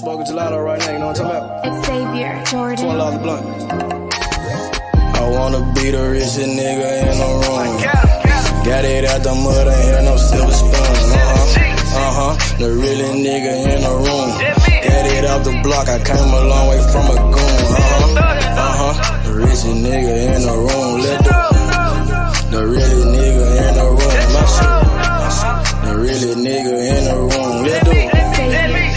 Smoking gelato right now, you know what I'm talking about? It's Xavier Jordan. $12 blunt. I wanna be the richest nigga in the room. Got it out the mud, ain't hear no silver spoon. The really nigga in the room. Got it out the block, I came a long way from a goon. The richest nigga in the room. The really nigga in the room. My shit. The really nigga in the room.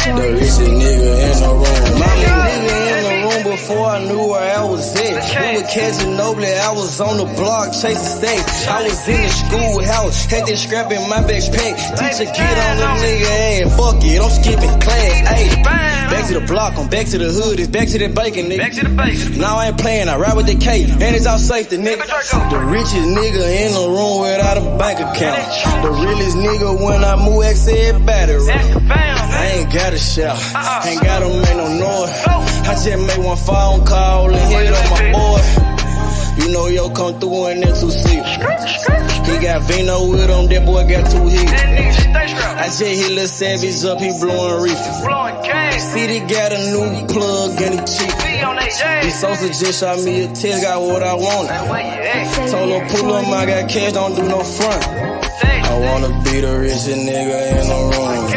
The richest nigga in the room. My nigga in the room before I knew where I was at. We were catching Nobly, I was on the block chasing stacks. I was in the schoolhouse, had that scrap in my backpack. Teacher get on the nigga ass, fuck it, I'm skipping class. Ayy, back to the block, I'm back to the hood, it's back to that bacon, nigga. Back to the bacon. Now I ain't playing, I ride with the K, and it's all safety, nigga. The richest nigga in the room without a bank account. The realest nigga when I move, XL battery. I ain't gotta shout, ain't gotta make no noise. I just make one phone call and hit on my boy. You know yo come through in that 2-seat. He got Vino with him, that boy got 2 hits. I just hit Lil Savage up, he blowing reefer. City got a new plug and he cheap. He Sosa just shot me a test, got what I wanted. Told him pull up, I got cash, don't do no front. I wanna be the richest nigga in the room.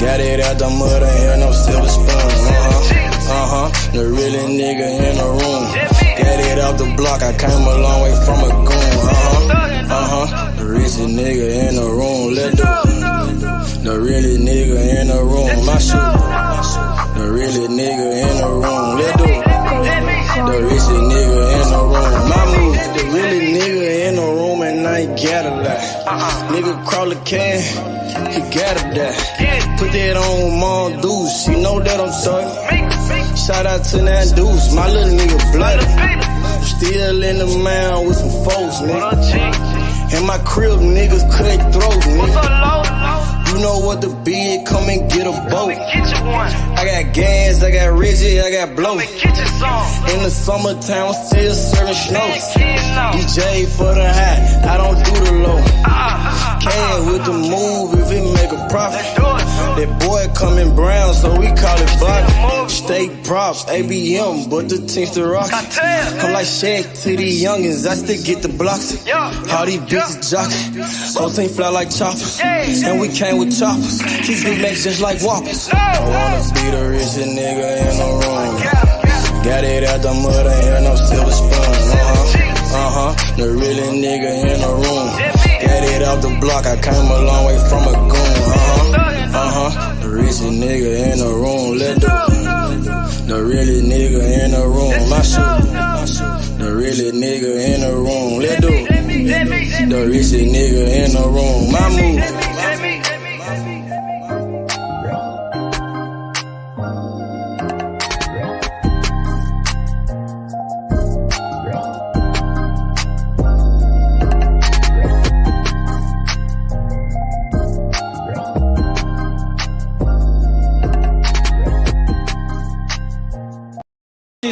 Got it out the mud, ain't hear no silver spoon. The really nigga in the room. Got it out the block, I came a long way from a goon. The richest nigga in the room. The really nigga in the room. My shit. The really nigga in the room. The richest nigga in the room. My move. The really nigga in the room and I ain't got a lot. Nigga crawl a can, he gotta die. Put that on Mom Deuce, you know that I'm sorry. Shout out to that Deuce, my little nigga bloody. Still in the mound with some folks, nigga. In my crib, niggas cut throats, nigga. You know what the bid, come and get a boat. I got gas, I got Reggie, I got blow. In the summertime, I'm still serving snow. DJ for the high, I don't do the low. Can with the move if it make a profit. That boy coming brown, so we call it block. Steak props, ABM, but the team's the rock. I'm like Shaq to these youngins, I still get the blocks. All these bitches jockey, whole team fly like choppers. And we came with choppers, keep big legs just like whoppers. I wanna be the richest nigga in the room. Got it out the mud, ain't hear no silver spoon. The really nigga in the room. Got it out the block, I came a long way from a goon. The richest nigga in the room. The really nigga in the room. My shit. The really nigga in the room. The richest nigga in the room. My move.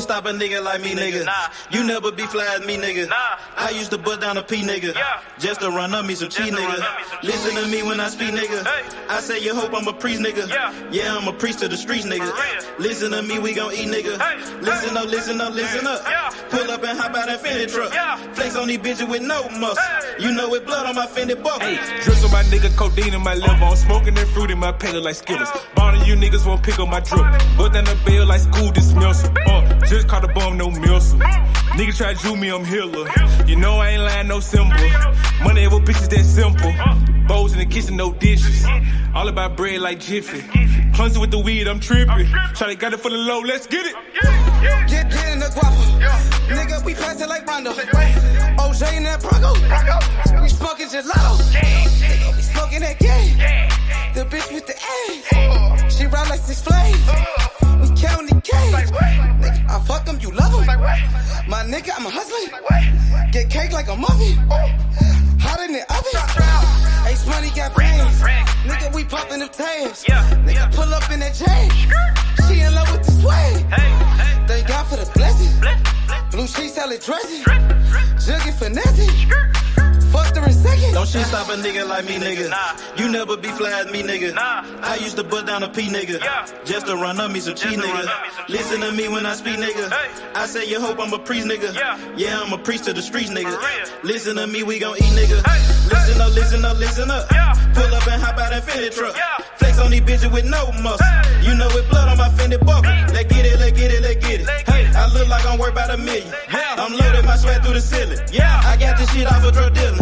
Stop a nigga like me, nigga. You never be fly as me, nigga. I used to bust down a P, nigga. Just to run up me some cheese, nigga. Listen to me when I speak, nigga. I say you hope I'm a priest, nigga. Yeah, I'm a priest to the streets, nigga. Listen to me, we gon' eat, nigga. Listen up, listen up, listen up. Pull up and hop out that Fendi truck. Flex on these bitches with no muscle. You know it blood on my Fendi buckle. Drips on my nigga, codeine in my liver. I'm smoking that fruit in my pedal like Skittles. Bonding you niggas won't pick up my drip. Bust down the bell like school dismissal. Just caught a bum, no missile. Nigga try to do me, I'm healer. You know I ain't lying, no symbol. Money with bitches that simple. Bowls in the kitchen, no dishes. All about bread like Jiffy. Clumsy with the weed, I'm tripping. Shawty got it for the low, let's get it. Get in the guapo. Nigga, we passing like Rondo. OJ in that Bronco. We smoking gelato. Nigga, we smoking that game. The bitch with the ass. She ride like 6 Flames. We counting the cash. Nigga, I fuck him, you love him. My nigga, I'm a hustler. Get cake like a muffin. Hot in the oven. Ace money got brains. Nigga, we popping them tags. Nigga, pull up in that chain. She in love with the swag. Thank God for the blessing. Blue sheets, salad dressing. Juggy finessing. Fucked her in second. Don't shit stop a nigga like me, nigga. You never be fly as me, nigga. I used to bust down a P, nigga. Just to run up me some cheese, nigga. Listen to me when I speak, nigga. I say you hope I'm a priest, nigga. Yeah, I'm a priest to the streets, nigga. Listen to me, we gon' eat, nigga. Listen up, listen up, listen up. Pull up and hop out that Fendi truck. Flex on these bitches with no muscle. You know it blood on my Fendi buckle. Let's get it, let's get it, let's get it. Hey, I look like I'm worth about $1 million. I'm loaded my sweat through the ceiling. I got this shit off of drug dealing.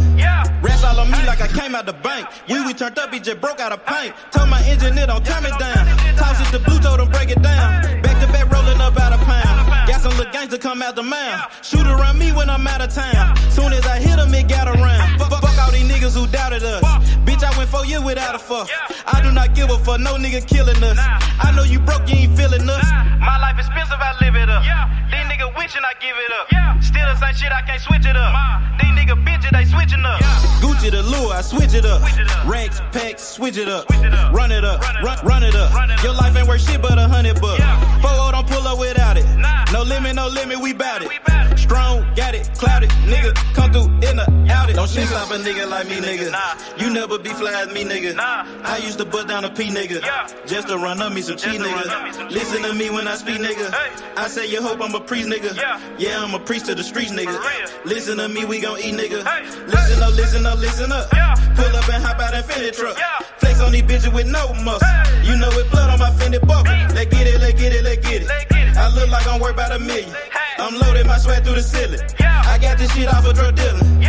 Rats all on me like I came out the bank. We turned up, he just broke out of paint. Told my engineer don't turn it down. Toss it to blue, told him break it down. Back to back rolling up out of pound. Got some little gangs to come out the mouth. Shoot around me when I'm out of town. Soon as I hit him, it got around. Fuck all these niggas who doubted us. Bitch, I went 4 years without a fuck. I do not give a fuck, no nigga killing us. I know you broke, you ain't feeling us. My life expensive, I live it up. These niggas wishing I give it up. Still the same shit, I can't switch it up. These niggas bitches, they switching up. Gucci the lure, I switch it up. Rags, packs, switch it up. Run it up, run it up. Your life ain't worth shit but $100. 4-0 don't pull up without it. No limit, we bout it. Strong, got it, clouded. Nigga, come through in the out it. Don't shit stop a nigga like me, nigga. You never be fly as me, nigga. I used to bust down a P, nigga. Just to run up me some cheese, nigga. Listen to me when I speak, nigga. I say you hope I'm a priest, nigga. Yeah, I'm a priest to the streets, nigga. Listen to me, we gon' eat, nigga. Listen up, listen up, listen up. Pull up and hop out that Fendi truck. Flex on these bitches with no muscle. You know it blood on my Fendi buckle. Let's get it, let's get it, let's get it. I look like I'm worth about $1 million. I'm loaded my sweat through the ceiling. I got this shit off of drug dealing.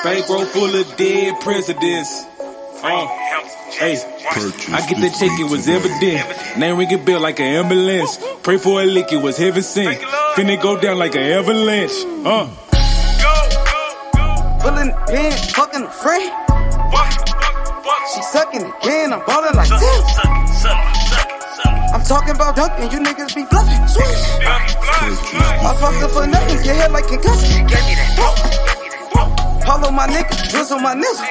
Bankroll full of dead presidents. Hey, I get that check, it was evident. Name ring a bell like an ambulance. Pray for a lick, it was heaven sent. Finna go down like an avalanche. Pulling the pin, fucking the friend. She sucking again, I'm ballin' like this. I'm talking about dunking, you niggas be bluffing. Swish. I fucked up for nothing, get hit like concussion. Follow my nigga, drizzle my nigga.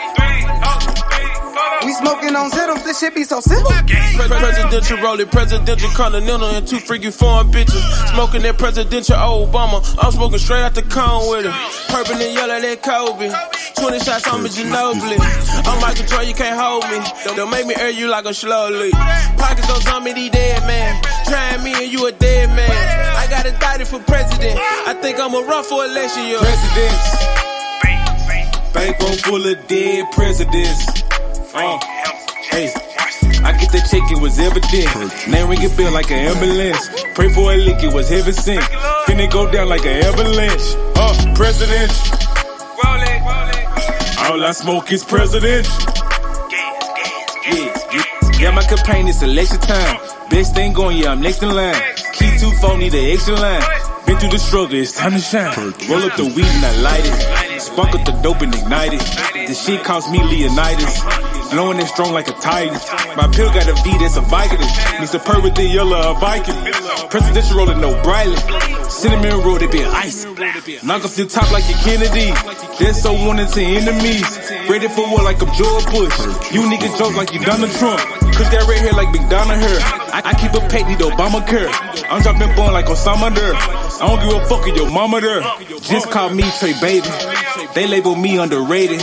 We smoking on Zitto, this shit be so simple. Presidential rolling, presidential continental, and 2 freaky foreign bitches. Smoking that presidential Obama. I'm smoking straight out the cone with it. Purple and yellow, that Kobe. 20 shots on me, Ginobili. I'm Michael Jordan, you can't hold me. Don't make me air you like a slowly. Pockets don't tell me, these dead man. Trying me and you a dead man. I got indicted for president. I think I'm a run for election year. Presidents. Bankroll full of dead presidents. Hey, I get that check, it was evident. Name ring a bell like an ambulance. Pray for a lick, it was heaven sent. Finna go down like an avalanche. President. All I smoke is president. Yeah, my campaign is election time. Best thing going, yeah, I'm next in line. Key 2 phone, need an extra line. Been through the struggle, it's time to shine. Roll up the weed and I light it. Spark up the dope and ignite it. This shit cost me Leonidas. Blowing it strong like a titan. My pill got a V that's a Viking. Needs a purr with the yellow, a Viking. Presidential rolling no brightly. Cinnamon roll, they been ice. Knock off the top like a Kennedy. They're so wanted to enemies. Ready for war like I'm George Bush. You niggas joke like you Donald Trump. Cause that red hair like McDonough hair. I keep a pet, need Obamacare. I'm dropping born like Osama there. I don't give a fuck if your mama there. Just call me Trey Baby. They label me underrated.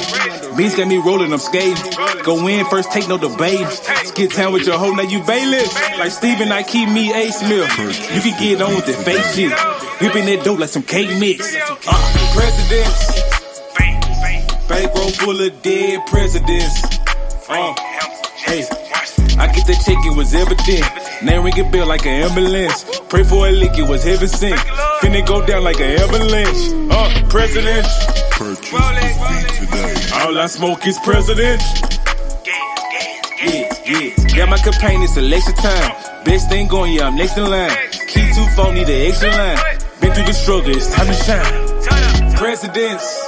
Beans got me rolling, I'm skating. Go in first, take no debate. Skid town with your hoe, now you bailiff. Like Steven, I keep me A. Smith. You can get on with that fake shit. Whipping that dope like some cake mix. Presidents. Bankroll full of dead presidents. Hey, I get that check, it was evident. Name ring a bell like an ambulance. Pray for a lick, it was heaven sent. Finna go down like an avalanche. President. All I smoke is president. Yeah, my campaign is election time. Best thing going, yeah, I'm next in line. Key 2 phone, need an extra line. Been through the struggle, it's time to shine. Presidents.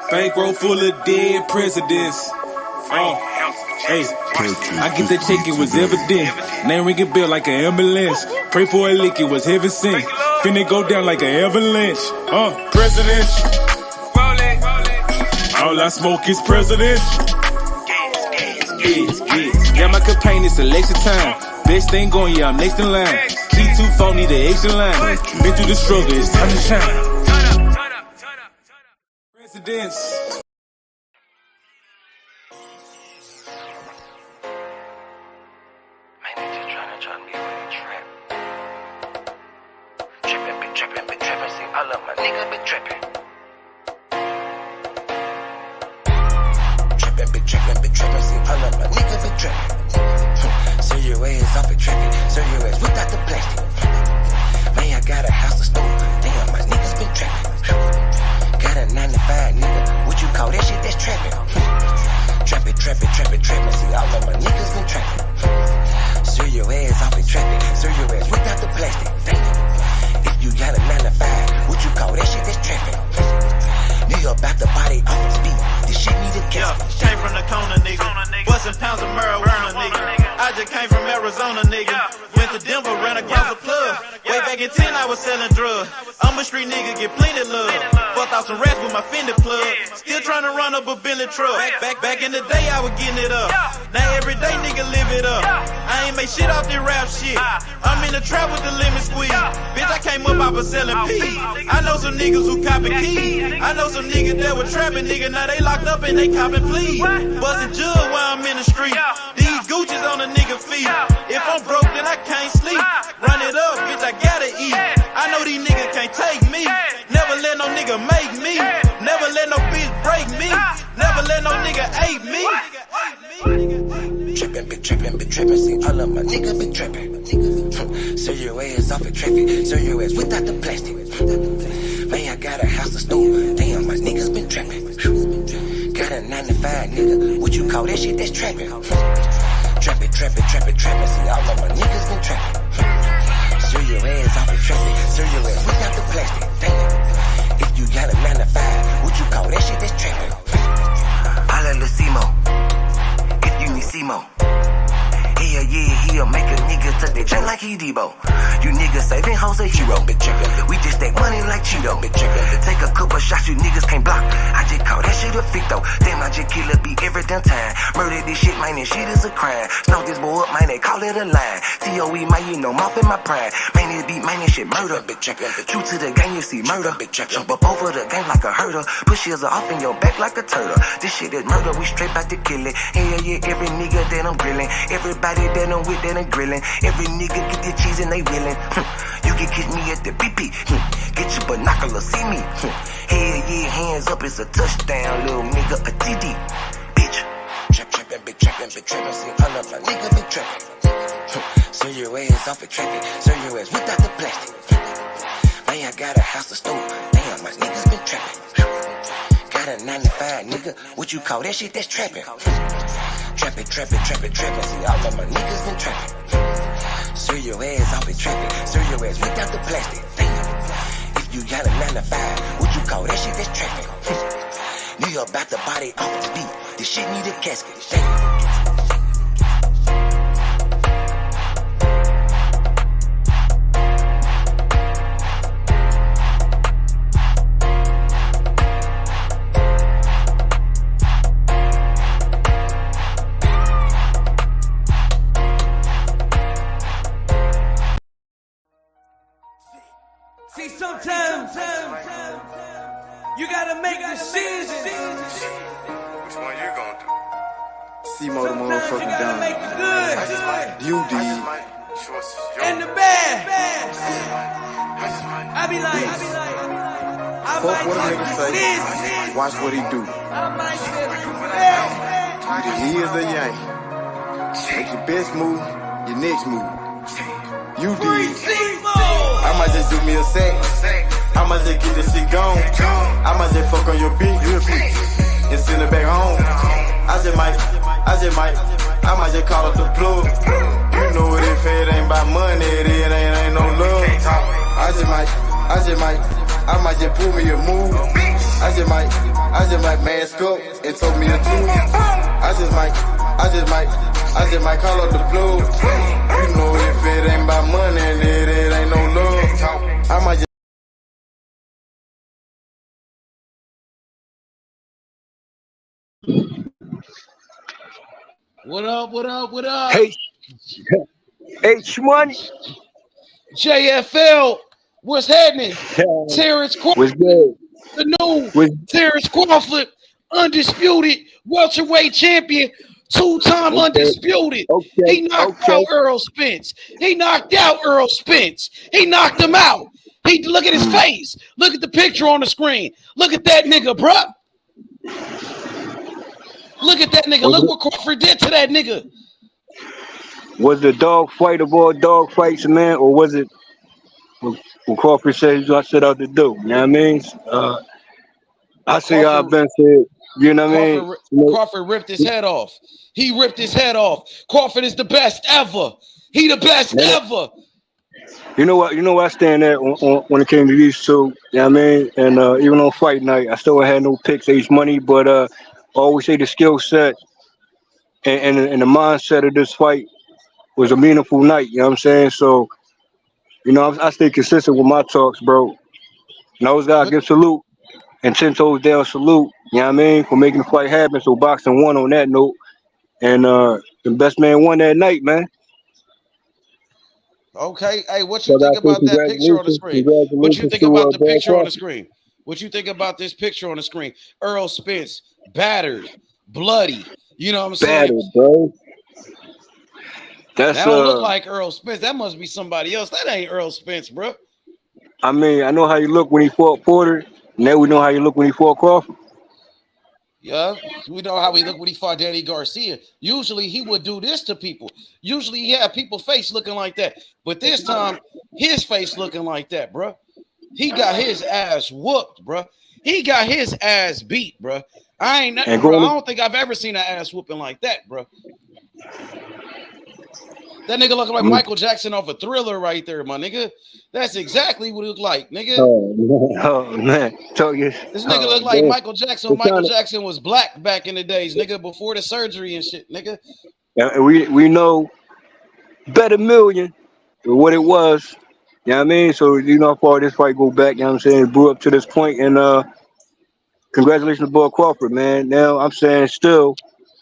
Bankroll full of dead presidents. Hey, I get that check, it was evident. Name ring a bell like an ambulance. Pray for a lick, it was heaven sent. Finna go down like an avalanche. President. All I smoke is president. Yeah, my campaign is election time. Best thing going, yeah, I'm next in line. C24 need an extra line. Been through the struggle, it's time to shine. Presidents. All of my niggas been trippin'. Trippin', see, all of my niggas been trippin'. So your ass off it trippin', so your ass without the plastic. Man, I got a house to store, damn, my niggas been trippin'. Got a 9-to-5 nigga, what you call that shit, that's trappin'. Trappin', see, all of my niggas been trappin'. So your ass off it trappin', so your ass without the plastic, damn. If you got a 9-to-5, what you call that shit, that's trappin'. Nigga about the body off the speed. This shit need a gas. Came from the corner, nigga. Bustin' pounds of marijuana, nigga. I just came from Arizona, nigga. Went to Denver, ran across the plug. Way back in 10, I was selling drugs. I'm a street nigga, get plenty love. Fucked out some rats with my Fendi plug. Still tryna run up a Bentley truck. Back in the day, I was getting it up. Now every day, nigga, live it up. I ain't make shit off this rap shit. I'm in the trap with the lemon squeeze. Bitch, I came up off of selling peas. I know some niggas who copping keys. I know some niggas that were trapping, nigga. Now they locked up and they copping pleas. Bustin' jug while I'm in the street. These Gucci's on a nigga feet. If I'm broke, then I can't sleep. Run it up, bitch, I gotta eat. I know these niggas can't take me. Never let no nigga make me. Never let no bitch break me. Never let no nigga ape me. Trippin', see, all of my niggas been trippin'. So your ass off it trippin', so your ass without the plastic. Man, I got a house to store, damn, my niggas been trippin'. Got a 9-to-5 nigga, what you call that shit, that's trappin'. Trappin', see, all of my niggas been trappin'. So your ass off it trippin', so your ass without the plastic, damn. If you got a 9-to-5, what you call that shit, that's trappin'. Holla Lucimo, if you need Simo. He'll make a nigga tuck that chain like he Debo. You niggas saving hoes a hero. We just take money like Cheeto. Take a couple shots you niggas can't block. I just call that shit a ficto. Damn, I just kill a beat every damn time. Murder this shit, man, this shit is a crime. Snow this boy up, man, they call it a line. TOE, man, you know, mouth in my prime. Man, this beat, man, this shit murder. True to the game, you see murder. Jump up over the game like a herder. Push heels off in your back like a turtle. This shit is murder, we straight back to kill it. Hell yeah, every nigga that I'm grilling. Everybody that I'm with, that I'm grilling. Every nigga get the cheese and they willing. You can catch me at the BP. Get your binoculars, see me. Hell yeah, hands up, it's a touchdown, little nigga, a TD. Bitch. Trappin', see, all of my niggas been trappin'. So your ass off it trappin', so your ass without the plastic. Man, I got a house to store, damn, my niggas been trappin'. Got a 9-to-5 nigga, what you call that shit, that's trappin'. Trappin', see, all of my niggas been trappin'. So your ass off it trappin', so your ass without the plastic, damn. If you got a 9-to-5, what you call that shit, that's trappin'. Nigga about the body off the beat, this shit need a casket, damn. See, sometimes you gotta make decisions. Which one you gonna do? C-Mo the motherfucking you gotta make down. the good You did. and the bad. I be like, I Fuck what a might nigga do say. this. Watch what he do. I might do Either he is a yank. Make your best move, your next move. You did. I might just do me a sec. I might just get this shit gone. I might just fuck on your bitch real quick and send it back home. I might just call up the plug. You know what, if it ain't about money, it ain't no love. I might just pull me a move. I just might mask up and told me a truth. I just might call up the plug. You know if it ain't about money, it ain't no love. I might just What up? Hey, H Money. JFL, what's happening? Terence Crawford, the new Terence Crawford, undisputed welterweight champion, two-time undisputed. He knocked out Errol Spence. He knocked out Errol Spence. He knocked him out. Look at his face. Look at the picture on the screen. Look at that nigga, bruh. Look at that nigga. Look what Crawford did to that nigga. Was the dog fight of all dog fights, man, or was it what Crawford said he's gonna set out to do? You know what I mean? I see how Ben said. You know what I mean? Crawford ripped his head off. He ripped his head off. Crawford is the best ever. He the best ever. You know what? You know where I stand at when it came to these two. You know what I mean? And even on fight night, I still had no picks, Ace Money, but I always say the skill set and the mindset of this fight was a meaningful night. You know what I'm saying? So, you know, I stay consistent with my talks, bro. And those guys give salute and 10 toes down salute. You know what I mean? For making the fight happen. So boxing won on that note. And the best man won that night, man. Okay. Hey, what you think about that picture on the screen? What you think about the picture on the screen? What you think about this picture on the screen? Errol Spence, battered, bloody. You know what I'm saying? Battered, bro. That don't look like Errol Spence. That must be somebody else. That ain't Errol Spence, bro. I mean, I know how you look when he fought Porter. Now we know how you look when he fought Crawford. Yeah, we know how he looked when he fought Danny Garcia. Usually he would do this to people. Usually he had people's face looking like that. But this time, his face looking like that, bro. He got his ass whooped, bro. He got his ass beat, bro. I don't think I've ever seen an ass whooping like that, bro. That nigga looking like Michael Jackson off a Thriller right there, my nigga. That's exactly what it looked like, nigga. Oh man. This nigga look like Michael Jackson. Michael Jackson was black back in the days, nigga, before the surgery and shit, nigga. And we know better million what it was. You know what I mean? So you know how far this fight go back, you know what I'm saying? It grew up to this point, and congratulations to Boy Crawford, man. Now I'm saying still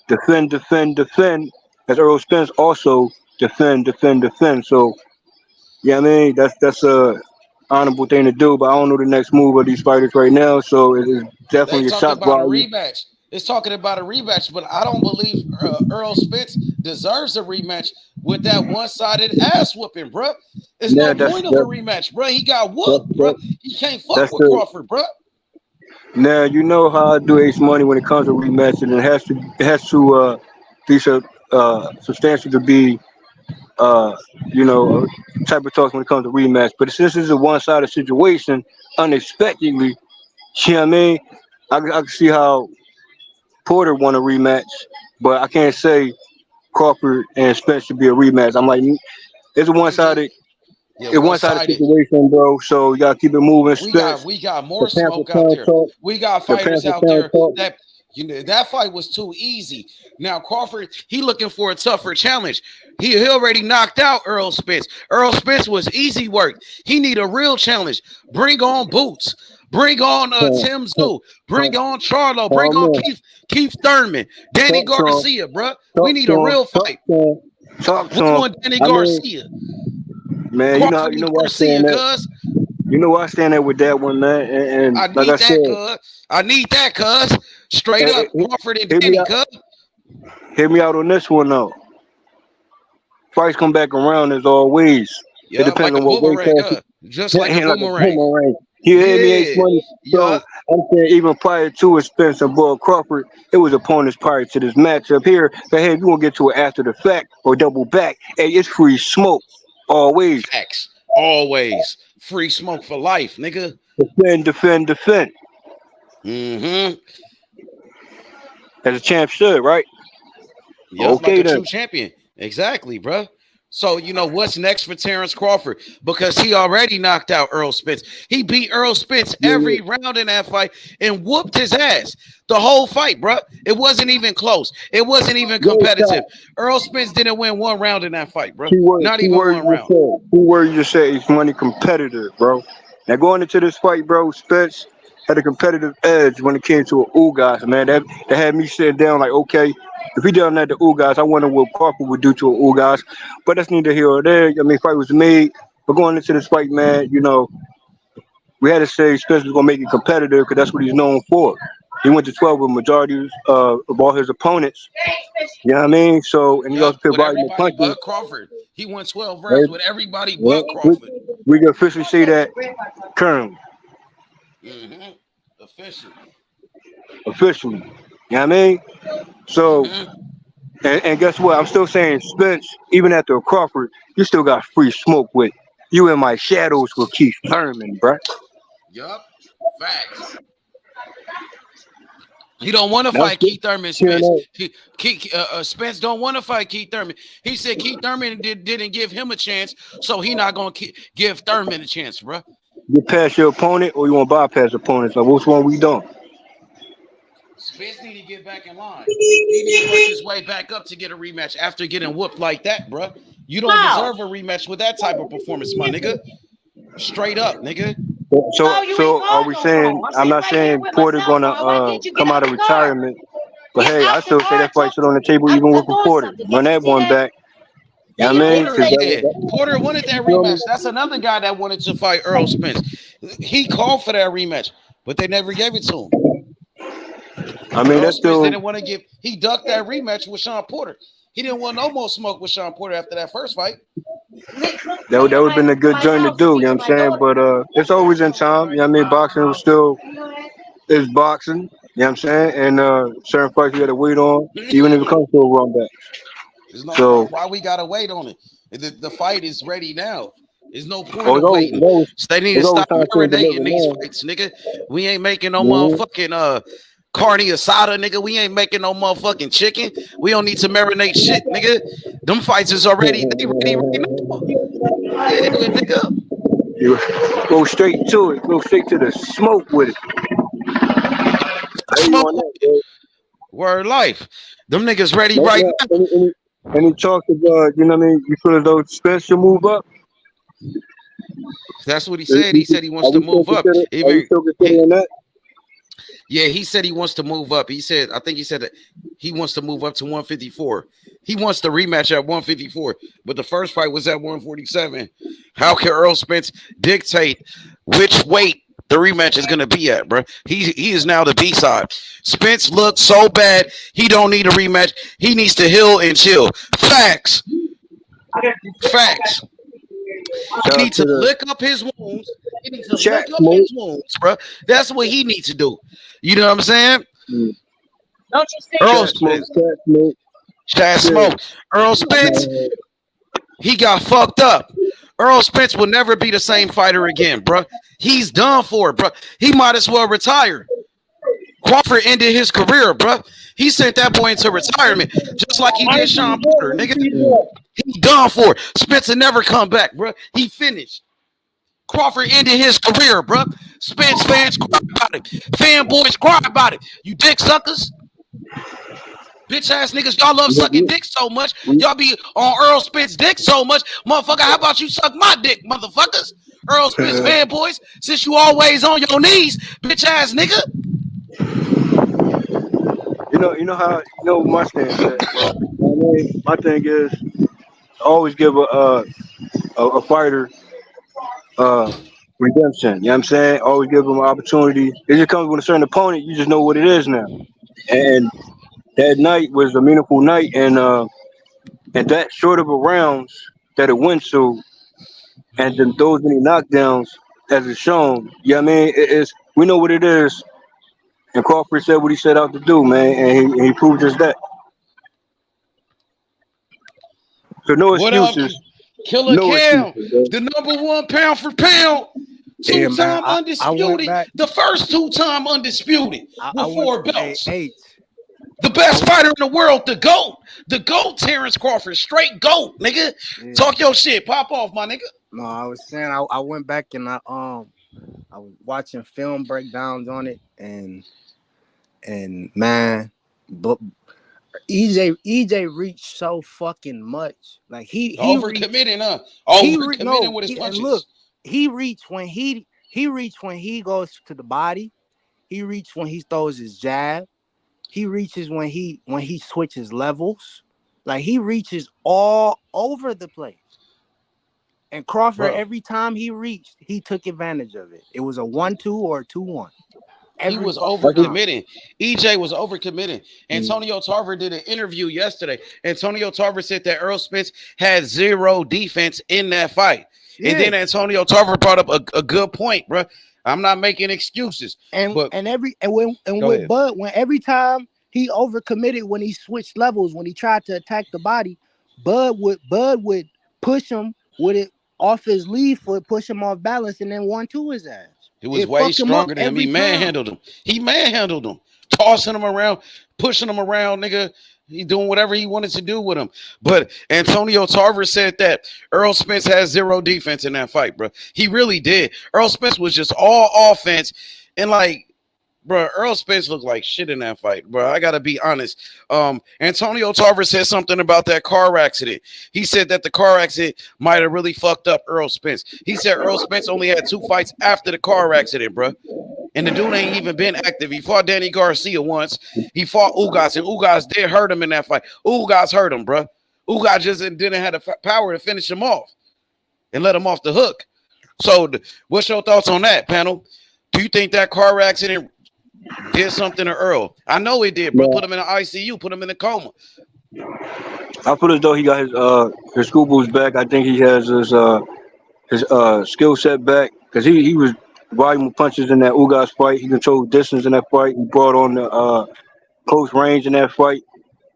defend. As Errol Spence also defend. So yeah, I mean that's a honorable thing to do, but I don't know the next move of these fighters right now. So it is definitely a shock value. It's talking about a rematch, but I don't believe Errol Spence deserves a rematch with that one-sided ass whooping, bro. There's no point of a rematch, bro. He got whooped, bro. He can't fuck with Crawford, bro. Now you know how I do Ace Money when it comes to rematches, and it has to be substantial to be type of talks when it comes to rematch. But since this is a one-sided situation, unexpectedly, you know what I mean? I can see how Porter won a rematch, but I can't say Crawford and Spence should be a rematch. I'm like, it's a one-sided. Yeah, it's one-sided situation, bro. So you gotta keep it moving. We got more smoke out there. We got fighters out there that that fight was too easy. Now Crawford, he looking for a tougher challenge. He already knocked out Errol Spence. Errol Spence was easy work. He need a real challenge. Bring on Boots. Bring on Tim Tszyu. Bring on Charlo. Bring on Keith Thurman. Danny Garcia, bro. We need a real fight. Talk on Danny Garcia. Man, you know what I'm saying. You know where I stand at with that one, man. And I need I need that, cuz. Straight up, Crawford and Danny, cuz. Hear me out on this one, though. Fights come back around as always. Yeah, it depends on what weight class. Just like a boomerang. You hear me, Ace Money? So I'm saying even prior to Spence and Boy Crawford, it was opponents prior to this matchup here. But hey, if you want to get to it after the fact or double back, hey, it's free smoke. Always. Facts. Always. Free smoke for life, nigga. Defend. Mm-hmm. As a champ should, right? Yeah, okay, like a true champion. Exactly, bro. So, you know, what's next for Terence Crawford? Because he already knocked out Errol Spence. He beat Errol Spence every round in that fight and whooped his ass the whole fight, bro. It wasn't even close. It wasn't even competitive. Errol Spence didn't win one round in that fight, bro. Not even one round. Who were you to say he's money competitive, bro? Now, going into this fight, bro, Spence had a competitive edge when it came to Ugas, man. That had me sitting down like, okay, if he done that to Ugas, I wonder what Crawford would do to Ugas. But that's neither here or there. I mean, fight was made. But going into this fight, man, you know, we had to say Spence was gonna make it competitive because that's what he's known for. He went to 12 with majority of all his opponents. You know what I mean? So, and he also Yep, put with volume of everybody punches. but Crawford. He won 12 rounds Right? with everybody Yeah, but Crawford. we can officially say that currently. Mm-hmm. Official. Officially. You know what I mean? So, and guess what? I'm still saying Spence, even after Crawford, you still got free smoke with you in my shadows with Keith Thurman, bruh. Yup. Facts. He don't want to Now, fight Keith Thurman, cheering Spence. out. Spence don't want to fight Keith Thurman. He said Keith Thurman didn't give him a chance, so he not going to give Thurman a chance, bro. You pass your opponent or you want to bypass opponents? Like, which one we doing? Spence need to get back in line. He need to work his way back up to get a rematch after getting whooped like that, bro. You don't deserve a rematch with that type of performance, my nigga. Straight up, nigga. So are we saying? I'm not saying Porter gonna come out of retirement, but hey, I still say that fight should on the table even with Porter. Run that one back. You know what I mean? Porter wanted that rematch. That's another guy that wanted to fight Errol Spence. He called for that rematch, but they never gave it to him. I mean, that's still. Didn't want to give. He ducked that rematch with Sean Porter. He didn't want no more smoke with Sean Porter after that first fight. That would have been a good joint to do, you know what I'm saying? But it's always in time, you know what I mean? Boxing was still is boxing, you know what I'm saying? And certain fights you gotta wait on, even if it comes to a run back. So why we gotta wait on it? The fight is ready now. There's no point of waiting. They need to stop marinating these fights, nigga. We ain't making no motherfucking carne asada, nigga. We ain't making no motherfucking chicken. We don't need to marinate shit, nigga. Them fights is already they ready right now. Yeah, nigga. You go straight to it. Go straight to the smoke with it. Smoke. Word life. Them niggas ready right now. Any talk of you know what I mean? You feel as though Spence should move up? That's what he said. He said he wants to move up. Are you still considering that? Yeah, he said he wants to move up. He said, I think he said that he wants to move up to 154. He wants the rematch at 154, but the first fight was at 147. How can Errol Spence dictate which weight the rematch is going to be at, bro? He is now the B-side. Spence looked so bad, he don't need a rematch. He needs to heal and chill. Facts. Facts. He needs to lick up his wounds. He needs to lick up his wounds, bro. That's what he needs to do. You know what I'm saying? Don't you see? Errol Spence. Chad Smoke. Errol Spence, he got fucked up. Errol Spence will never be the same fighter again, bro. He's done for, bro. He might as well retire. Crawford ended his career, bro. He sent that boy into retirement, just like he did Sean Porter, nigga. He done for. Spencer never come back, bro. He finished. Crawford ended his career, bro. Spence fans cry about it. Fanboys cry about it. You dick suckers. Bitch ass niggas, y'all love sucking dick so much. Y'all be on Errol Spence dick so much. Motherfucker, how about you suck my dick, motherfuckers? Errol Spence fanboys, since you always on your knees, bitch ass nigga. You know my stance is. My thing is always give a fighter redemption. You know what I'm saying? Always give them an opportunity. It just comes with a certain opponent. You just know what it is now. And that night was a meaningful night, and that short of a rounds that it went to, and then those many knockdowns as it's shown. You know what I mean? We know what it is. And Crawford said what he set out to do, man, and he proved just that. So no excuses. Killer Cam, the number one pound for pound, two-time undisputed. The first two-time undisputed with 4 belts. The best fighter in the world, the GOAT, Terence Crawford, straight GOAT, nigga. Yeah. Talk your shit, pop off, my nigga. No, I was saying I went back and I was watching film breakdowns on it, and man, but EJ reached so fucking much. Like he overcommitting, overcommitting with his punches. And look, he reached when he goes to the body. He reached when he throws his jab. He reaches when he switches levels. Like he reaches all over the place. And Crawford, Bro. every time he reached, he took advantage of it. It was a 1-2 or a 2-1. He was overcommitting. EJ was overcommitting. Antonio Tarver did an interview yesterday. Antonio Tarver said that Errol Spence had 0 defense in that fight. Yeah. And then Antonio Tarver brought up a good point, bro. I'm not making excuses. When every time he overcommitted, when he switched levels, when he tried to attack the body, Bud would push him with it off his lead foot, push him off balance, and then 1-2 his ass. It was way stronger than him. He manhandled him. He manhandled him, tossing him around, pushing him around, nigga. He doing whatever he wanted to do with him. But Antonio Tarver said that Errol Spence has 0 defense in that fight, bro. He really did. Errol Spence was just all offense. And like, bro, Errol Spence looked like shit in that fight, bro. I got to be honest. Antonio Tarver said something about that car accident. He said that the car accident might have really fucked up Errol Spence. He said Errol Spence only had 2 fights after the car accident, bro. And the dude ain't even been active. He fought Danny Garcia once. He fought Ugas, and Ugas did hurt him in that fight. Ugas hurt him, bro. Ugas just didn't have the power to finish him off and let him off the hook. So what's your thoughts on that, panel? Do you think that car accident did something to Earl? I know it did, bro. Put him in the ICU, put him in a coma. I feel as though he got his school boots back. I think he has his skill set back because he was volume of punches in that Ugas fight. He controlled distance in that fight. He brought on the close range in that fight.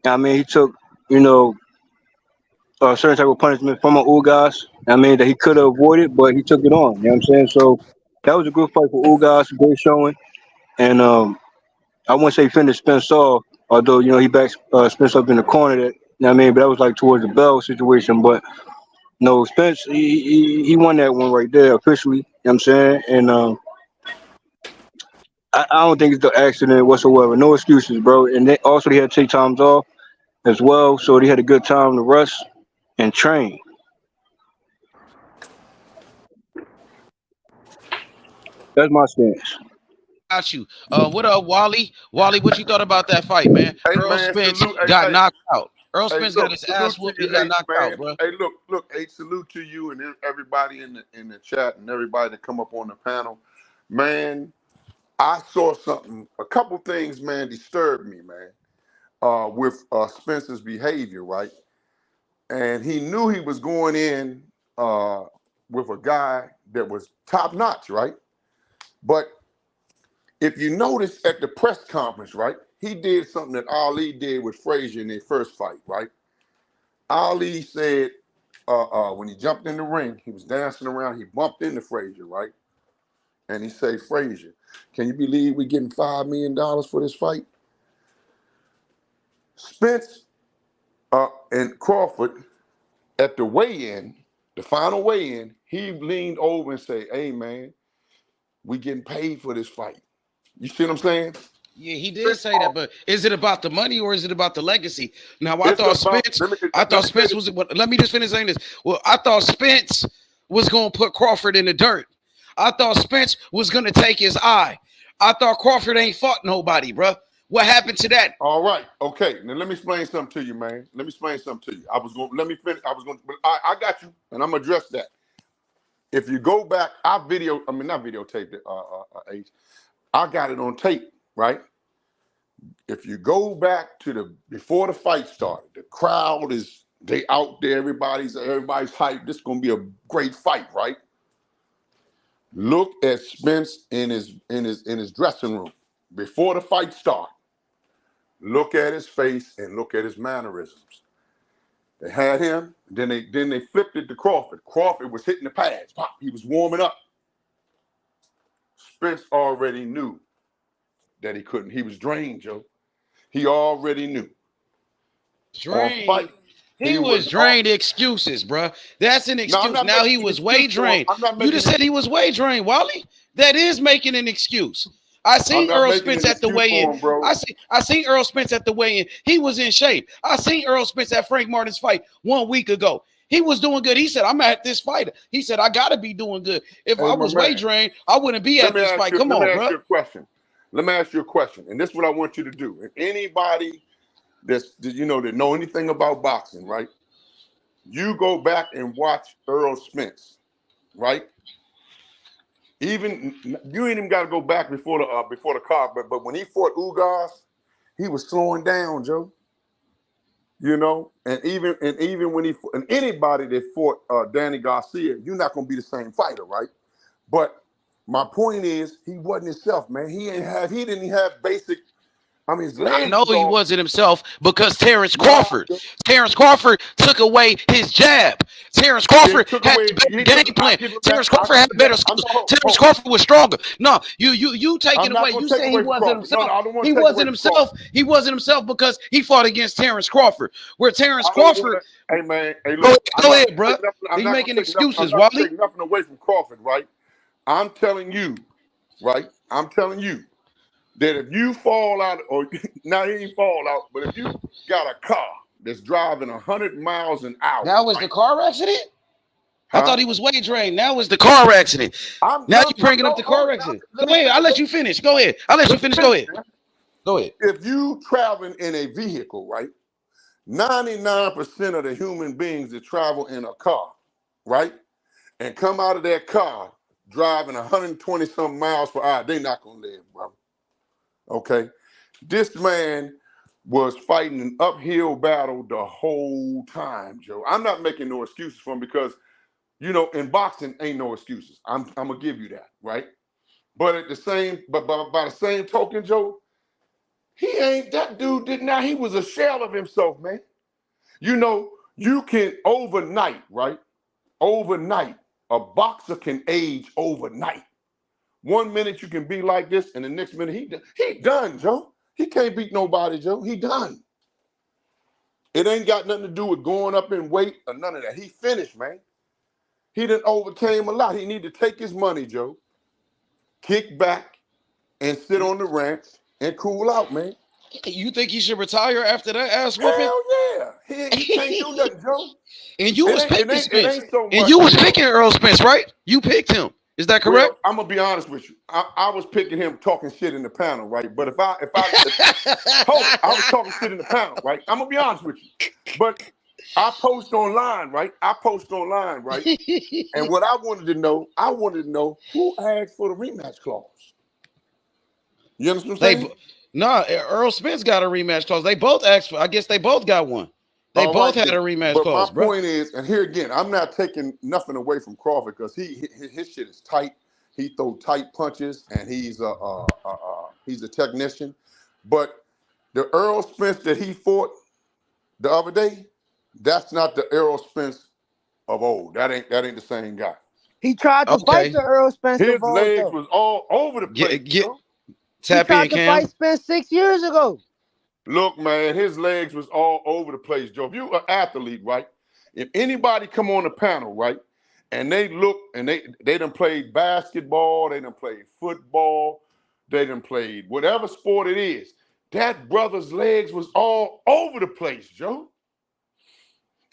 I mean, he took a certain type of punishment from an Ugas. I mean, that he could have avoided, but he took it on. You know what I'm saying? So that was a good fight for Ugas, great showing. And I wouldn't say finish Spence off, although he backed Spence up in the corner. But that was like towards the bell situation. But no, Spence he won that one right there officially. You know what I'm saying? And I don't think it's the accident whatsoever. No excuses, bro. And they had to take times off as well, so they had a good time to rest and train. That's my stance. Got you. What up, Wally? Wally, what you thought about that fight, man? Earl Spence got knocked out. Earl Spence got his ass whooped. He got knocked out, bro. Hey, look. Hey, salute to you and everybody in the chat and everybody that come up on the panel, man. I saw something. A couple things, man, disturbed me, man. With Spence's behavior, right? And he knew he was going in with a guy that was top notch, right? But if you notice at the press conference, right, he did something that Ali did with Frazier in their first fight, right? Ali said when he jumped in the ring, he was dancing around, he bumped into Frazier, right? And he said, Frazier, can you believe we're getting $5 million for this fight? Spence and Crawford, at the weigh-in, the final weigh-in, he leaned over and said, hey, man, we getting paid for this fight. You see what I'm saying? Yeah, he did say that, but is it about the money or is it about the legacy? Now, I thought Spence was. Let me just finish saying this. Well, I thought Spence was going to put Crawford in the dirt. I thought Spence was going to take his eye. I thought Crawford ain't fought nobody, bro. What happened to that? All right, okay. Now let me explain something to you, man. Let me explain something to you. Let me finish. I got you, and I'm gonna address that. If you go back, not videotaped it, H. I got it on tape, right? If you go back to before the fight started, the crowd they out there, everybody's hyped. This is gonna be a great fight, right? Look at Spence in his dressing room before the fight started. Look at his face and look at his mannerisms. They had him, then they flipped it to Crawford. Crawford was hitting the pads. Pop, he was warming up. Spence already knew that he couldn't. He was drained, Joe. He already knew. Drained. He was drained. Excuses, bro. That's an excuse. No, now he was way drained. You just said he was way drained, Wally. That is making an excuse. I seen Errol Spence at the weigh-in. I seen Errol Spence at the weigh-in. He was in shape. I seen Errol Spence at Frank Martin's fight 1 week ago. He was doing good. He said, I'm at this fight. He said, I got to be doing good. If I was weight drained, I wouldn't be at this fight. Come on, bro. Let me ask you a question. And this is what I want you to do. And anybody that know anything about boxing, right? You go back and watch Errol Spence, right? Even you ain't even got to go back before the car, but when he fought Ugas, he was slowing down, Joe. You know, and even when and anybody that fought Danny Garcia, you're not gonna be the same fighter, right? But my point is, he wasn't himself, man. He didn't have basic. I mean, his legs. I know he wasn't himself because Terence Crawford took away his jab. Terence Crawford had a better game plan. Terence Crawford had better skills. Terence Crawford was stronger. No, you taking away. You say he wasn't himself. He wasn't himself. He wasn't himself because he fought against Terence Crawford. Where Terence Crawford. Hey man, hey look. Go ahead, bro. You making excuses, Wally? I'm not taking nothing away from Crawford, right? I'm telling you, right? I'm telling you that if you fall out, or now he ain't fall out, but if you got a car that's driving 100 miles an hour. That was the car accident? Huh? I thought he was weight drained. Now was the car accident. Now you're bringing up the car accident. Go ahead. I'll let you finish. Go ahead. I'll let you finish. Go ahead. Go ahead. If you traveling in a vehicle, right? 99% of the human beings that travel in a car, right? And come out of that car driving 120 something miles per hour, they not gonna live, bro. Okay, this man was fighting an uphill battle the whole time, Joe. I'm not making no excuses for him because, you know, in boxing ain't no excuses. I'm gonna give you that, right? But at the same, but by the same token, Joe, he ain't that dude. He was a shell of himself, man. You know, you can overnight, right? Overnight, a boxer can age overnight. 1 minute you can be like this, and the next minute he done, Joe. He can't beat nobody, Joe. He done. It ain't got nothing to do with going up in weight or none of that. He finished, man. He done overcame a lot. He need to take his money, Joe, kick back, and sit on the ranch and cool out, man. You think he should retire after that ass whooping? Hell yeah. He can't do nothing, Joe. And you was picking Spence. And you was picking Errol Spence, right? You picked him. Is that correct? Well, I'm gonna be honest with you. I was picking him talking shit in the panel, right? But I was talking shit in the panel, right? I'm gonna be honest with you. But I post online, right? And what I wanted to know who asked for the rematch clause. You understand what I'm saying? No, Errol Spence got a rematch clause. They both asked for. I guess they both got one. They both had a rematch clause, bro. My point is, and here again, I'm not taking nothing away from Crawford because his shit is tight. He throw tight punches, and he's a technician. But the Errol Spence that he fought the other day, that's not the Errol Spence of old. That ain't the same guy. He tried to fight the Errol Spence. His legs was all over the place. He tried to fight Spence 6 years ago. Look, man, his legs was all over the place, Joe. If you're an athlete, right? If anybody come on the panel, right, and they look and they done played basketball, they done played football, they done played whatever sport it is, that brother's legs was all over the place, Joe.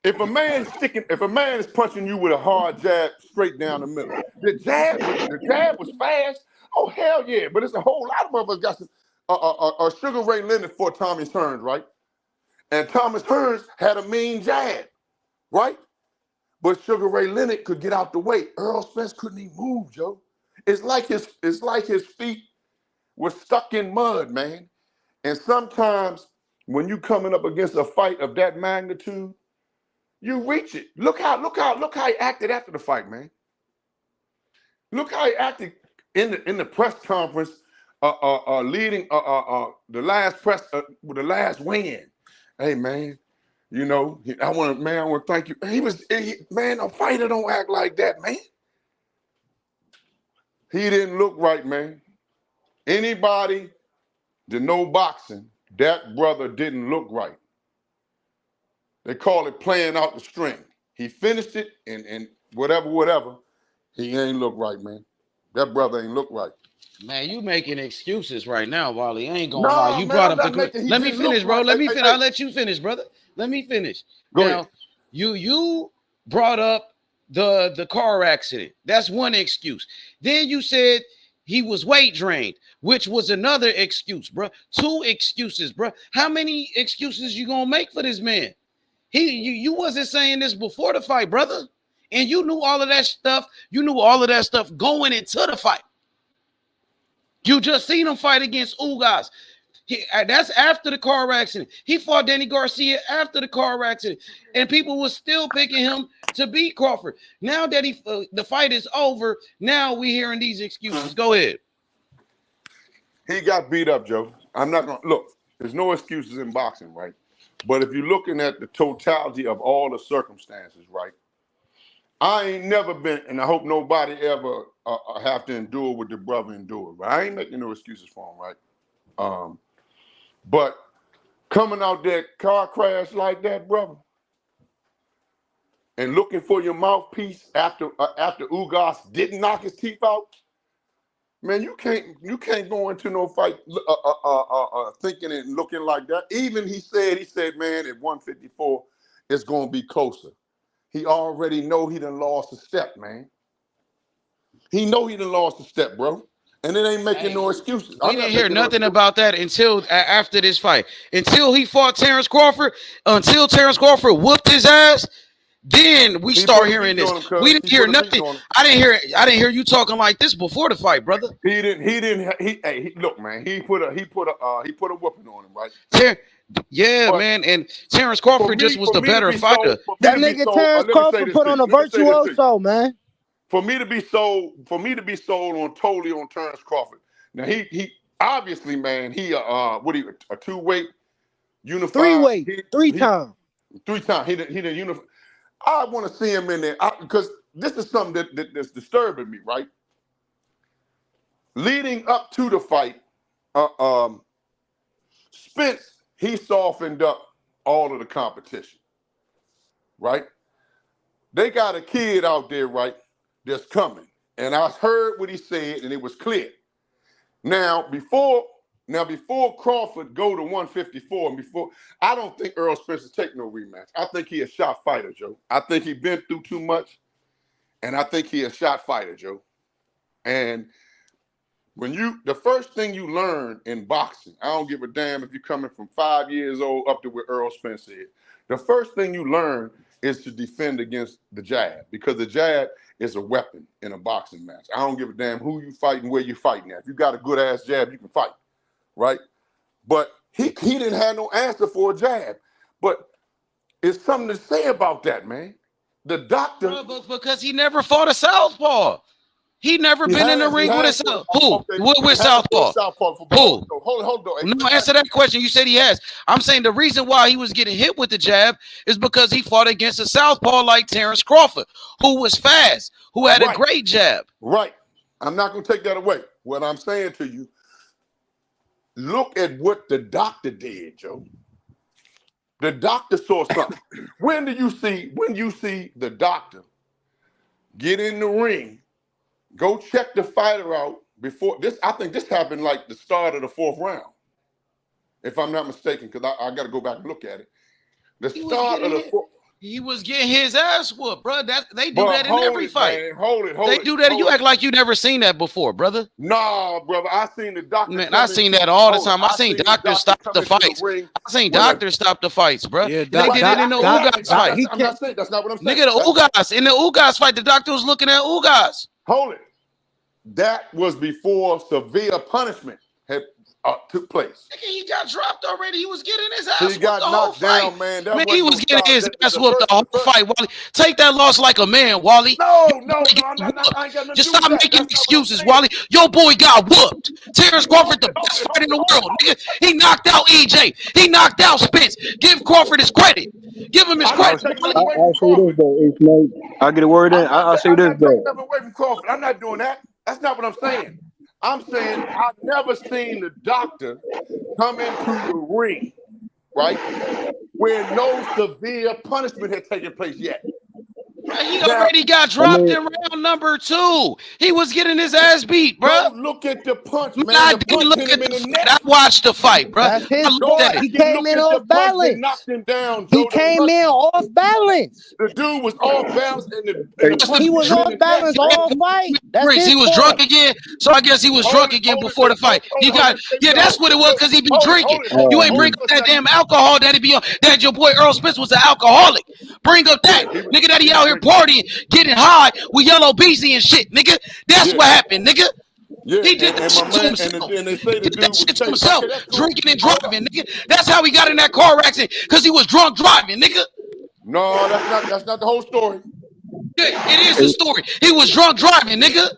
If a man is punching you with a hard jab straight down the middle, the jab was fast. Oh hell yeah! But it's a whole lot of motherfuckers got some. Sugar Ray Leonard fought Thomas Hearns, right? And Thomas Hearns had a mean jab, right? But Sugar Ray Leonard could get out the way. Errol Spence couldn't even move, Joe. It's like his feet were stuck in mud, man. And sometimes when you coming up against a fight of that magnitude, you reach it. Look how he acted after the fight, man. Look how he acted in the press conference. Leading the last press with the last win. Hey man, you know, I want to thank you. Man, a fighter don't act like that, man. He didn't look right, man. Anybody that know boxing, that brother didn't look right. They call it playing out the string. He finished it and whatever. He ain't look right, man. That brother ain't look right. Man, you making excuses right now, Wally. I ain't gonna lie. You brought up the. Let me finish, bro. Let me finish. I'll let you finish, brother. Let me finish. Go ahead. You brought up the car accident. That's one excuse. Then you said he was weight drained, which was another excuse, bro. Two excuses, bro. How many excuses you gonna make for this man? You wasn't saying this before the fight, brother. And you knew all of that stuff. You knew all of that stuff going into the fight. You just seen him fight against Ugas. That's after the car accident. He fought Danny Garcia after the car accident, and people were still picking him to beat Crawford. Now that the fight is over, now we hearing these excuses. Go ahead. He got beat up, Joe. I'm not gonna look. There's no excuses in boxing, right? But if you're looking at the totality of all the circumstances, right? I ain't never been, and I hope nobody ever have to endure what the brother endured. Right? I ain't making no excuses for him, right? But coming out that car crash like that, brother, and looking for your mouthpiece after Ugas didn't knock his teeth out, man, you can't go into no fight thinking and looking like that. Even he said, man, at 154, it's gonna be closer. He already know he done lost a step, man. He know he done lost a step, bro. And it ain't making no excuses. We didn't hear nothing about that until after this fight. Until he fought Terence Crawford, until Terence Crawford whooped his ass, then we start hearing this. We didn't hear nothing. I didn't hear you talking like this before the fight, brother. He look, man, he put a whooping on him, right? Man, and Terence Crawford just was the better fighter. That nigga Terence Crawford put on a virtuoso, man. For me to be sold totally on Terence Crawford. Now he obviously, man, he a two-weight unified, three-time. He didn't unify. I want to see him in there because this is something that's disturbing me, right? Leading up to the fight, Spence, he softened up all of the competition, right? They got a kid out there, right, that's coming. And I heard what he said, and it was clear. Now, before Crawford go to 154, and before, I don't think Errol Spence will take no rematch. I think he a shot fighter, Joe. I think he been through too much, and I think he a shot fighter, Joe. And the first thing you learn in boxing, I don't give a damn if you're coming from 5 years old up to where Errol Spence is. The first thing you learn is to defend against the jab, because the jab is a weapon in a boxing match. I don't give a damn who you fighting, where you fighting at. If you got a good ass jab, you can fight, right? But he didn't have no answer for a jab. But it's something to say about that, man. The doctor, because he never fought a southpaw. He never been in the ring with a southpaw. With southpaw? Who? Hold on. No, answer that question. You said he has. I'm saying the reason why he was getting hit with the jab is because he fought against a southpaw like Terence Crawford, who was fast, who had a great jab. Right. I'm not going to take that away. What I'm saying to you, look at what the doctor did, Joe. The doctor saw something. When you see the doctor get in the ring, go check the fighter out before this. I think this happened like the start of the 4th round, if I'm not mistaken, because I got to go back and look at it. The start of the 4th. He was getting his ass whooped, bro. They do that in every fight. Man, hold it. They do that. You act like you never seen that before, brother. Nah, brother. I seen the doctor. Man, I seen that all the time. I seen doctors stop the fights. I seen doctors stop the fights, bro. Yeah, they did it in the Ugas fight. I'm not saying that's not what I'm saying. Nigga, the Ugas in the Ugas fight, the doctor was looking at Ugas. Hold it. That was before severe punishment had took place. Nigga, he got dropped already. He was getting his ass whooped. He got knocked down, man. He was getting his ass whooped the whole fight, Wally. Take that loss like a man, Wally. No, I'm not just stop making excuses, Wally. Your boy got whooped. Terence Crawford, the best fighter in the world, nigga. He knocked out EJ. He knocked out Spence. Give Crawford his credit. Give him his credit. I'll say this though, I'll get a word in. I'll say this though. Away from Crawford. I'm not doing that. That's not what I'm saying. I'm saying I've never seen the doctor come into the ring, right, where no severe punishment had taken place yet. He already got dropped in round number 2. He was getting his ass beat, bro. Look at the punch, man. I The didn't punch look hit at him in the the fight. neck. I watched the fight, bro. That's his I fault. looked at it. He came in off balance. Knocked him down, Joe. He came in off balance. The dude was off balance, and the punch He was off balance all fight. That's his He was fault. drunk again, so I guess he was drunk again before the fight. He got that's what it was because he be drinking. You ain't bring up that damn alcohol that he be on. That your boy Errol Spence was an alcoholic. Bring up that nigga that he out here partying, getting high with Yellow Beezy and shit, nigga. That's what happened, nigga. Yeah, he did that shit to himself. And they say the dude was to himself, drinking and driving, nigga. That's how he got in that car accident because he was drunk driving, nigga. No, that's not the whole story. It is the story. He was drunk driving, nigga.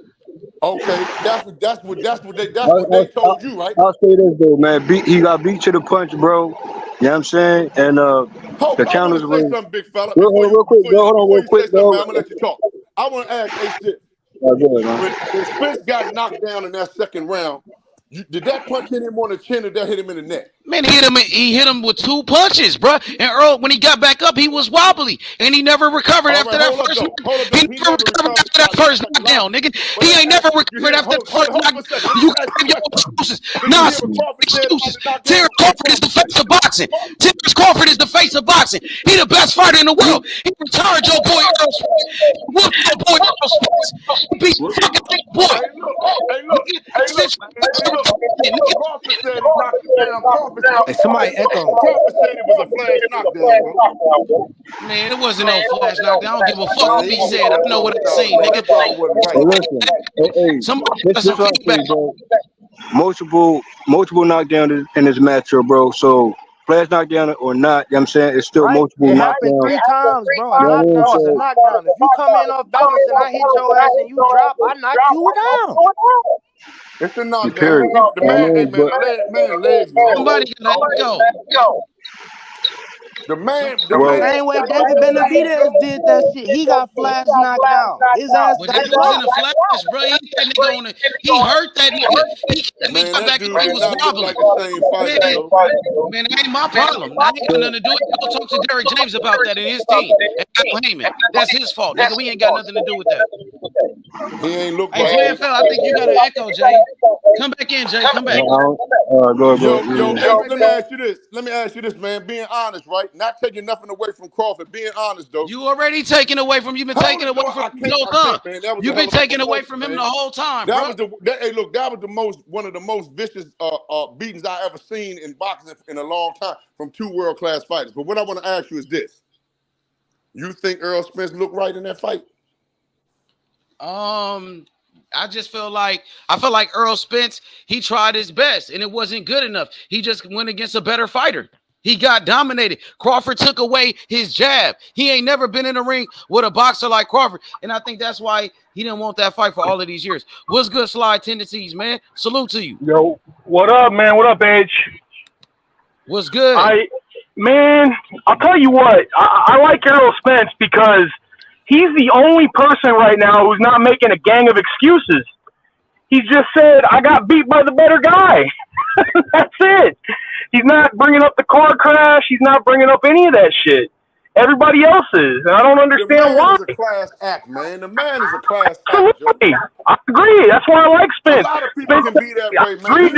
Okay, that's what they told you, right? I'll say this though, man. He got beat to the punch, bro. You know what I'm saying? And the counters were. Say something, big fella. Real quick, hold on, real quick, I'm gonna let you talk. I want to ask Ace this. When Spence got knocked down in that second round, did that punch hit him on the chin or that hit him in the neck? Man, he hit him with 2 punches, bro. And Earl, when he got back up, he was wobbly, and he never recovered after that first. He never recovered after that first knockdown, nigga. He ain't never recovered after that first knockdown. You have your excuses. Nah, excuses. Terence Crawford is the face of boxing. Terence Crawford is the face of boxing. He the best fighter in the world. He retired your boy Errol Spence. He whooped your boy Errol Spence. He beat fucking big boy. Hey, look. Crawford said he knocked him down. Hey, somebody echo. Crawford said it was a flash knockdown, bro. Man, it wasn't no flash knockdown. I don't give a fuck what he said. I know what I seen, nigga. Somebody got some feedback. Multiple knockdowns in this matchup, bro. So flash knockdown or not, you know what I'm saying? It's still multiple knockdowns. It happened 3 times, bro. A knockdown is a knockdown. If you come in off balance and I hit your ass and you drop, I knock you down. It's a knockdown. The man legs. Somebody gotta go. The man. Same way David Benavidez did that shit. He got flash knocked out. His ass got dropped. Wasn't a flash, bro. He hit that nigga on the. He hurt that nigga. He come back and he was wobbling. Man, that ain't my problem. That ain't got nothing to do with it. Go talk to Derek James about that and his team. And Al Heyman. That's his fault, nigga. We ain't got nothing to do with that. He ain't look right. Hey, fella, I think you got an echo, Jay. Come back in, Jay. Come back. Go. Let me ask you this, man. Being honest, right? Not taking nothing away from Crawford. Being honest, though. You already taken away from. You've been taking away from him the whole time. You've been taking away from him the whole time, bro. That was one of the most vicious beatings I ever seen in boxing in a long time from 2 world-class fighters. But what I want to ask you is this: you think Errol Spence looked right in that fight? I just feel like Errol Spence, he tried his best and it wasn't good enough. He just went against a better fighter. He got dominated. Crawford took away his jab. He ain't never been in the ring with a boxer like Crawford. And I think that's why he didn't want that fight for all of these years. What's good, Slide Tendencies, man? Salute to you. Yo, what up, man? What up, Edge? What's good? Man, I'll tell you what. I like Errol Spence because he's the only person right now who's not making a gang of excuses. He just said, I got beat by the better guy. That's it. He's not bringing up the car crash. He's not bringing up any of that shit. Everybody else is. And I don't understand why. The man is a class act, man. The man is a class Absolutely. act. I agree. That's why I like Spence. A lot of people can be that way, man. He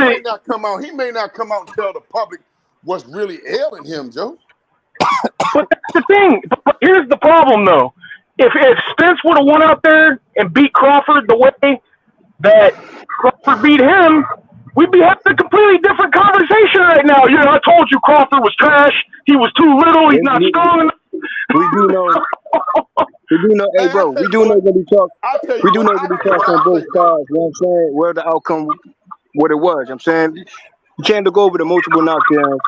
may not come out and tell the public what's really ailing him, Joe. But that's the thing. But here's the problem, though. If Spence would have went out there and beat Crawford the way that Crawford beat him, we'd be having a completely different conversation right now. You know, I told you Crawford was trash. He was too little. He's not strong enough. We do know, hey, bro, we do know that we talk. We do know that we talk on both sides. You know what I'm saying? Where the outcome, what it was. You know what I'm saying? You can't look over the multiple knockdowns.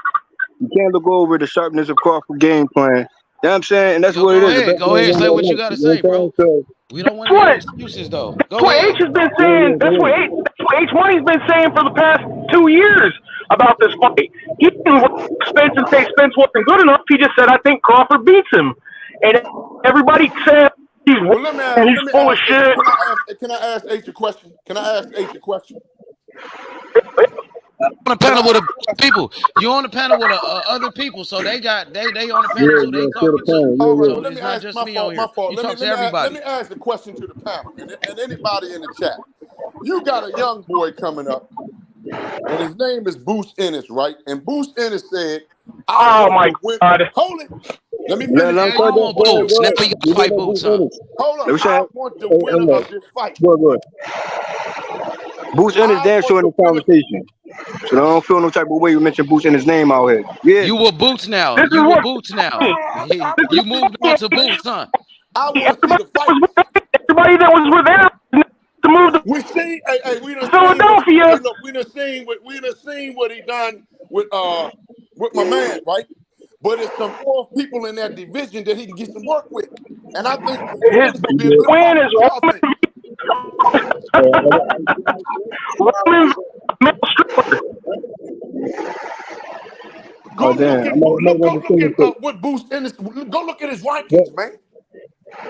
You can't look over the sharpness of Crawford's game plan. You know what I'm saying? And that's what it is. Go ahead, say what you got to say, bro. We don't want any excuses, though. That's what H has been saying. That's what H Money's been saying for the past 2 years about this fight. He didn't Spence and say Spence wasn't good enough. He just said, I think Crawford beats him. And everybody said he's full of shit. Can I ask H a question? on the panel with people. You're on the panel with other people, so they on the panel, so they talking too. All right, So well, let it's me not ask just my me fault. on My here. fault. You Let talk to me everybody. ask the question to the panel and anybody in the chat. You got a young boy coming up, and his name is Boost Ennis, right? And Boost Ennis said, "I want to win." Hold it. Let me finish. Now you want Boots. Now you got to fight Boots, huh? Hold on. I want the winner of this fight. Go ahead. Boost Ennis damn sure in the conversation. So I don't feel no type of way you mention Boots in his name out here. Yeah. You were Boots now. You were Boots now. You moved on to Boots, huh? I want to see the fight. Everybody that was with him to move to we see. Hey, we done Philadelphia. We done seen what he done with my man, right? But it's some more people in that division that he can get some work with, and I think his win is Roman's male stripper. Go look at what Boost Ennis. Go look at his rankings, man.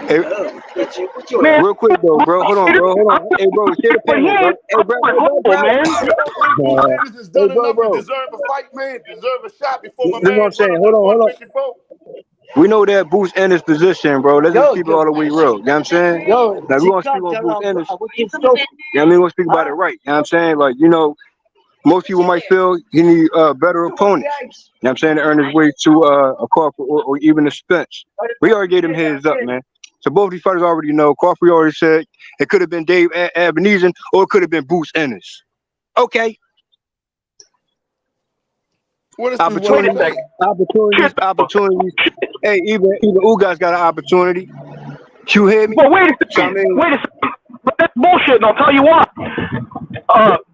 Hey, real quick though, bro. Hold on. Hey, bro, share the panel, bro. Hey, bro, man. You don't think Boost Ennis has done enough to deserve a fight, man? Deserve a shot before my man. What I'm saying. Hold on. We know that Boost Ennis position, bro. Let's just keep it all the way real. You know what I'm saying? Now we're gonna speak on Boost Ennis. You know what I mean? We're gonna speak about it right. You know what I'm saying? Like, most people might feel he need better opponents. You know what I'm saying? To earn his way to a Crawford or even a Spence. We already gave him heads up, man. So both these fighters already know. Crawford already said it could have been Dave Ebenezer or it could have been Boost Ennis. Okay. What is opportunities. Hey, even Ugas got an opportunity. You hear me? Well, wait a second. But that's bullshit, and I'll tell you why.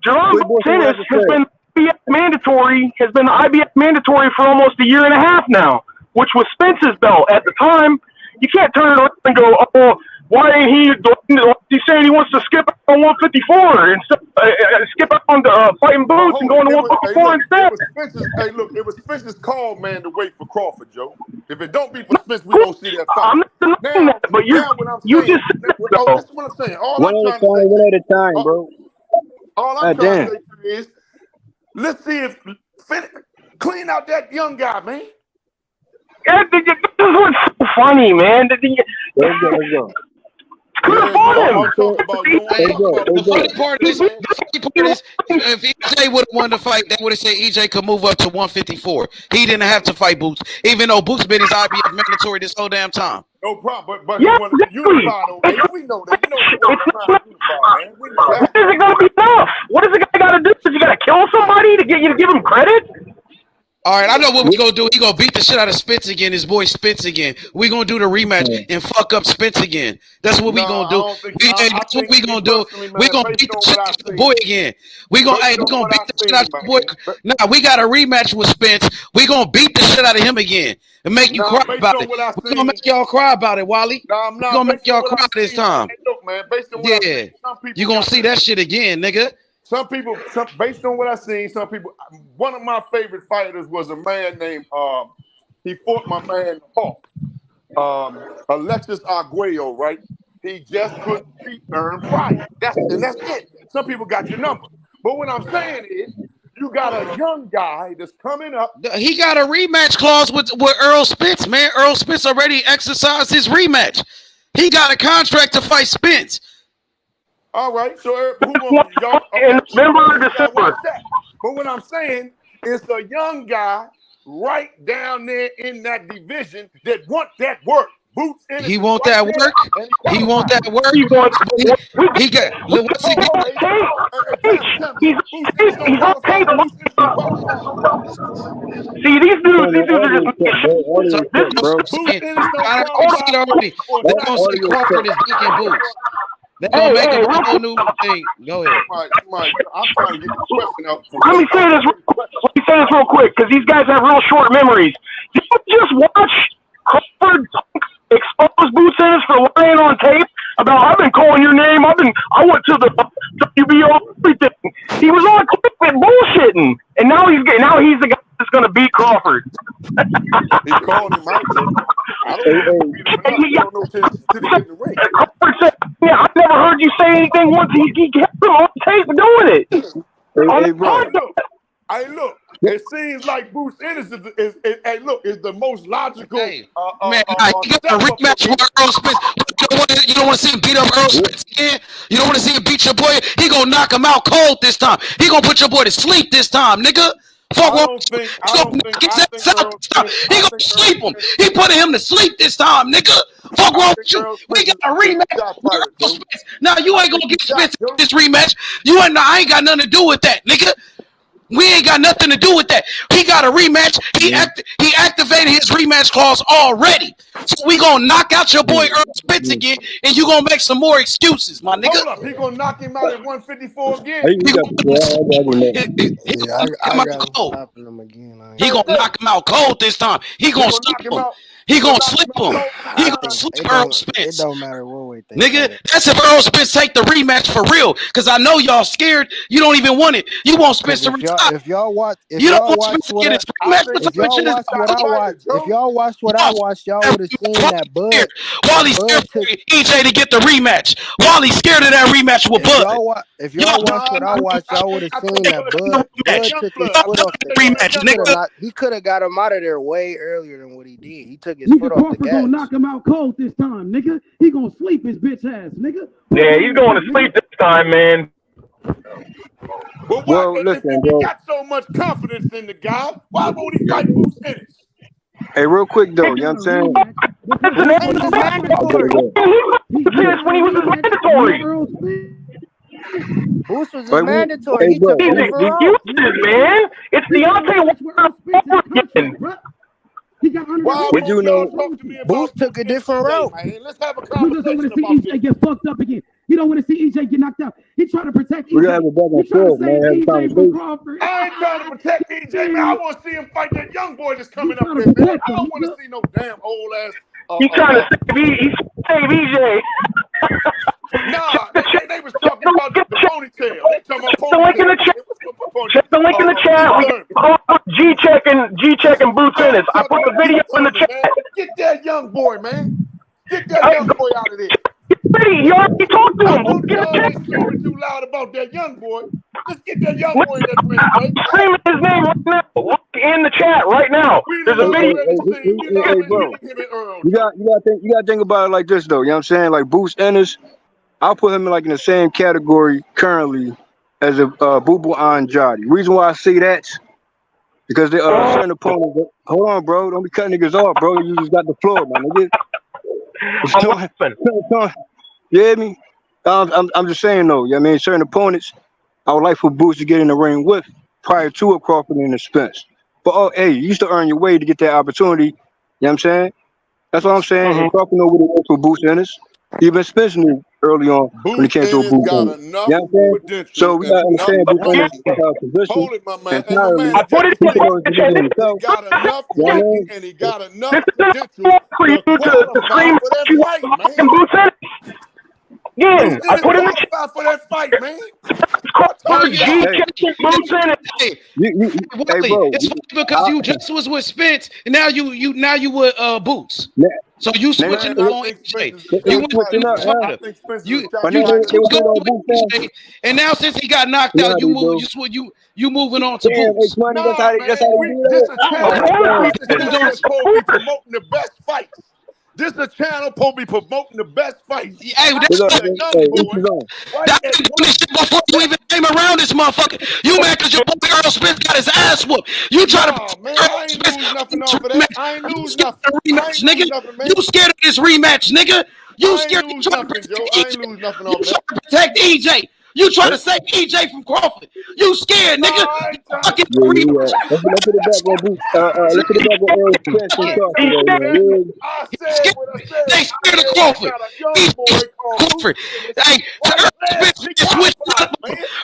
Jerome Ennis has been the IBF mandatory for almost a year and a half now, which was Spence's belt at the time. You can't turn it around and go, oh, why ain't he's saying he wants to skip out on 154 and skip out on the fighting Boots and go on to 154 instead. It was Spence's call, man, to wait for Crawford, Joe. If it don't be for Spence, we don't see that fight. I'm not denying that, but you just said this is what I'm saying. One at a time, bro. All I'm trying to say is, let's see if clean out that young guy, man. This is what's so funny, man. Let's go. The funny part is, if EJ would have won the fight, they would have said EJ could move up to 154. He didn't have to fight Boots, even though Boots been his IBF mandatory this whole damn time. No problem, but he wanted to unify those. We know that. What is it gonna be enough? What does the guy got to do? Does he got to kill somebody to get you to give him credit? All right, I know what we're going to do. He going to beat the shit out of Spence again, his boy Spence again. We're going to do the rematch and fuck up Spence again. That's what we're going to do. That's what we're going to do. We're going to beat the shit out of the boy again. We're going to beat the shit out of the boy. Nah, we got a rematch with Spence. We're going to beat the shit out of him again and make you cry about it. We're going to make y'all cry about it, Wally. We're going to make y'all cry this time. Yeah, you're going to see that shit again, nigga. Some people, based on what I seen, one of my favorite fighters was a man named, he fought my man Hawk, Alexis Arguello, right? He just couldn't beat Aaron Pryor. That's it. Some people got your number. But what I'm saying is, you got a young guy that's coming up. He got a rematch clause with Errol Spence, man. Errol Spence already exercised his rematch. He got a contract to fight Spence. All right, so who gonna y'all? In November or December. But what I'm saying is a young guy right down there in that division that want that work. Boots in. He want that work. He want that work. He got. What's he got? He's on tape. See, these dudes are just making shit. They're gonna say Crawford is digging Boots. They're gonna make a whole new thing. Go ahead. Mike, I'm trying to get the question out. Let me say this real quick, because these guys have real short memories. Did you just watch Crawford expose Boots Ennis for lying on tape about I've been calling your name? I went to the WBO, everything. He was on tape bullshitting, and now he's the guy that's gonna beat Crawford. He called him out. I don't know to get in the ring. Crawford said, "Yeah, I never heard you say anything once." He kept him on tape doing it. Hey, bro. Hey, look. It seems like Bruce Ennis is the most logical. Man, he got a rematch with Errol Spence. You don't want to see him beat up Errol Spence again? You don't want to see him beat your boy? He gonna knock him out cold this time. He gonna put your boy to sleep this time, nigga. Fuck I don't think he gonna sleep him. He putting him to sleep this time, nigga. Fuck wrong with you? We got a rematch with Errol Spence. Now you ain't gonna get Spence this rematch. I ain't got nothing to do with that, nigga. We ain't got nothing to do with that. He got a rematch. He activated his rematch clause already. So we gonna knock out your boy Errol Spence again, and you gonna make some more excuses, my nigga. Hold up, he gonna knock him out at 154 again. I got stopping him again. He gonna knock him out cold this time. He gonna slip him. He gonna slip him. He gonna slip Errol Spence. It don't matter what way they nigga, that's if Errol Spence take the rematch for real. Cause I know y'all scared. You don't even want it. You want Spence to retire. If y'all watch what I watched, y'all would have seen that Bud. Wally's scared for EJ to get the rematch. Wally's scared of that rematch with Bud. If y'all watched what I watched, y'all would have seen that Bud took his foot off the rematch, nigga. He could have got him out of there way earlier than what he did. He took his foot off the gas. Gonna knock him out cold this time, nigga. He gonna sleep his bitch ass, nigga. Yeah, he's going to sleep this time, man. Well, listen, he got so much confidence in the guy. Why won't he fight Bruce Ennis? Hey, real quick though, you know what I'm saying? When he was mandatory. Boost was mandatory. He took excuses, man. It's Deontay Wilder. Would you know? Boost took a different route. Let's have a conversation. You just don't want to see EJ get fucked up again. You don't want to see EJ get knocked out. He trying to protect EJ. We gotta have a back and forth, man. I ain't trying to protect EJ, man. I want to see him fight that young boy that's coming up there, man. I don't want to see no damn old ass. He's trying to save EJ. Nah, they was talking about the ponytail. They talking about the link in the chat. Check the link in the chat. G-check and Bruce Ennis. I put the video in the chat. Get that young boy, man. Get that young boy out of there. You already talked to him. Don't screaming too loud about that young boy. Let's get that young boy in that ring, man. Screaming his name right now. Look in the chat right now. There's a video. Hey, bro. You got to think about it like this though. You know what I'm saying? Like Bruce Ennis, I'll put him in the same category currently as a Boo Andrade. Reason why I say that because they certain opponents. Hold on, bro. Don't be cutting niggas off, bro. You just got the floor, my nigga. You hear me? I'm just saying though. You know what I mean? Certain opponents, I would like for Boots to get in the ring with prior to a Crawford and a Spence. But hey, you used to earn your way to get that opportunity. You know what I'm saying? That's what I'm saying. And Crawford know what it was for Boots Ennis. Even Spence knew early on when he came to a Boots Ennis. You know what I'm saying? So we gotta understand Boots Ennis' position. Hold it, my man. Entirely. I put it in the got enough ranking and he got enough potential for you to scream for that fight, man. Boots Ennis. Again, I put in the chat for that fight, man. Hey, bro, it's because you just was with Spence, and now you with Boots. So you switching up on EJ. And now since he got knocked out, you moving on to Boots. Promoting the best fights. This is a channel supposed to be promoting the best fights. Hey, that's before you even came around this motherfucker. You mad because your boy Errol Spence got his ass whooped. You try to man, I ain't lose nothing off of that. I ain't lose nothing. Rematch, nigga. You scared of this rematch, nigga. You scared of protect EJ. You trying to save EJ from Crawford. You scared, nigga. Fucking rematch. Let's put it back on They scared of Crawford. Crawford. Hey,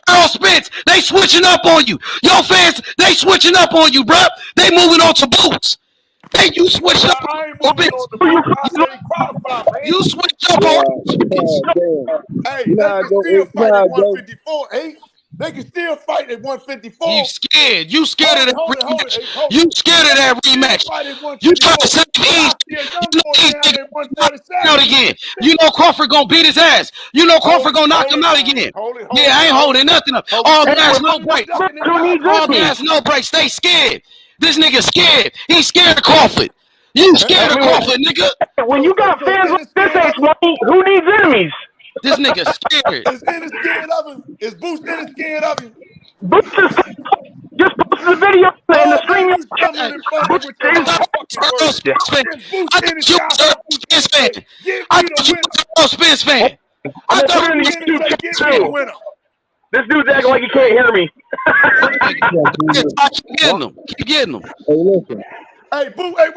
Errol Spence, they switching up on you. Your fans, they switching up on you, bruh. They moving on to Boots. Hey, you switched up on Boots. You switched up on Hey, they can still fight at 154, H. They can still fight at 154. You scared. You scared of that rematch. You scared of that rematch. You trying to say out again. You know Crawford gonna beat his ass. You know Crawford gonna knock him out again. Yeah, I ain't holding nothing up. All gas, no break. All gas, no break. Stay scared. This nigga scared. He's scared of Crawford. You scared of Crawford, nigga. When you got fans like this age, who needs enemies? This nigga scared. Is Ennis scared of him? Is Boots Ennis scared of him? Boots just posted the video in the stream. I thought you was Errol Spence fan. I thought you was winner. This dude's acting like he can't hear me. Keep getting them. Keep getting them. Hey, Boo, hey,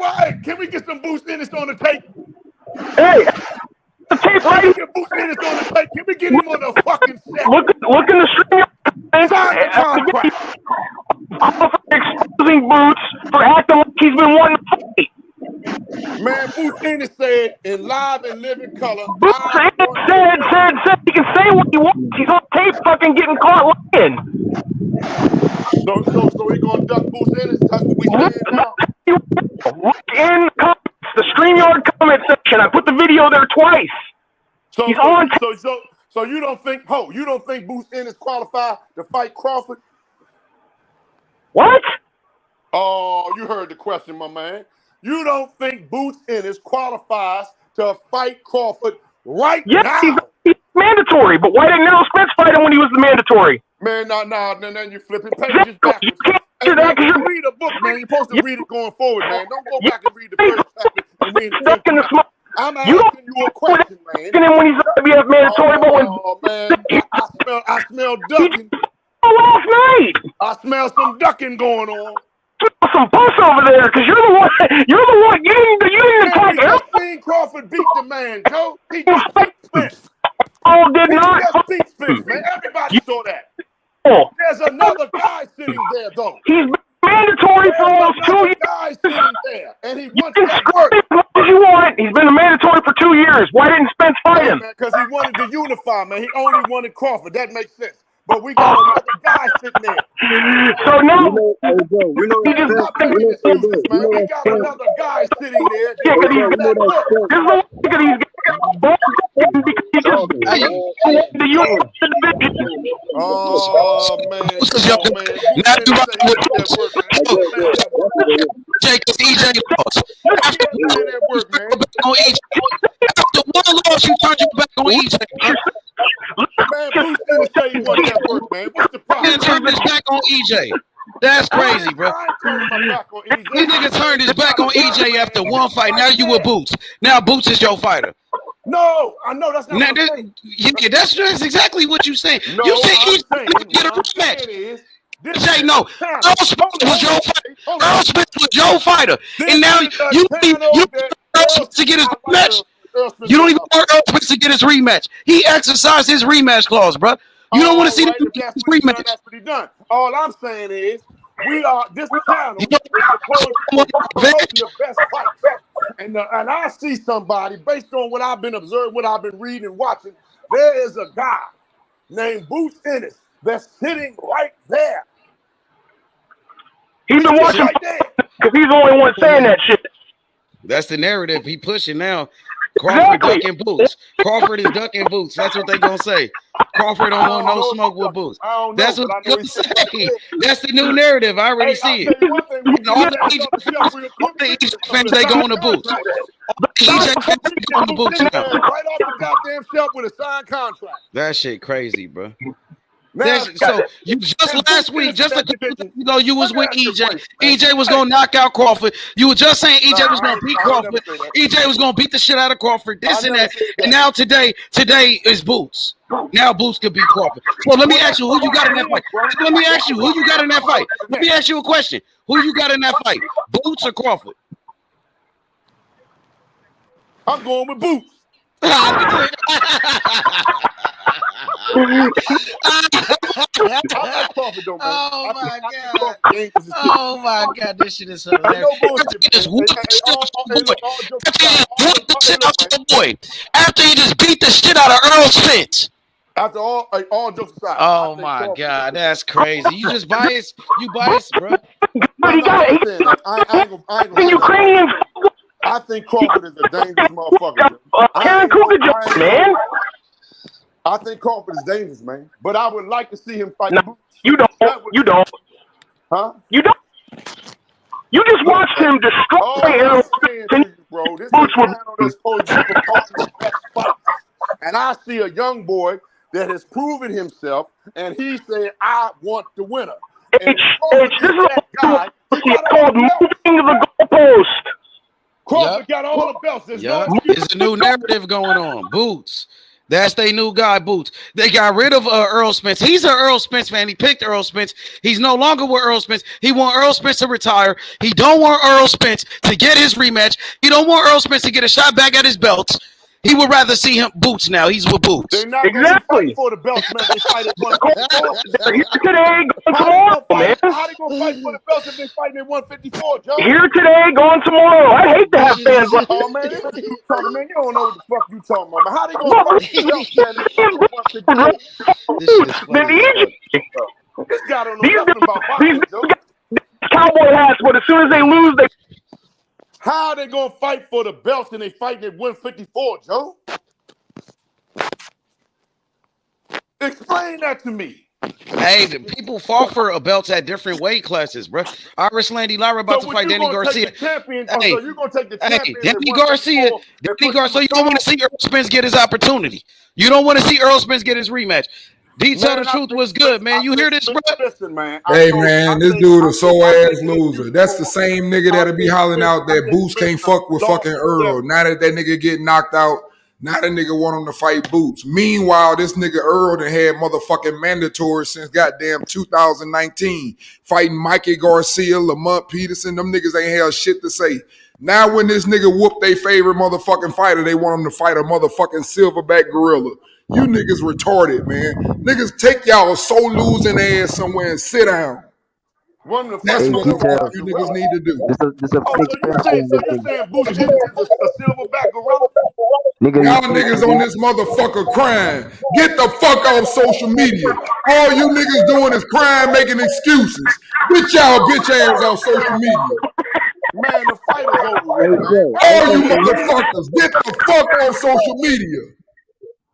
can we get some Boots Ennis on the tape? Hey, the tape right. Get Boots Ennis on the tape. Can we get him on the fucking set? Look in the stream. I'm exposing Boots for acting like he's been wanting to fight. Man, Boots Ennis said in live and living color. Boots said he can say what he wants. He's on tape fucking getting caught lying. So he gonna duck Boots Ennis? That's what we saying now. Look in the comments, the StreamYard comment section. I put the video there twice. He's on tape. So you don't think Boots Ennis qualified to fight Crawford? What? Oh, you heard the question, my man. You don't think Boots Ennis qualifies to fight Crawford right now? He's mandatory, but why didn't Errol Spence fight him when he was the mandatory? Man, no, you're flipping pages backwards. Hey, man, you read a book, man. You're supposed to read it going forward, man. Don't go back and read the first chapter and read the I'm asking you a question, man. When he's IBF mandatory, but when I smell ducking. Last night, I smell some ducking going on. Some puss over there, because you're the one. You didn't attack Errol. Seen Crawford beat the man, Joe. He beat Spence. Oh, did not. He just beat Spence, man. Everybody saw that. There's another guy sitting there, though. He's been mandatory for almost 2 years. Guy sitting there, and he wants that work. You want? He's been a mandatory for 2 years. Why didn't Spence fight him? Because he wanted to unify, man. He only wanted Crawford. That makes sense. But we got another guy sitting there. So now, we got another guy sitting there. Oh man! EJ lost. After one loss, you turned your back on EJ. Man, Boots Ennis say he want that work, man. What's the problem? He turned his back on EJ. That's crazy, bro. He nigga turned his back on EJ after one fight. Now you with Boots. Now Boots is your fighter. No, I know that's not. Yeah, that's exactly what you saying. No, you say EJ get a rematch. EJ, no. Errol Spence was your fighter. Errol Spence was your fighter, and now you to get his rematch. You don't even want Errol Spence to get his rematch. He exercised his rematch clause, bro. You don't want to see the rematch. That's what he done. All I'm saying is, this channel is supposed to promote the best fights. And I see somebody, based on what I've been observing, what I've been reading and watching, there is a guy named Boots Ennis that's sitting right there. He's been watching because he's the only one saying that shit. That's the narrative he pushing now. Crawford ducking Boots. Crawford is ducking Boots. That's what they gonna say. Crawford don't want no smoke with Boots. That's what they gonna say. That's the new narrative. I already see it. All the EJ fans, they going to Boots. EJ fans, they going to Boots now. Right off the goddamn shelf with a signed contract. That shit crazy, bro. So you just last week, just a couple days ago, you was with EJ. EJ was gonna knock out Crawford. You were just saying EJ was gonna beat Crawford. EJ was gonna beat the shit out of Crawford. This and that. And now today is Boots. Now Boots could beat Crawford. So let me ask you who you got in that fight. Let me ask you a question. Who you got in that fight? Boots or Crawford? I'm going with Boots. Oh my god, this shit is hilarious. After he just beat the shit out of Errol Spence. After all jokes aside. Oh my God, that's crazy. You just biased. You biased, bro. No, I ain't saying that. I ain't gonna say Ukrainian. that. I think Crawford is a dangerous motherfucker. Man. I think Crawford is dangerous, man. But I would like to see him fight. No, you don't. You don't. Huh? You don't. You just watched him destroy Errol Spence. Bro, this is a channel that's supposed to be promoting the best fights. And I see a young boy that has proven himself, and he said, I want the winner. This is called moving the goalpost. Crawford got all the belts. There's It's a new narrative going on. Boots. That's their new guy, Boots. They got rid of Errol Spence. He's an Errol Spence fan. He picked Errol Spence. He's no longer with Errol Spence. He want Errol Spence to retire. He don't want Errol Spence to get his rematch. He don't want Errol Spence to get a shot back at his belts. He would rather see him Boots now. He's with Boots. They're not exactly for the belts, man. They fight at 154. Here today, going tomorrow, man. How they gonna fight for the belts if they fighting at 154, Joe? Here today, going tomorrow. I hate to have fans like oh man, this is you talking, man. You don't know what the fuck you talking about. Man. How they gonna fight for the belts, man? This guy don't know nothing about fighting, Joe. Cowboy hats, but as soon as they lose, they. How are they gonna fight for the belts and they fighting at 154, Joe? Explain that to me. Hey, the people fought for belts at different weight classes, bro. Irish Landy Lara about to fight Danny Garcia. So you're gonna take the champion. Danny Garcia. So you don't want to see Errol Spence get his opportunity. You don't want to see Errol Spence get his rematch. D tell the truth was good, man. You hear this, bro? Listen, man. Hey, man, this dude a so-ass loser. That's the same nigga that'll be hollering out that Boots can't fuck with fucking Earl. Now that nigga get knocked out, now the nigga want him to fight Boots. Meanwhile, this nigga Earl done had motherfucking mandatory since goddamn 2019. Fighting Mikey Garcia, Lamont Peterson. Them niggas ain't had shit to say. Now when this nigga whoop their favorite motherfucking fighter, they want him to fight a motherfucking silverback gorilla. You niggas retarded, man. Niggas take y'all soul losing ass somewhere and sit down. That's what you niggas need to do. So you're saying Boots is a silverback gorilla? Y'all niggas on this motherfucker crying. Get the fuck off social media. All you niggas doing is crying, making excuses. Get y'all bitch ass off social media. Man, the fight is over with, man. All you motherfuckers, get the fuck off social media.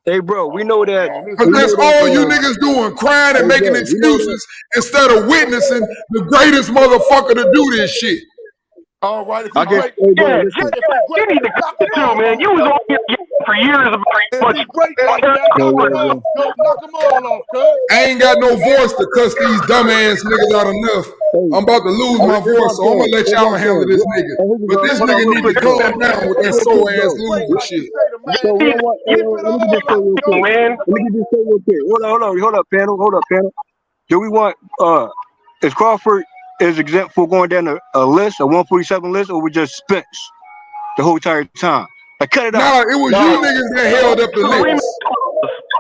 Hey, bro, we know that. Because that's all you niggas doing, crying and making excuses instead of witnessing the greatest motherfucker to do this shit. All right, I guess, you need to cut the two, man. You was on here for years about I ain't got no voice to cuss these dumbass niggas out enough. I'm about to lose my voice, so I'm gonna let y'all handle this nigga. But this nigga need to calm down with that sore ass losing shit. So let me just say real quick. Hold up, panel. Do we want is Crawford is exempt for going down a list, a 147 list, or we just Spence the whole entire time? Like, cut it out. Nah, it was you niggas that held up the list.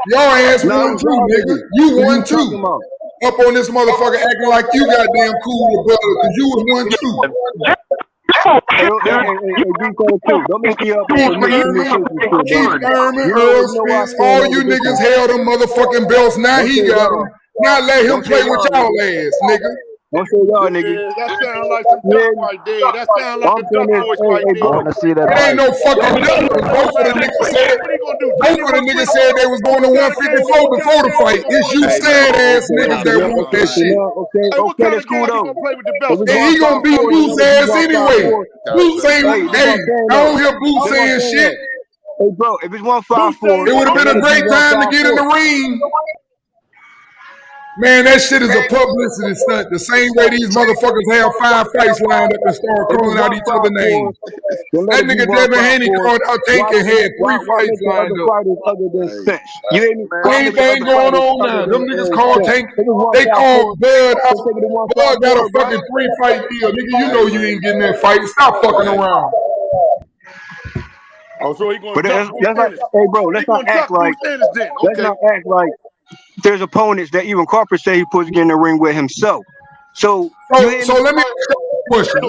Y'all ass won too, nigga. You won too. Up on this motherfucker acting like you goddamn cool with brother, because you was one too. Don't make me up. Keith Thurman, Errol Spence, all you niggas held them motherfucking belts. Now he got them. Now let him play with y'all ass, nigga. Don't say y'all, nigga. That sound like some duck right there. That sound like a duck voice right there. I want to see that. It ain't no fucking duck. Both of the niggas said they was going to 154 before the fight. It's you sad ass niggas that want that shit. Okay, that's cool though. And he gonna beat Boots ass anyway. Boots ain't. Hey, I don't hear Boots saying shit. Hey, bro, if it's 154, it would have been a great time to get in the ring. Man, that shit is a publicity stunt. The same way these motherfuckers have 5 fights lined up and start calling out each other's names. That nigga Devin Haney called out Tank and had 3 fights lined up. Anything going on now? Them niggas call Tank. They call Bud out. Bud got a fucking 3-fight deal. Nigga, you know you ain't getting that fight. Stop fucking around. Oh, so he going to hey, bro, let's not act like there's opponents that even Crawford say he puts in the ring with himself. So let me ask y'all a question.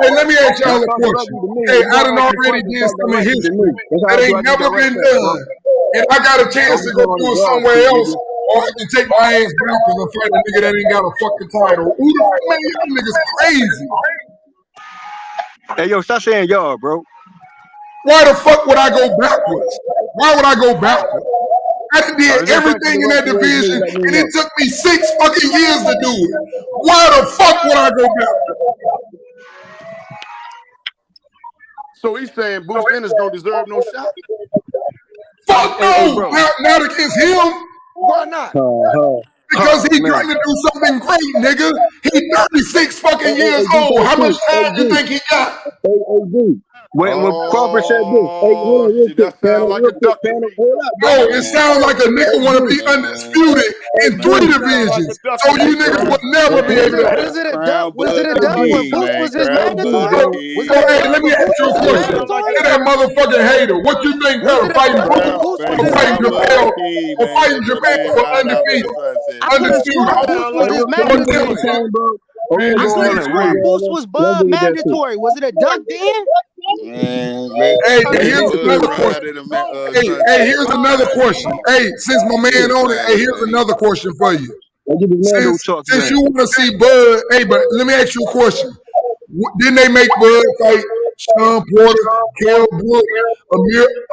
Hey, let me ask y'all a question. Hey, I done already did some in history that ain't never been done. and I got a chance to go do it somewhere else, or I can take my ass backwards and fight a nigga that ain't got a fucking title. Who the fuck, man, y'all niggas crazy. Hey, yo, stop saying y'all, bro. Why the fuck would I go backwards? Why would I go backwards? I did everything in that division, and it took me 6 fucking years to do it. Why the fuck would I go backwards? So he's saying Bruce Ennis don't deserve no shot? Fuck no! Not against him. Why not? Because he trying to do something great, nigga. He 36 fucking years old. How much time you think he got? When Crawford said this, that sounds like a duck. No, it sounds like a nigga want to be undisputed in 3 divisions. So you niggas would never be able to. Was it a duck? Was it a duck when Boots was his mandatory? Hey, let me ask you a question. To that motherfucking hater, what you think better, fighting Boots or fighting Jamel or fighting Jamel for undefeated? Boots was his mandatory. I could have sworn Boots was Bud mandatory. Was it a duck then? Man, hey, here's another question. Hey, here's another question. Hey, since my man on it, hey, here's another question for you. Since you want to see Bud, hey, but let me ask you a question. Didn't they make Bud fight Sean Porter, Kell Brook,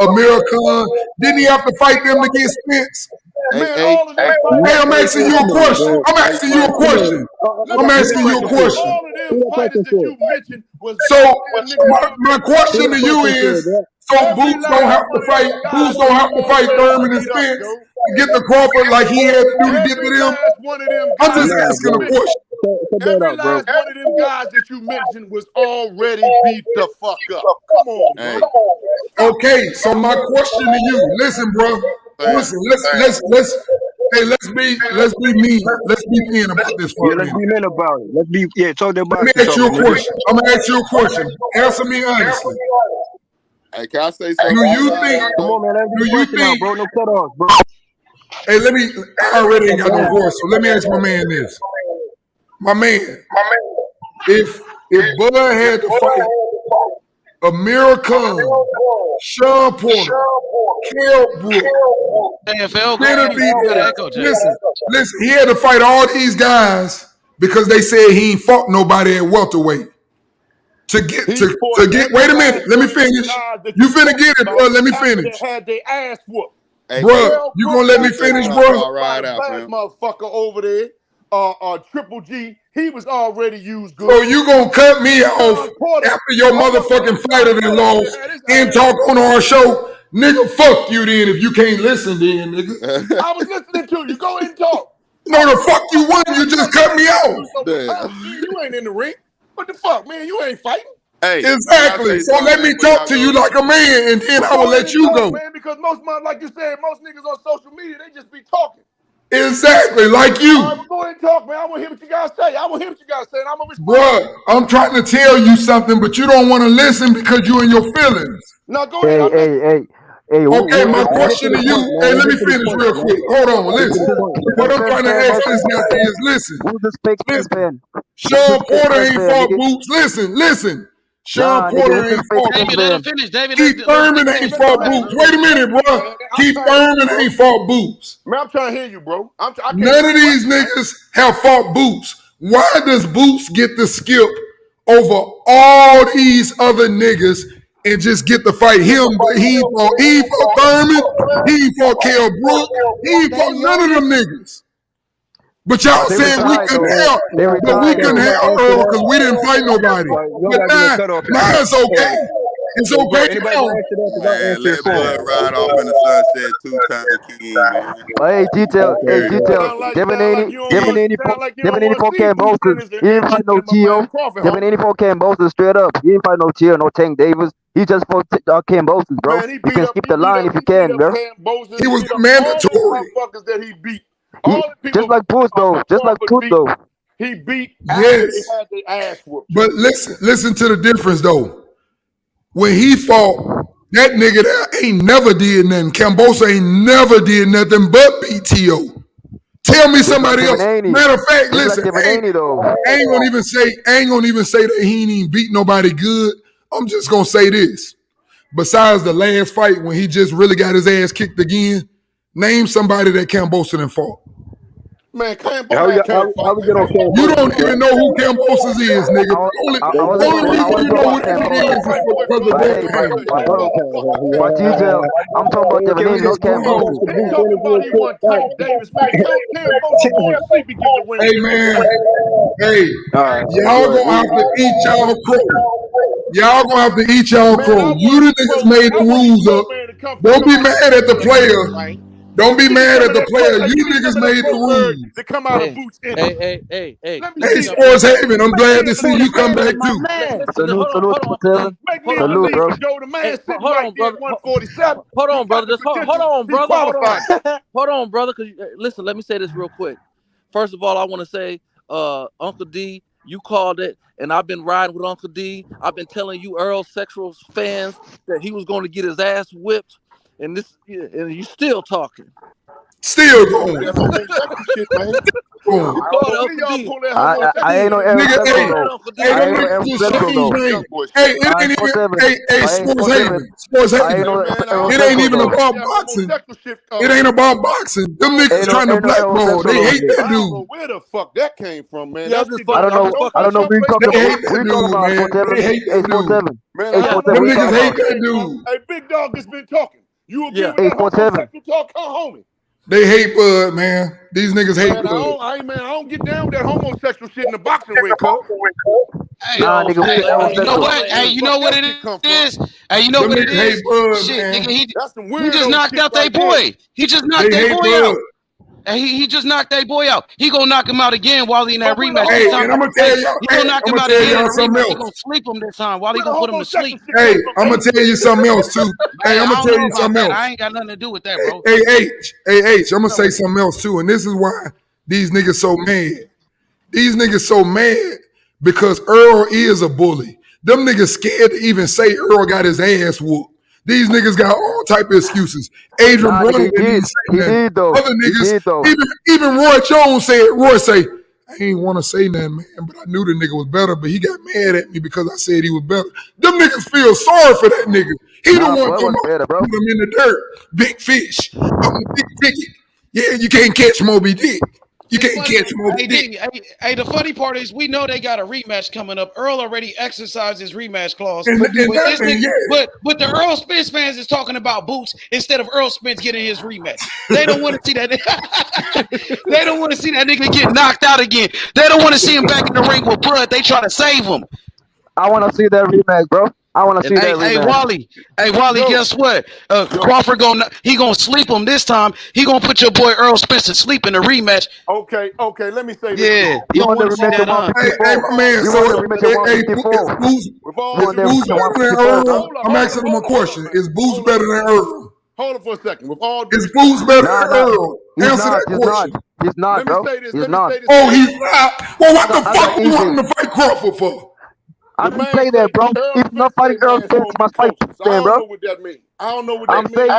Amir Khan? Didn't he have to fight them to get Spence? Hey, I'm asking you a question. I'm asking you a question. So my question to you is, so Boots don't have to fight Thurman and Spence to get the Crawford like he had to do to get to them? I'm just asking a question. Every last one of them guys that you mentioned was already beat the fuck up. Come on, bro. Okay, so my question to you, listen, bro. Listen, let's be mean. Let's be mean about this for a minute. Let's be men about it. Let's be talk about it. Let me ask you a question. I'm gonna ask you a question. Answer me honestly. Hey, can I say something? Do you think? Come on, man. Do you think, bro? No cutoffs, bro. Hey, I already ain't got no voice, so let me ask my man this. My man, if Bud had to fight Amir Khan, Sean Porter, Kell Brook, listen, he had to fight all these guys because they said he ain't fought nobody at welterweight. To get, wait a minute, let me finish. You finna get it, bro. Let me finish. Had their ass whooped. Hey, bro, you gonna let me finish, bro? Right out, motherfucker over there. Triple G, he was already used good. So you gonna cut me off after your motherfucking fighter that lost and talk on our show? Nigga, fuck you then if you can't listen then, nigga. I was listening to you. Go ahead and talk. No, the fuck you won. You just cut me off. You ain't in the ring. What the fuck, man? You ain't fighting. Hey, exactly. So let me talk to you like a man, and then I will let you go. Man, because like you said, most niggas on social media, they just be talking. Exactly, like you. All right, go ahead and talk, man. I want to hear what you guys say. And I'm gonna respond. Bruh, I'm trying to tell you something, but you don't want to listen because you in your feelings. No, go ahead. Hey, okay, my question to you, hey, let me finish real quick. Hold on, listen. What I'm trying to ask this now is, listen. Sean Porter ain't fought Boots. Listen. Sean Porter ain't fought Boots. Keith Thurman ain't fought Boots. Wait a minute, bro. Keith Thurman ain't fought Boots. Man, I'm trying to hear you, bro. None of these niggas have fought Boots. Why does Boots get the skip over all these other niggas and just get to fight him? But he fought Thurman. He fought Kell Brook. He fought none of them niggas. But y'all saying we couldn't have Earl because we didn't fight nobody. But now it's okay. It's okay. Man, let Bud ride off in the sunset 2 times king, man. Hey, detail. Devin 84 Cambosis. He didn't fight no Gio. Devin 84 Cambosis straight up. He didn't fight no Gio, no Tank Davis. He just fought Cambosis, bro. You can skip the line if you can, bro. He was mandatory. That he beat. Just like Bruce, though. He beat. Yes. He had the ass whooped. But listen to the difference, though. When he fought, that nigga that ain't never did nothing. Cambosa ain't never did nothing but beat T.O. Tell me somebody else. Matter of fact, listen, I ain't gonna even say that he ain't even beat nobody good. I'm just gonna say this. besides the last fight when he just really got his ass kicked again, name somebody that Kambosos done fought. Man, How we get on Kambosos? You don't even know who Kambosos is, nigga. The only reason you know who that nigga is because of that. But TJ, I'm talking about Devin, no Kambosos. He talking about he won Tank Davis, man. Kambosos going to sleep and getting the win. Hey, man. Hey, y'all gonna have to eat y'all crow. Y'all gonna have to eat y'all crow. You the niggas made the rules up. Don't be mad at the player. Don't be mad at the player. You niggas made the rules. To come out of Boots. Hey. Hey, Sports Haven, I'm glad to see you come back too. Salute, Salute, bro. Joe, the man sitting hold right on, there brother. at 147. Hold on, brother. Just hold on, brother. Qualified. Hold on, brother. Cause listen, let me say this real quick. First of all, I want to say, Uncle D, you called it, and I've been riding with Uncle D. I've been telling you Earl sexual fans that he was going to get his ass whipped, and you still talking. Still going. Shit, man. I ain't no Errol Spence though. I ain't no Errol Spence though. Hey, it ain't even Sports Haven. It ain't even about boxing. It ain't about boxing. Them niggas trying to blackball. They hate that dude. Where the fuck that came from, man? Yeah, I don't know. We talking about Sports Haven. Hey, Sports Haven. Hey, Sports Haven. Them niggas hate that dude. Hey, Big Dog has been talking. You agree with Hey, that Sports Haven. homosexual talk, homie? They hate Bud, man. These niggas hate Bud. I don't get down with that homosexual shit in the boxing ring, cuz. Nah, nigga, you know what? Hey, you know what it is? Hey, you know what it is? Shit, nigga, he just knocked out that boy. He just knocked that boy out. And he just knocked that boy out. He gonna knock him out again while he in that rematch. Hey, and I'm gonna tell y'all, he gonna knock him out again in the rematch. He else. gonna sleep him this time. While he gonna put him to sleep. Hey, I'm gonna tell you something else too. Hey, I'm gonna tell you something else. I ain't got nothing to do with that, bro. Hey, I'm gonna say something else too, and this is why these niggas so mad. These niggas so mad because Earl is a bully. Them niggas scared to even say Earl got his ass whooped. These niggas got all type of excuses. Adrian Broner didn't say that. Other niggas, even Roy Jones said, Roy say, I ain't want to say nothing, man, but I knew the nigga was better, but he got mad at me because I said he was better. Them niggas feel sorry for that nigga. He don't want to come up and put him in the dirt. Big fish. I'm a big ticket. Yeah, you can't catch Moby Dick. You can't catch Moby Dick. Hey, the funny part is we know they got a rematch coming up. Earl already exercised his rematch clause. But the Earl Spence fans is talking about Boots instead of Earl Spence getting his rematch. They don't want to see that. They don't want to see that nigga get knocked out again. They don't want to see him back in the ring with blood. They try to save him. I want to see that rematch, bro. I want to see that rematch. Hey, Wally, guess what? Crawford gonna sleep him this time. He gonna put your boy Earl Spence to sleep in the rematch. Okay, let me say this. Yeah, you want to rematch him on 54. Hey, my man, Boots better than Earl? I'm asking him a question. Is Boots better than Earl? Hold on for a second. With all is Boots better than Earl? Answer that question. He's not, bro. He's not. Oh, he's not. Well, what the fuck you want him to fight Crawford for? I didn't say that, bro. If not fighting Earl Spence, must fight Spence, bro. I don't know what that means. I'm saying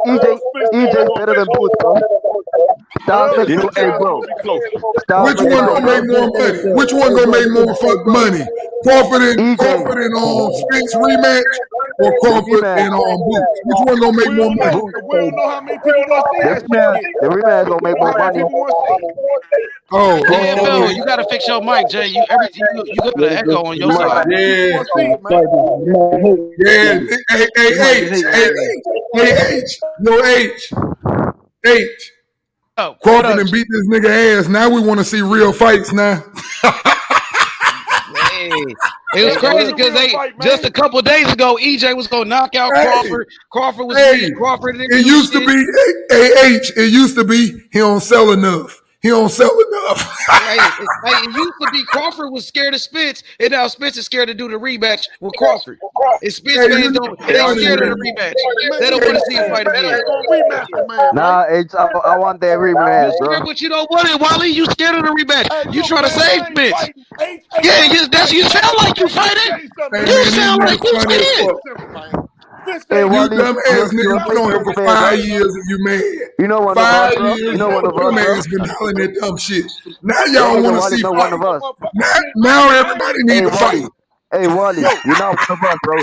EJ's better than Boots, bro. Stop making it, hey, bro. Which one gonna make more money? Which one gonna make more money? Crawford and Spence rematch or Crawford and Boots? Which one gonna make more money? We don't know how many people want to see that shit. The rematch gonna make more money. AFL, you gotta fix your mic, Jay. You got an echo on your side. Yeah. H. Crawford and beat this nigga ass. Now we want to see real fights now. It was crazy because just a couple days ago, EJ was gonna knock out Crawford. Crawford was beating Crawford. It used to be It used to be he don't sell enough. He don't sell enough. It used to be Crawford was scared of Spence, and now Spence is scared to do the rematch with Crawford. And Spence fans they're scared of the rematch. They don't want to see him fight again. Nah, I want that rematch, bro. But you don't want it, Wally. You scared of the rematch. You trying to save Spence. Yeah, you sound like you fighting. You sound like you scared. Hey, you dumb ass nigga been on here for 5 years and you mad. You know one 5 of us, years, you know one of us, your man's been hollering that dumb shit. Now y'all want to see one of us. Now everybody need to fight. Hey, Wally, you're not one of us, bro.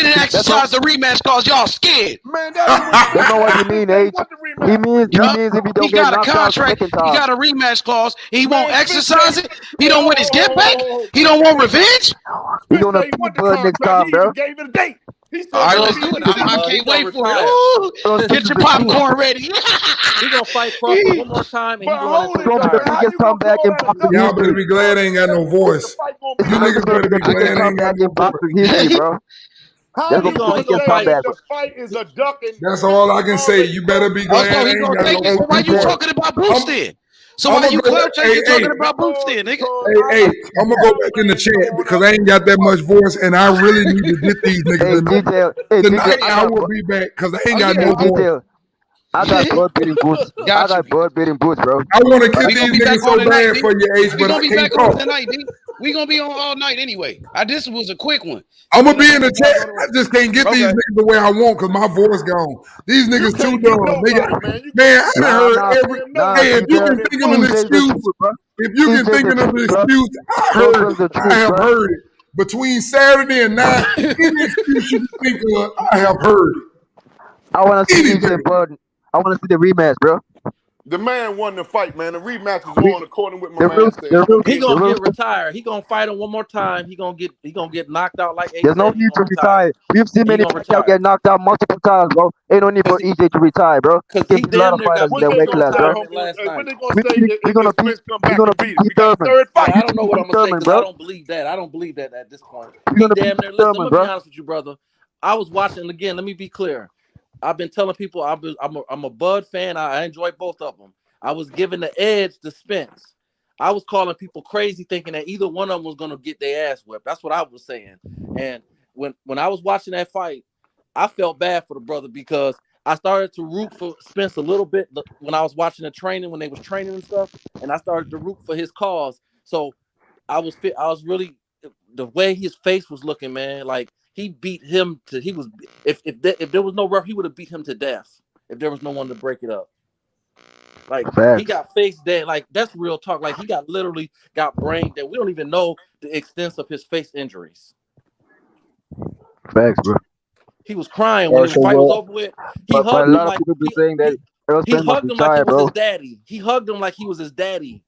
didn't exercise the rematch cause y'all scared. Man, that's not what he mean, H. He means if he don't He get got a knocked out the contract. second He time. got a rematch clause. He won't exercise it. He don't want his get back. He don't want revenge. He gonna beat Bud next time, He bro. even gave it a date. He said, all right, let's do it. I can't wait for it. Ooh, get your popcorn ready. He gonna fight Crawford one more time, and he going It's gonna be the biggest comeback in boxing Y'all better history. be glad I ain't got no voice. You niggas better be glad I ain't got no voice. Boxing history, bro. How That's you gonna be the gonna biggest say comeback. the fight is a ducking? That's all I can say. You better be glad Also, I he ain't gonna got take no it. So why fucking you voice. talking about Boots then? So why you clout chasing talking about Boots then, nigga? Hey, I'm gonna go back in the chat because I ain't got that much voice, and I really need to get these niggas in there. Tonight I will be back because I ain't got no voice. I got blood beating boots. I got blood beating boots, bro. I want to get these niggas so bad for you, Ace, but I can't talk. Tonight, D. We gonna be on all night anyway. This was a quick one. I'm gonna be in the chat. I just can't get these niggas the way I want because my voice gone. These niggas too dumb. Man, I done heard every. Hey, if you can think of an excuse, if you can think of an excuse, I have heard it. Between Saturday and 9, any excuse you can think of, I have heard it. I want to see EJ Bud. I want to see the rematch, bro. The man won the fight, man. The rematch is on according with my man said. He gonna get retired. He gonna fight him one more time. He gonna get knocked out like AJ. There's no need to retire. We've seen many fighters get knocked out multiple times, bro. Ain't no need for EJ to retire, bro. Because he damn near got their weight class, bro. We're gonna beat Thurman. I don't know what I'm gonna say because I don't believe that. I don't believe that at this point. He damn near. Listen, I'm gonna be honest with you, brother. I was watching again. Let me be clear. I've been telling people I'm a Bud fan. I enjoy both of them. I was giving the edge to Spence. I was calling people crazy, thinking that either one of them was gonna get their ass whipped. That's what I was saying. And when I was watching that fight, I felt bad for the brother because I started to root for Spence a little bit when I was watching the training when they was training and stuff, and I started to root for his cause. So I was really the way his face was looking, man, like. He beat him to. He was if there was no ref, he would have beat him to death. If there was no one to break it up, like he got face dead. Like that's real talk. Like he literally got brain dead. We don't even know the extent of his face injuries. Facts, bro. He was crying when the fight was over with. He hugged him like he hugged him like he was his daddy. He hugged him like he was his daddy.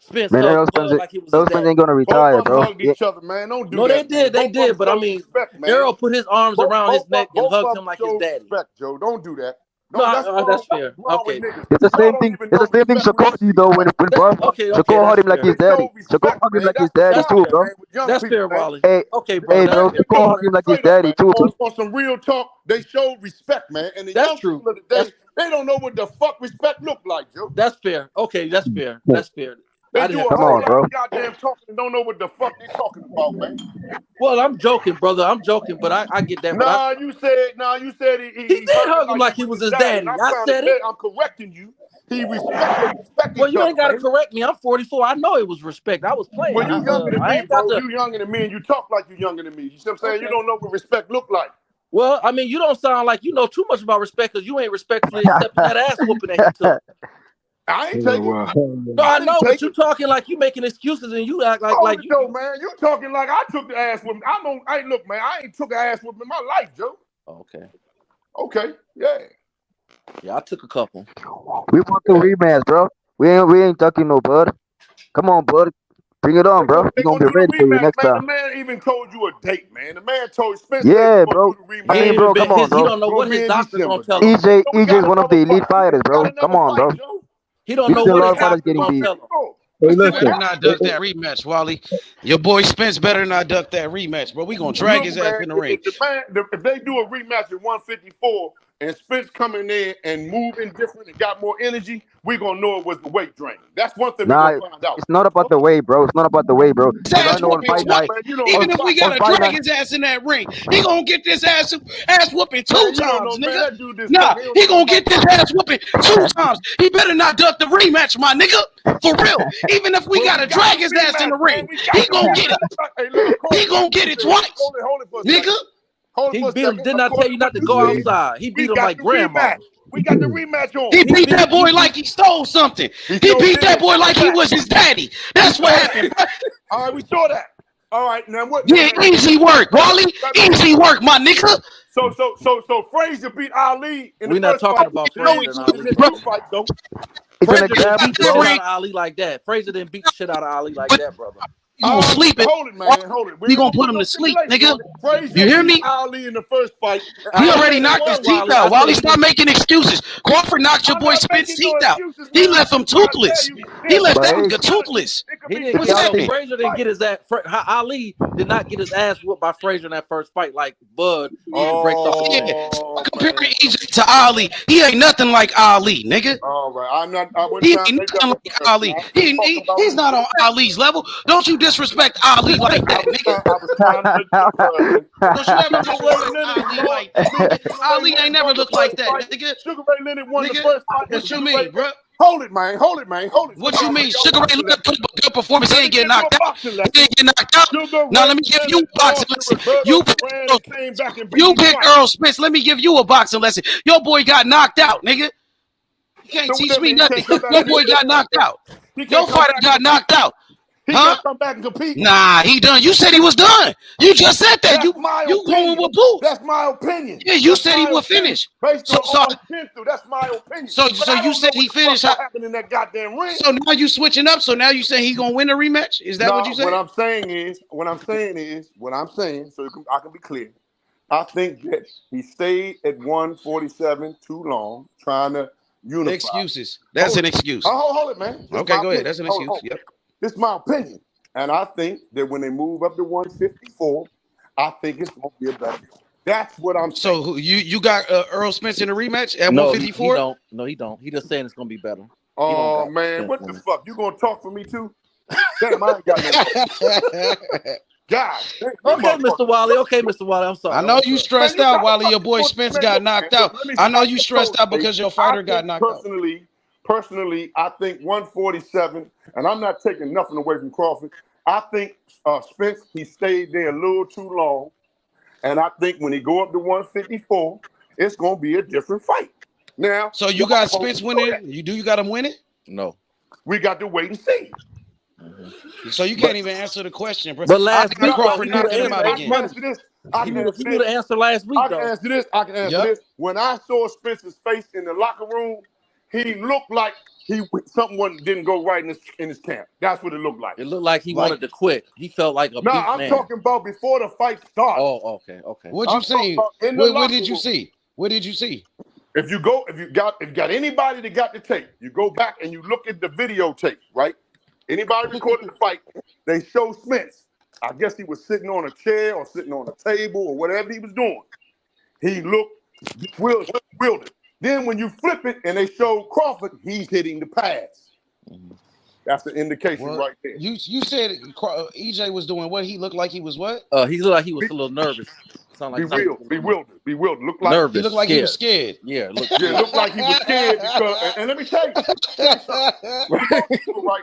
Spence hugged Bud like he was his daddy. Ain't gonna retire, bro. Hugged each other, man. Don't do that. No, they did. But I mean, Errol put his arms around his neck and hugged him like his daddy. Respect, Joe. Don't do that. That's fair. Okay. It's the same thing. It's the same thing Shakur did though when Shakur hugged him like his daddy. Shakur hugged him like his daddy too, bro. That's fair, Wally. Okay, bro. Hey, bro. Shakur hugged him like his daddy too. On some real talk, they showed respect, man. And the young people of the day, they don't know what the fuck respect look like, Joe. That's fair. Okay, that's fair. That's fair. They do a whole lot of goddamn talking and don't know what the fuck they talking about, man. Well, I'm joking, brother. I'm joking, but I get that. You said he did hug him like he was his daddy. I said it. I'm correcting you. He respect. Well, you ain't got to correct me. I'm 44. I know it was respect. I was playing. Well, you younger than me, bro. You younger than me, and you talk like you younger than me. You see what I'm saying? Okay. You don't know what respect look like. Well, I mean, you don't sound like you know too much about respect because you ain't respectfully accepting that ass whooping that he took. I ain't taking. No, I know, but you talking like you making excuses and you act like you. Joe, man, you talking like I took the ass whipping. Look, man, I ain't took an ass whipping in my life, Joe. Okay, yeah, I took a couple. We want the rematch, bro. We ain't talking no Bud. Come on, Bud. Bring it on, bro. We're gonna be ready for you next time. The man even told you a date, man. The man told Spence. Yeah, bro. I mean, bro, come on, bro. He don't know what his doctor's gonna tell him. EJ is one of the elite fighters, bro. Come on, bro. He don't know what his doctor's gonna tell him. Hey, better not duck that rematch, Wally. Your boy Spence better not duck that rematch, bro. We gonna drag his ass in the ring. If they do a rematch at 154 and Spence coming in and moving different and got more energy, we're gonna know it was the weight drain. That's one thing we're gonna find out. It's not about the weight, bro. It's not about the weight, bro. Even if we gotta drag his ass in that ring, he gonna get this ass whooping two times, nigga. Nah, he gonna get this ass whooping 2 times. He better not duck the rematch, my nigga. For real. Even if we gotta drag his ass in the ring, he gonna get it. He gonna get it twice, nigga. He beat him. Did not tell you not to go outside. He beat him like grandma. We got the rematch on. He beat that boy like he stole something. He beat that boy like he was his daddy. That's what happened. All right, we saw that. All right, now what? Yeah, easy work, Wally. Easy work, my nigga. So Frazier beat Ali in the first fight. We're not talking about Frazier and Ali. Frazier didn't beat the shit out of Ali like that. Frazier didn't beat the shit out of Ali like that, brother. You gonna sleep it. Hold it, man. Hold it. We gonna put him to sleep, nigga. You hear me? Ali in the first fight. He already knocked his teeth out. Wally, stop making excuses. Crawford knocked your boy Spence teeth out. He left him toothless. He left that nigga toothless. He didn't get Frazier didn't get his ass. Ali did not get his ass whooped by Frazier in that first fight like Bud. Comparing EJ to Ali, he ain't nothing like Ali, nigga. All right, he ain't nothing like Ali. He's not on Ali's level. Don't you disrespect Ali like that, nigga. Don't you ever disrespect Ali like that. Ali ain't never looked like that, nigga. Sugar Ray Leonard won the first fight. What you mean, bro? Hold it, man. Hold it, man. Hold it. What you mean? Sugar Ray Leonard put up a good performance. He ain't getting knocked out. He ain't getting knocked out. Now let me give you a boxing lesson. You pick Errol Spence. Let me give you a boxing lesson. Your boy got knocked out, nigga. You can't teach me nothing. Your boy got knocked out. Your fighter got knocked out. He can't come back and compete. Nah, he done. You said he was done. You just said that. You going with Boots. That's my opinion. Yeah, you said he was finished. Based on all I've been through, that's my opinion. So you said he finished. What happened in that goddamn ring? So now you switching up. So now you saying he gonna win a rematch? Is that what you said? What I'm saying is, so I can be clear. I think that he stayed at 147 too long, trying to unify. Excuses. That's an excuse. Hold it, man. Okay, go ahead. That's an excuse. Yep. This is my opinion. And I think that when they move up to 154, I think it's going to be a better deal. That's what I'm saying. So you got Errol Spence in a rematch at 154? No, he don't. He just saying it's going to be better. Oh, man. What the fuck? You going to talk for me, too? Damn, I ain't got no God. Okay, Mr. Wally. I'm sorry. I know you stressed out, Wally. Your boy Spence got knocked out. I know you stressed out because your fighter got knocked out. Personally, I think 147, and I'm not taking nothing away from Crawford. I think Spence, he stayed there a little too long. And I think when he go up to 154, it's going to be a different fight. Now, so you got Spence winning? You got him winning? No. We got to wait and see. Mm-hmm. So you can't even answer the question, bro. But last week, Crawford knocking him out again. He knew the answer last week, I can answer this. When I saw Spence's face in the locker room, he looked like something didn't go right in his camp. That's what it looked like. It looked like he wanted to quit. He felt like a No, I'm talking about before the fight started. Oh, okay. What you see? What did you see? What did you see? If you got anybody that got the tape, you go back and you look at the videotape, right? Anybody recording the fight, they show Spence. I guess he was sitting on a chair or sitting on a table or whatever he was doing. He looked bewildered. Then when you flip it and they show Crawford, he's hitting the pads. That's the indication right there. You said EJ was doing what? He looked like he was what? He looked like he was a little nervous. Bewildered. Looked like nervous. He looked like he was scared. Yeah, looked like he was scared because. And let me tell you,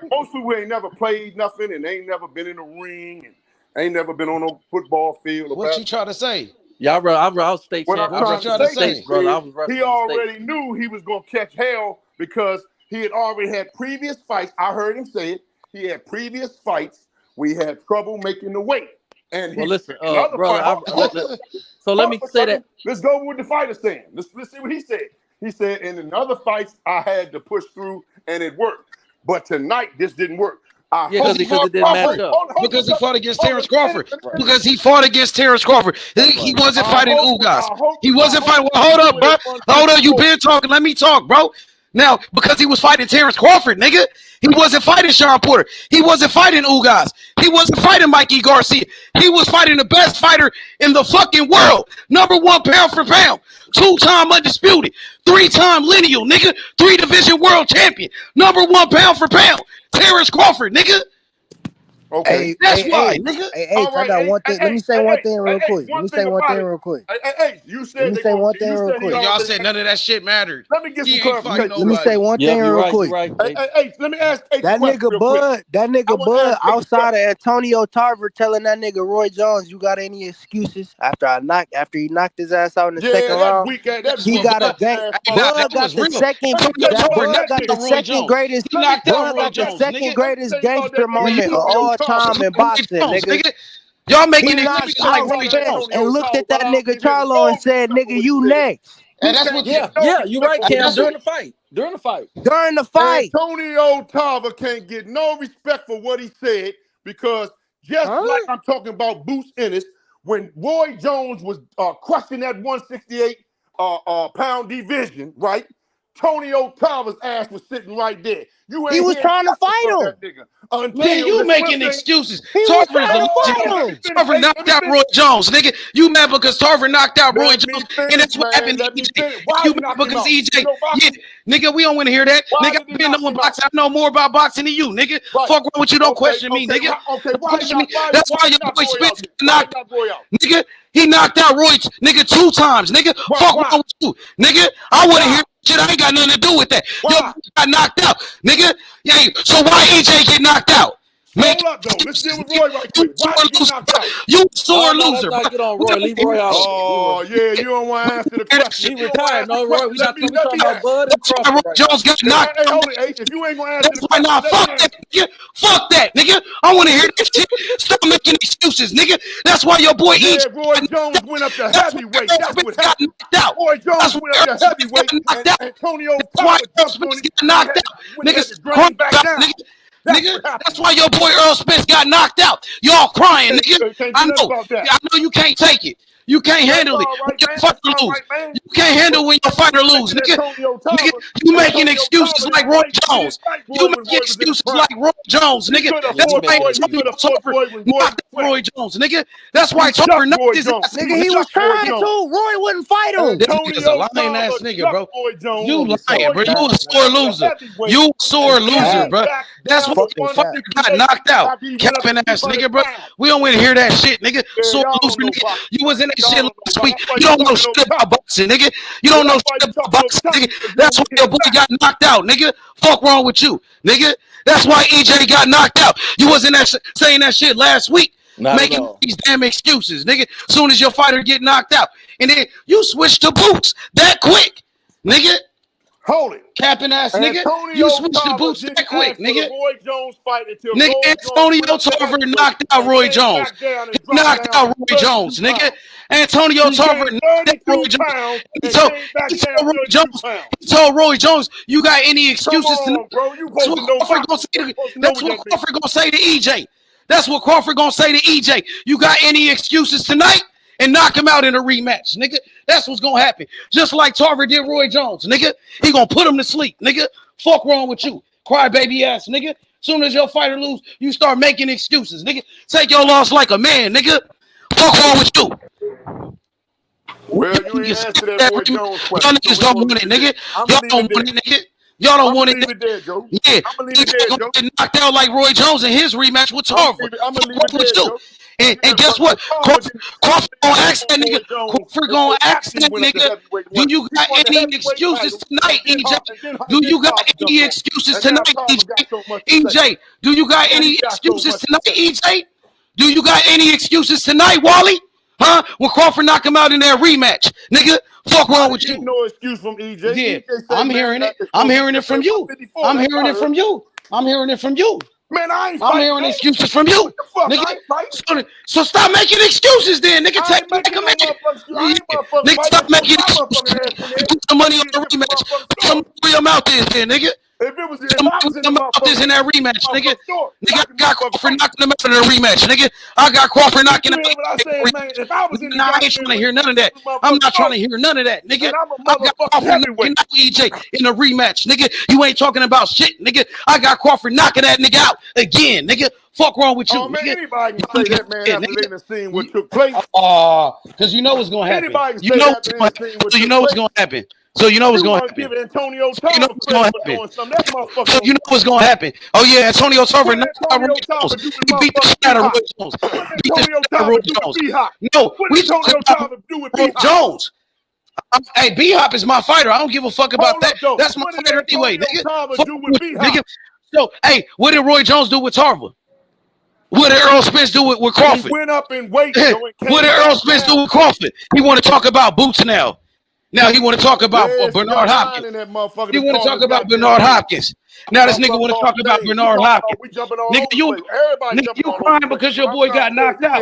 most people ain't never played nothing and ain't never been in a ring and ain't never been on a football field. What you try to say? Yeah, I was state champ. He already knew he was going to catch hell because he had already had previous fights. I heard him say it. He had previous fights. We had trouble making the weight. And listen, brother. So let me say that. Let's go with the fighter saying. Let's see what he said. He said, in other fights, I had to push through and it worked. But tonight, this didn't work. Because it didn't match up. Because he fought against Terence Crawford. Because he fought against Terence Crawford. He wasn't fighting Ugas. He wasn't fighting. Well, hold up, bro. Hold up. You been talking. Let me talk, bro. Now, because he was fighting Terence Crawford, nigga. He wasn't fighting Sean Porter. He wasn't fighting Ugas. He wasn't fighting Mikey Garcia. He was fighting the best fighter in the fucking world. Number 1 pound for pound. 2-time undisputed. 3-time lineal, nigga. 3-division world champion. Number 1 pound for pound. Terence Crawford, nigga. Okay. That's why, nigga. I got one thing. Let me say one thing real quick. You said let me say one thing real quick. Y'all said none of that shit mattered. Let me get some clarification. Let me say one thing real quick. Hey, let me ask that nigga Bud outside of Antonio Tarver telling that nigga Roy Jones, you got any excuses after he knocked his ass out in the second round? He got a game. Bud got the second greatest gangster moment of all time in boxing, nigga. Y'all making it like Roy Jones and looked at that nigga Charlo and said, "Nigga, you next." And that's what. Yeah, you're right, Cam. During the fight. Antonio Tarver can't get no respect for what he said because just like I'm talking about Boots Ennis when Roy Jones was crushing that 168 pound division, right? Tony O'Tava's ass was sitting right there. He was trying to fight him. That nigga until Man, you making excuses. He was Tarver is trying a to fight legend. him. Tarver knocked out Roy Jones, nigga. You mad because Tarver knocked out Roy Jones, and that's what happened to EJ. You mad because EJ? Yeah, nigga, we don't want to hear that. Nigga, I've been knowing boxing. I know more about boxing than you, nigga. Fuck wrong with you. Don't question me, nigga. Don't question me. That's why your boy Spence knocked out. Nigga, he knocked out Roy, nigga, 2 times, nigga. Fuck wrong with you, nigga. I want to hear shit. I ain't got nothing to do with that. Yo, got knocked out, nigga. Yeah. So why EJ get knocked out? Hold up, though. Let's deal with Roy right quick. Why did he get knocked out? You sore loser. Get on Roy. Leave Roy out. Oh, yeah, you don't want to answer the question. He retired. No, Roy. We not talking about Bud and Crawford. Roy Jones got knocked out. Hey, hold it. If you ain't going to answer the question. Fuck that, nigga. Fuck that, nigga. I want to hear that shit. Stop making excuses, nigga. That's why your boy EJ. Roy Jones went up to heavyweight. That's what happened. Roy Jones went up to heavyweight. And Antonio Tava jumped on him. Knocked out. Niggas crying back down. Nigga, that's why your boy Errol Spence got knocked out. Y'all crying, nigga. I know you can't take it. You can't handle it. When your fighter lose. You can't handle when your fighter lose, nigga. Nigga, you making excuses like Roy Jones. You making excuses like Roy Jones, nigga. That's why Tarver knocked Roy Jones, nigga. That's why Tarver knocked his ass. Nigga, he was trying to. Roy wouldn't fight him. This nigga's a lying ass nigga, bro. You lying, bro. You a sore loser. You a sore loser, bro. That's what fucking got knocked out. Capping ass nigga, bro. We don't want to hear that shit, nigga. Sore loser, nigga. You was in that shit last week. You don't know shit about boxing, nigga. You don't know shit about boxing, nigga. That's why your boy got knocked out, nigga. Fuck wrong with you, nigga. That's why EJ got knocked out. You wasn't saying that shit last week. Making these damn excuses, nigga. Soon as your fighter get knocked out, and then you switch to Boots that quick, nigga. Hold it. Capping ass, nigga. You switch to Boots that quick, nigga. Roy Jones fight until nigga, Antonio Tarver knocked out Roy Jones. He knocked out Roy Jones, nigga. Antonio Tarver knocked out Roy Jones. He told Roy Jones, you got any excuses to That's what Crawford gonna say to EJ. That's what Crawford gonna say to EJ. You got any excuses tonight? And knock him out in a rematch, nigga. That's what's gonna happen. Just like Tarver did Roy Jones, nigga. He gonna put him to sleep, nigga. Fuck wrong with you, crybaby ass, nigga. Soon as your fighter lose, you start making excuses, nigga. Take your loss like a man, nigga. Fuck wrong with you. Well, you ain't answer that Roy Jones question. Y'all niggas don't want it, nigga. Y'all don't want it, nigga. Y'all don't want it. There, Joe. Yeah, he's gonna get knocked out like Roy Jones in his rematch with Tarver. I'm gonna leave it there, Joe. And guess what? Crawford gonna ask that nigga. Crawford gonna ask that nigga. Do you got any excuses tonight, EJ? Do you got any excuses tonight, EJ? EJ, do you got any excuses tonight, EJ? Do you got any excuses tonight, Wally? Huh? When Crawford knock him out in that rematch, nigga. Fuck wrong with you? No excuse from EJ. Yeah, I'm hearing it. I'm hearing it from you. I'm hearing it from you. I'm hearing it from you. Man, I'm hearing excuses from you, nigga. So stop making excuses, then, nigga. Take nigga, stop making excuses. Put some money on the rematch. Put some real mouth is there, nigga. If it was in that rematch, nigga. Nigga, I got Crawford knocking him out in the rematch, nigga. I got Crawford knocking him out. Nah, I ain't trying to hear none of that. I'm not trying to hear none of that, nigga. I got Crawford knocking out EJ in the rematch, nigga. You ain't talking about shit, nigga. I got Crawford knocking that nigga out again, nigga. Fuck wrong with you, man, nigga. Anybody can say that, man, after they done seen what took place. Because you know what's going to happen. You know what's going to happen. So you know what's going to happen. So you know what's going to happen. Antonio you know what's going to happen. So you know what's going to happen. Oh yeah, Antonio Tarver knocked out Roy Jones. He beat the shit out of Roy Jones. Beat the shit out of Roy Jones. No, we talking about Roy Jones. Hey, B-Hop is my fighter. I don't give a fuck about that. That's my fighter anyway, nigga. So, hey, what did Roy Jones do with Tarver? What did Errol Spence do with Crawford? He went up in weight. What did Errol Spence do with Crawford? He want to talk about Boots now. Now he want to talk about Bernard Hopkins. He want to talk about Bernard Hopkins. Now this nigga want to talk about Bernard Hopkins. Nigga, you crying because your boy got knocked out.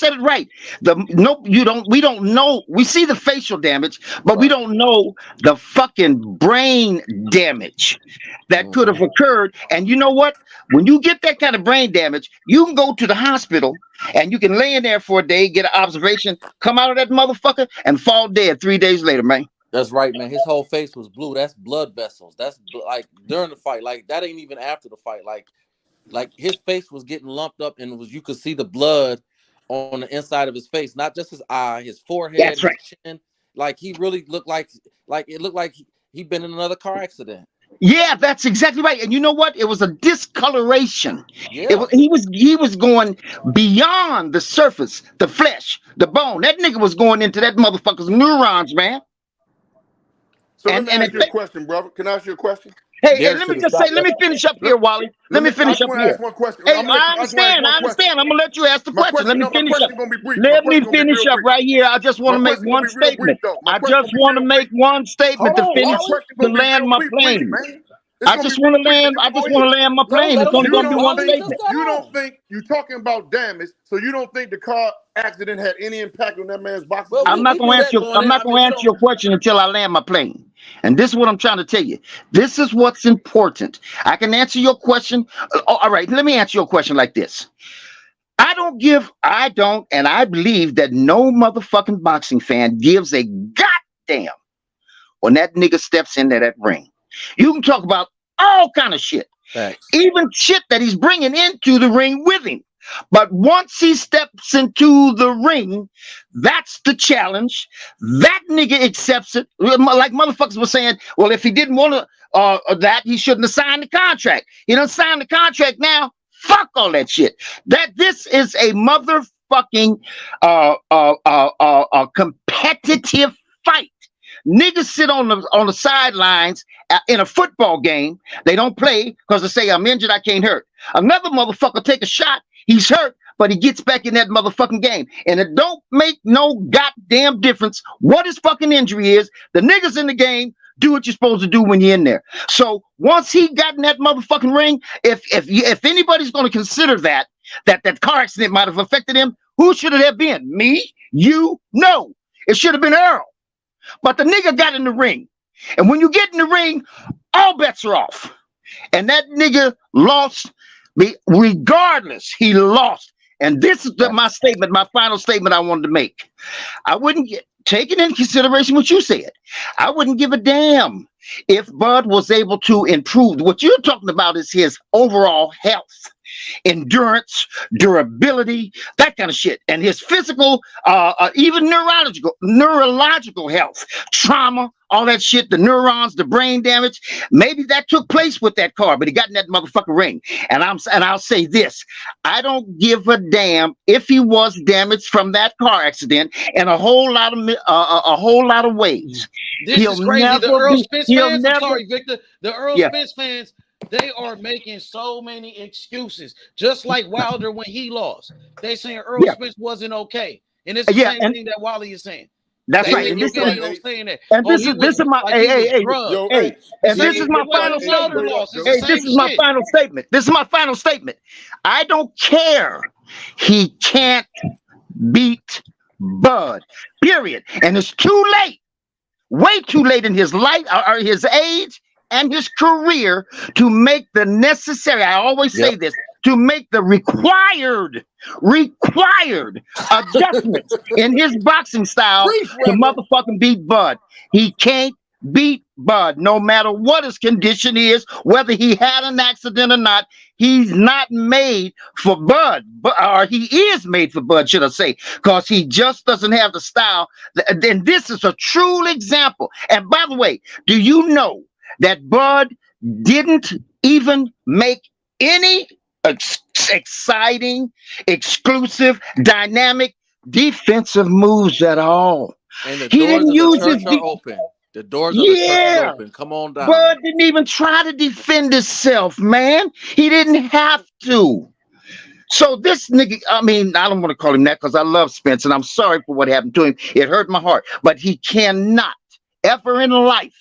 said it right. We don't know. We see the facial damage, but we don't know the fucking brain damage that could have occurred. And you know what? When you get that kind of brain damage, you can go to the hospital and you can lay in there for a day, get an observation, come out of that motherfucker, and fall dead 3 days later, man. That's right, man. His whole face was blue. That's blood vessels. That's like during the fight. Like that ain't even after the fight. Like his face was getting lumped up, and you could see the blood on the inside of his face, not just his eye, his forehead, That's his right. chin. Like he really looked like it looked like he'd been in another car accident. Yeah, that's exactly right. And you know what? It was a discoloration. Yeah. He was going beyond the surface, the flesh, the bone. That nigga was going into that motherfucker's neurons, man. So let me ask you a question, brother. Can I ask you a question? Hey, let me just say, let me finish up here, Wally. Let me I finish just up want to here. ask one question. Hey, I just want to ask one I question. understand. I'm gonna let you ask the question. Let me My finish up. question gonna be brief. Let me finish up right here. I just want My to make question gonna one be real brief, statement. though. My I question just gonna be want to real make brief. one statement to My finish question to gonna be land real my brief, plane. man. It's I gonna be just real want to brief. land. I just want to land my plane. It's only You gonna be don't one think statement. you talking about damage, so you don't think the car accident had any impact on that man's boxing? Well, I'm not going to answer. I'm not going to answer your question until I land my plane. And this is what I'm trying to tell you. This is what's important. I can answer your question. All right, let me answer your question like this. I don't, and I believe that no motherfucking boxing fan gives a goddamn when that nigga steps into that ring. You can talk about all kind of shit. Thanks. Even shit that he's bringing into the ring with him. But once he steps into the ring, that's the challenge. That nigga accepts it. Like motherfuckers were saying, well, if he didn't want that, he shouldn't have signed the contract. He done signed the contract now. Fuck all that shit. This is a motherfucking competitive fight. Niggas sit on the sidelines in a football game. They don't play because they say, I'm injured, I can't hurt. Another motherfucker take a shot, he's hurt, but he gets back in that motherfucking game. And it don't make no goddamn difference what his fucking injury is. The niggas in the game do what you're supposed to do when you're in there. So once he got in that motherfucking ring, if anybody's going to consider that car accident might have affected him, who should it have been? Me? You? No. It should have been Errol. But the nigga got in the ring. And when you get in the ring, all bets are off. And that nigga lost. Regardless, he lost. And this is my statement, my final statement I wanted to make. I wouldn't take it into consideration what you said. I wouldn't give a damn if Bud was able to improve. What you're talking about is his overall health, endurance, durability, that kind of shit, and his physical, even neurological health, trauma, all that shit, the neurons, the brain damage. Maybe that took place with that car, but he got in that motherfucking ring. And I'll say this: I don't give a damn if he was damaged from that car accident in a whole lot of ways. This is crazy. The Errol Spence fans, I'm sorry, Victor. The Errol Spence fans, they are making so many excuses. Just like Wilder when he lost. They saying Errol Spence wasn't okay. And it's the same thing that Wally is saying. That's right. And this is saying that. And this is my and this is my final statement. This is my final statement. This is my final statement. I don't care. He can't beat Bud. Period. And it's too late. Way too late in his life or his age and his career to make the necessary, I always say this, to make the required adjustments in his boxing style to motherfucking beat Bud. He can't beat Bud no matter what his condition is, whether he had an accident or not. He's not made for Bud, or he is made for Bud, should I say, because he just doesn't have the style. Then this is a true example. And by the way, do you know that Bud didn't even make any exciting, exclusive, dynamic defensive moves at all? And the doors of the church are open. The doors of the church are open. Come on down. Bud didn't even try to defend himself, man. He didn't have to. So this nigga, I mean, I don't want to call him that because I love Spence and I'm sorry for what happened to him. It hurt my heart. But he cannot ever in life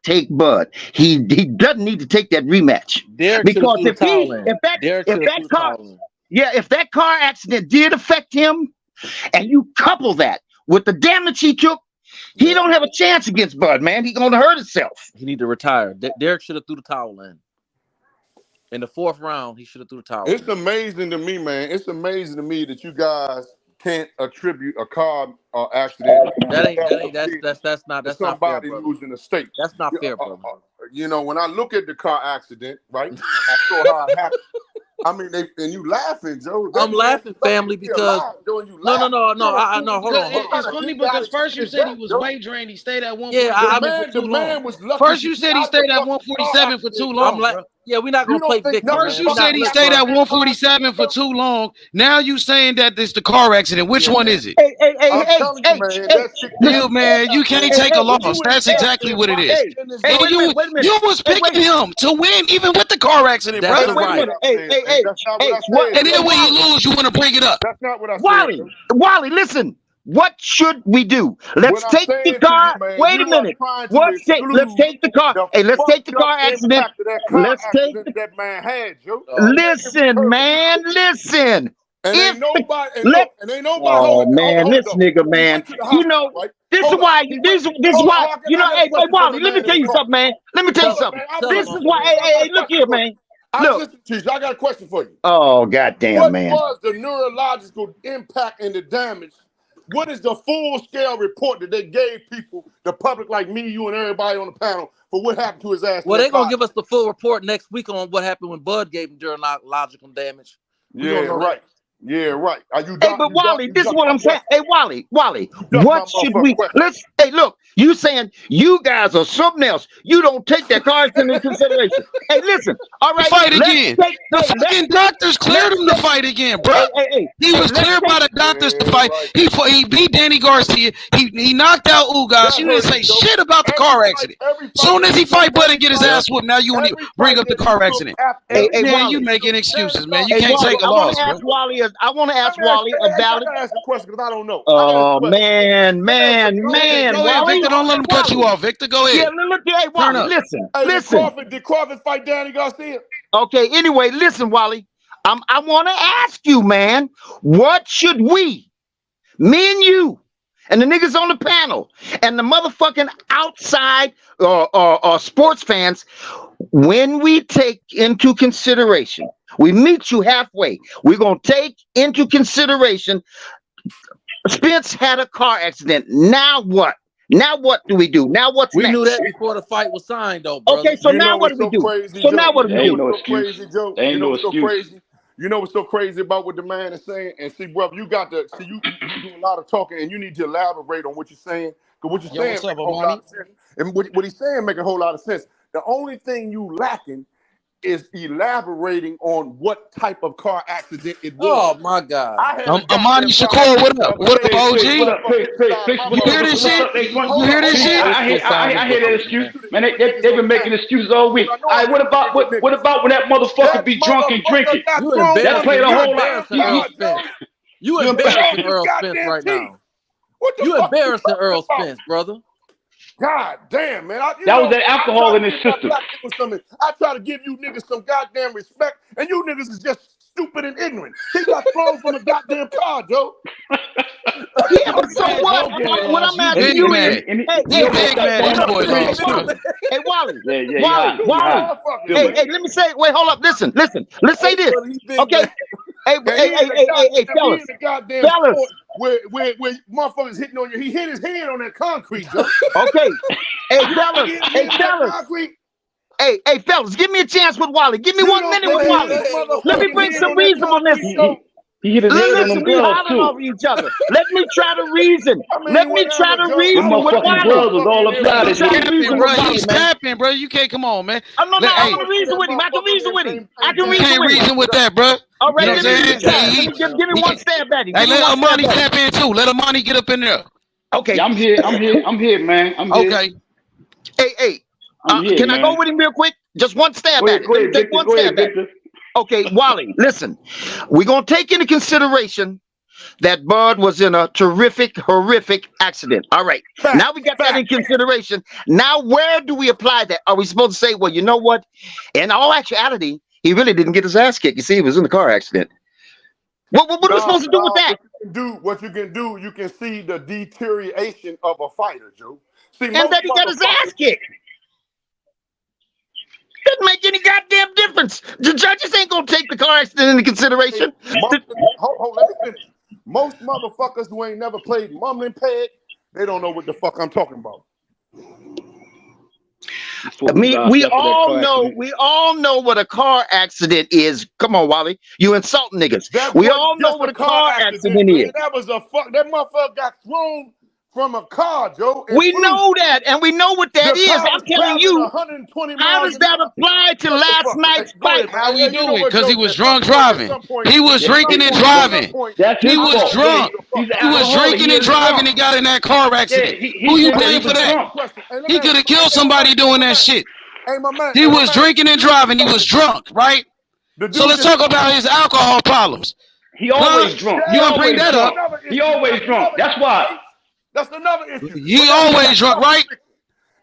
take Bud. He doesn't need to take that rematch. Because if that car accident did affect him, and you couple that with the damage he took, he don't have a chance against Bud, man. He's gonna hurt himself. He need to retire. Derek should have threw the towel in. In the 4th round, he should have threw the towel. It's amazing to me, man. It's amazing to me that you guys can't attribute a car accident That's not fair, somebody brother. losing a state. That's not fair, brother. You know, when I look at the car accident, right? I saw how it happened. I mean, and you laughing, Joe. I'm laughing, family, because no. Hold on. It's funny because first you said he was weight drained. He stayed at 147 for too long. Man was lucky. First you said he stayed at 147 for too long. We're not gonna play victim. First you said he stayed at 147 for too long. Now you saying that it's the car accident. Which one is it? Man, you can't take a loss. That's exactly what it is. And you was picking him to win, even with the car accident, brother. Right. And then when you lose, you want to bring it up. That's not what I said. Wally, listen. What should we do? Let's take the car. Wait a minute. Let's take the car. Hey, let's take the car accident. Let's take that man had, Joe. Listen, man. Listen. And ain't nobody. Oh man, this nigga, man. You know, this is why. This is why. You know, hey, Wally. Let me tell you something, man. Let me tell you something. This is why. Hey, look here, man. Look. I got a question for you. Oh, goddamn, man. What was the neurological impact and the damage? What is the full-scale report that they gave people, the public like me, you, and everybody on the panel, for what happened to his ass? Well, they're going to give us the full report next week on what happened when Bud gave him neurological damage. Yeah, right. Yeah, right. Wally, this is what I'm saying. Hey, Wally, what should we? Hey, look, you saying you guys are something else. You don't take that car into consideration. Hey, listen. All right, fight again. The fucking doctors cleared him to fight again, bro. He was cleared by the doctors to fight. He beat Danny Garcia. He knocked out Ugas. You didn't say shit about the car accident. Soon as he fight Bud and get his ass whooped, now you want to bring up the car accident. Man, you making excuses, man. You can't take a loss, bro. I want to ask Wally about it. I ask a question because I don't know. Oh, man. Go ahead, Victor, don't let him cut you off. Victor, go ahead. Yeah, look, hey, Wally, listen. Did Crawford fight Danny Garcia? Okay, anyway, listen, Wally. I want to ask you, man, what should we, me and you, and the niggas on the panel, and the motherfucking outside or sports fans, when we take into consideration, we meet you halfway. We're going to take into consideration Spence had a car accident. Now what? Now what do we do? Now what's next? We knew that before the fight was signed, though, brother. Okay, so now what do we do? So now what do we do? Ain't no excuse. You know what's so crazy about what the man is saying? And see, brother, you do a lot of talking, and you need to elaborate on what you're saying. Because what you're saying makes a whole lot of sense. And what he's saying make a whole lot of sense. The only thing you lacking is elaborating on what type of car accident it was. Oh my God! Amani Shakur, what up? What up, OG? You hear this shit? You hear this shit? I hear that excuse. Man, they've been making excuses all week. All right, what about when that motherfucker be drunk and drinking? That played a whole lot. You embarrassing Errol Spence right now. You embarrassing Errol Spence, brother. God damn, man. That was that alcohol in his system. I try to give you niggas some goddamn respect, and you niggas is just stupid and ignorant. He got thrown from a goddamn car, Joe. Yeah, but so what? What I'm asking you is, hey, Wally. Hey, let me say, wait, hold up, listen. Let's say this, okay? Hey, fellas. Where motherfuckers hitting on you, he hit his hand on that concrete, Joe. Okay. Hey, fellas, give me a chance with Wally. Give me 1 minute with Wally. Let me bring some reasonableness. He hit his head on them gloves too. Over each other. Let me try to reason. Let me try to reason with Wally. Gloves was all upside. He's tapping, bro. You can't come on, man. I want to reason with him. I can reason with him. You can't reason with that, bro. All right, give me one stab at him. Hey, let Amani tap in too. Let Amani get up in there. Okay. Yeah, I'm here, man. Okay. Hey. Can I go with him real quick? Just one stab at it. Take one stab at it. Okay, Wally, listen. We're going to take into consideration that Bud was in a horrific accident. All right. Now we got that in consideration. Now, where do we apply that? Are we supposed to say, well, you know what? In all actuality, he really didn't get his ass kicked. You see, he was in the car accident. What are we supposed to do with that? What you can do, you can see the deterioration of a fighter, Joe. See, and that he got his ass kicked. Doesn't make any goddamn difference. The judges ain't gonna take the car accident into consideration. Hold, let me finish. Most motherfuckers who ain't never played mumbling peg, they don't know what the fuck I'm talking about. I mean, we all know what a car accident is. Come on, Wally. You insult niggas. We all know what a car accident man. is. That was a fuck. That motherfucker got thrown from a car, Joe. We know that, and we know what that is. I'm telling you, 120 how does that apply to last night's fight? How we do it? Because he was drunk driving. He was drinking and driving. He was drunk. He was drinking and driving and got in that car accident. Who you blame for that? He could have killed somebody doing that shit. He was drinking and driving. He was drunk, right? So let's talk about his alcohol problems. He always drunk. You don't bring that up. He always drunk. That's why. That's another issue. He always drunk, right?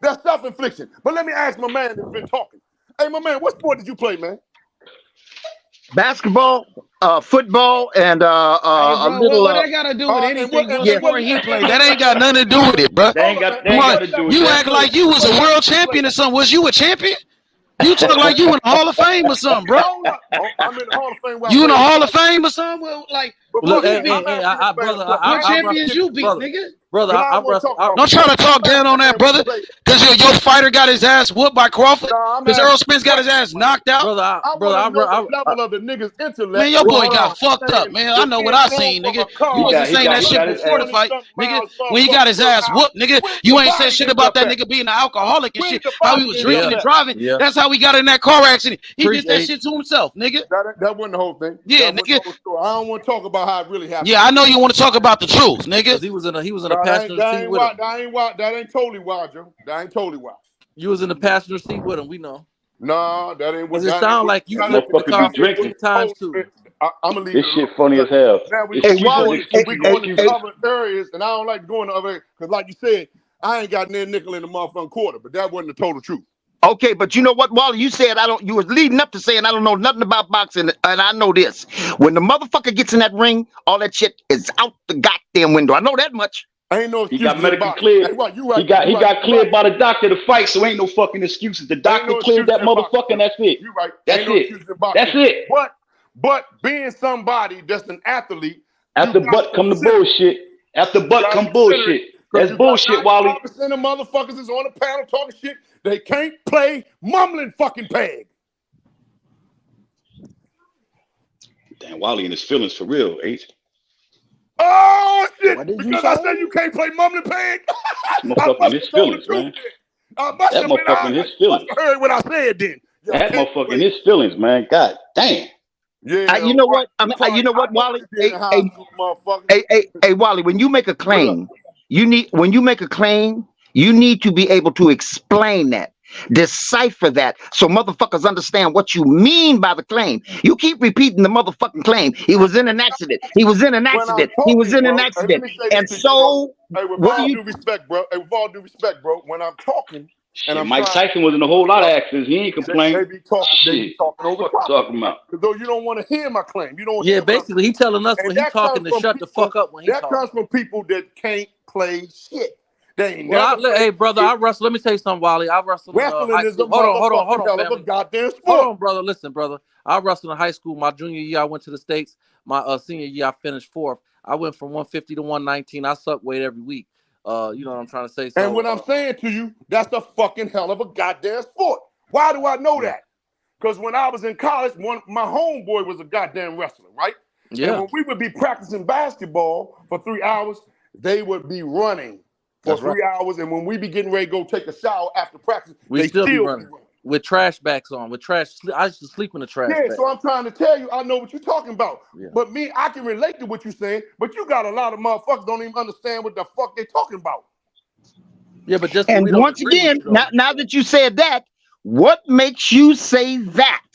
That's self-infliction. But let me ask my man that's been talking. Hey, my man, what sport did you play, man? Basketball, football, and a little. What that got to do with anything? What he played? That ain't got nothing to do with it, bro. They ain't got to do with it. You act like you was a world champion or something. Was you a champion? You talk like you in the Hall of Fame or something, bro. I'm in the Hall of Fame. You in the Hall of Fame or something? Well, like, what champions you beat, nigga? Brother, don't try to talk down on that, brother, because your fighter got his ass whooped by Crawford. Because Errol Spence got his ass knocked out. Level of the niggas' intellect. Man, your boy got fucked up, man. I know what I seen, nigga. You wasn't saying that shit before the fight, nigga. When he got his ass whooped, nigga, you ain't said shit about that nigga being an alcoholic and shit. How he was drinking and driving. That's how he got in that car accident. He did that shit to himself, nigga. That wasn't the whole thing. Yeah, nigga. I don't want to talk about how it really happened. Yeah, I know you want to talk about the truth, nigga. He was in a passenger seat with him. That ain't totally wild, Joe. That ain't totally wild. You was in the passenger seat with him. We know. No, that ain't what. Does it sound like you flipped the car 50 times too? I'm gonna leave this shit funny as hell. Now we going to other areas, and I don't like going to other areas because, like you said, I ain't got near nickel in the motherfucking quarter. But that wasn't the total truth. Okay, but you know what, Wally? You said you was leading up to saying I don't know nothing about boxing, and I know this. When the motherfucker gets in that ring, all that shit is out the goddamn window. I know that much. Ain't no he got medical cleared. He got cleared by the doctor to fight, so ain't no fucking excuses. The doctor cleared that motherfucker, and that's it. You right. That's it. That's it. But being somebody that's an athlete, after butt come the bullshit. After butt come bullshit. That's bullshit, Wally. 90% of motherfuckers is on the panel talking shit. They can't play mumbling fucking peg. Damn, Wally in his feelings for real, H. Oh shit! Because I said you can't play mumbling peg. Motherfucker in his feelings, man. That motherfucker in his feelings. I heard what I said then. That motherfucker in his feelings, man. God damn. Yeah. You know what? You know what, Wally? Hey, Wally. When you make a claim, you need to be able to explain that. Decipher that so motherfuckers understand what you mean by the claim. You keep repeating the motherfucking claim. He was in an accident. He was in an accident. He was in an accident. And so, with all due respect, bro. With all due respect, bro. When I'm talking, and Mike Tyson was in a whole lot of accidents. He ain't complaining. They be talking over. What you talking about? Though you don't want to hear my claim. You don't. Yeah, basically, he telling us when he talking to shut the fuck up when he talking. That comes from people that can't play shit. Hey, brother, I wrestle. Let me tell you something, Wally. I wrestled. Wrestling is a hold on, goddamn sport. Hold on, brother. Listen, brother. I wrestled in high school. My junior year, I went to the States. My senior year, I finished 4th. I went from 150 to 119. I suck weight every week. You know what I'm trying to say. So, and what I'm saying to you, that's a fucking hell of a goddamn sport. Why do I know that? Because when I was in college, my homeboy was a goddamn wrestler, right? Yeah. And when we would be practicing basketball for 3 hours, they would be running for 3 hours, and when we be getting ready to go take a shower after practice, they still be running with trash bags on. With trash, I used to sleep in the trash. Yeah, bag. so I'm trying to tell you, I know what you're talking about. Yeah. But me, I can relate to what you're saying. But you got a lot of motherfuckers don't even understand what the fuck they talking about. Yeah, but just and once again, now that you said that, what makes you say that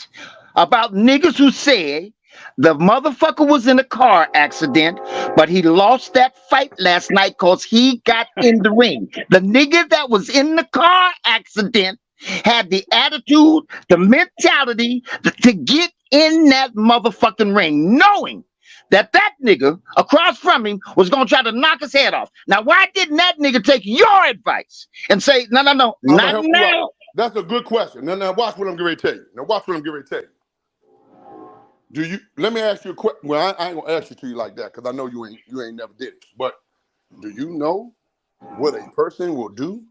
about niggas who say the motherfucker was in a car accident, but he lost that fight last night because he got in the ring? The nigga that was in the car accident had the attitude, the mentality to get in that motherfucking ring, knowing that nigga across from him was going to try to knock his head off. Now, why didn't that nigga take your advice and say, no, not now? That's a good question. Now watch what I'm getting ready to tell you. Do you? Let me ask you a question. Well, I ain't gonna ask it to you like that because I know you ain't never did it. But do you know what a person will do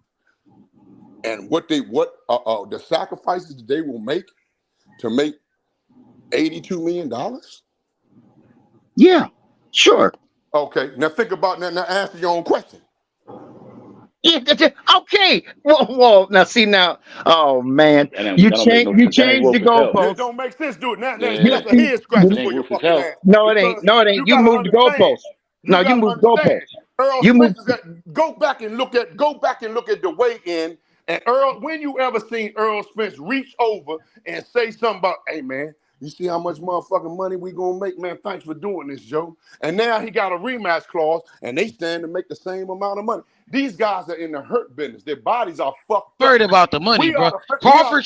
and what the sacrifices that they will make to make $82 million? Yeah, sure. Okay, now think about that. Now answer your own question. Yeah, okay. Well, now see now. Oh man, you changed the goalpost. It don't make sense. Do it now. Yeah. That's a head scratcher for your fucking ass. No, it ain't. No, it ain't. You moved the goalpost. No, you moved the goalpost. Errol Spence is go back and look at the weigh-in. And Earl, when you ever seen Errol Spence reach over and say something about, hey man, you see how much motherfucking money we gonna make, man? Thanks for doing this, Joe. And now he got a rematch clause, and they stand to make the same amount of money. These guys are in the hurt business. Their bodies are fucked up. Worried about the money, bro. Crawford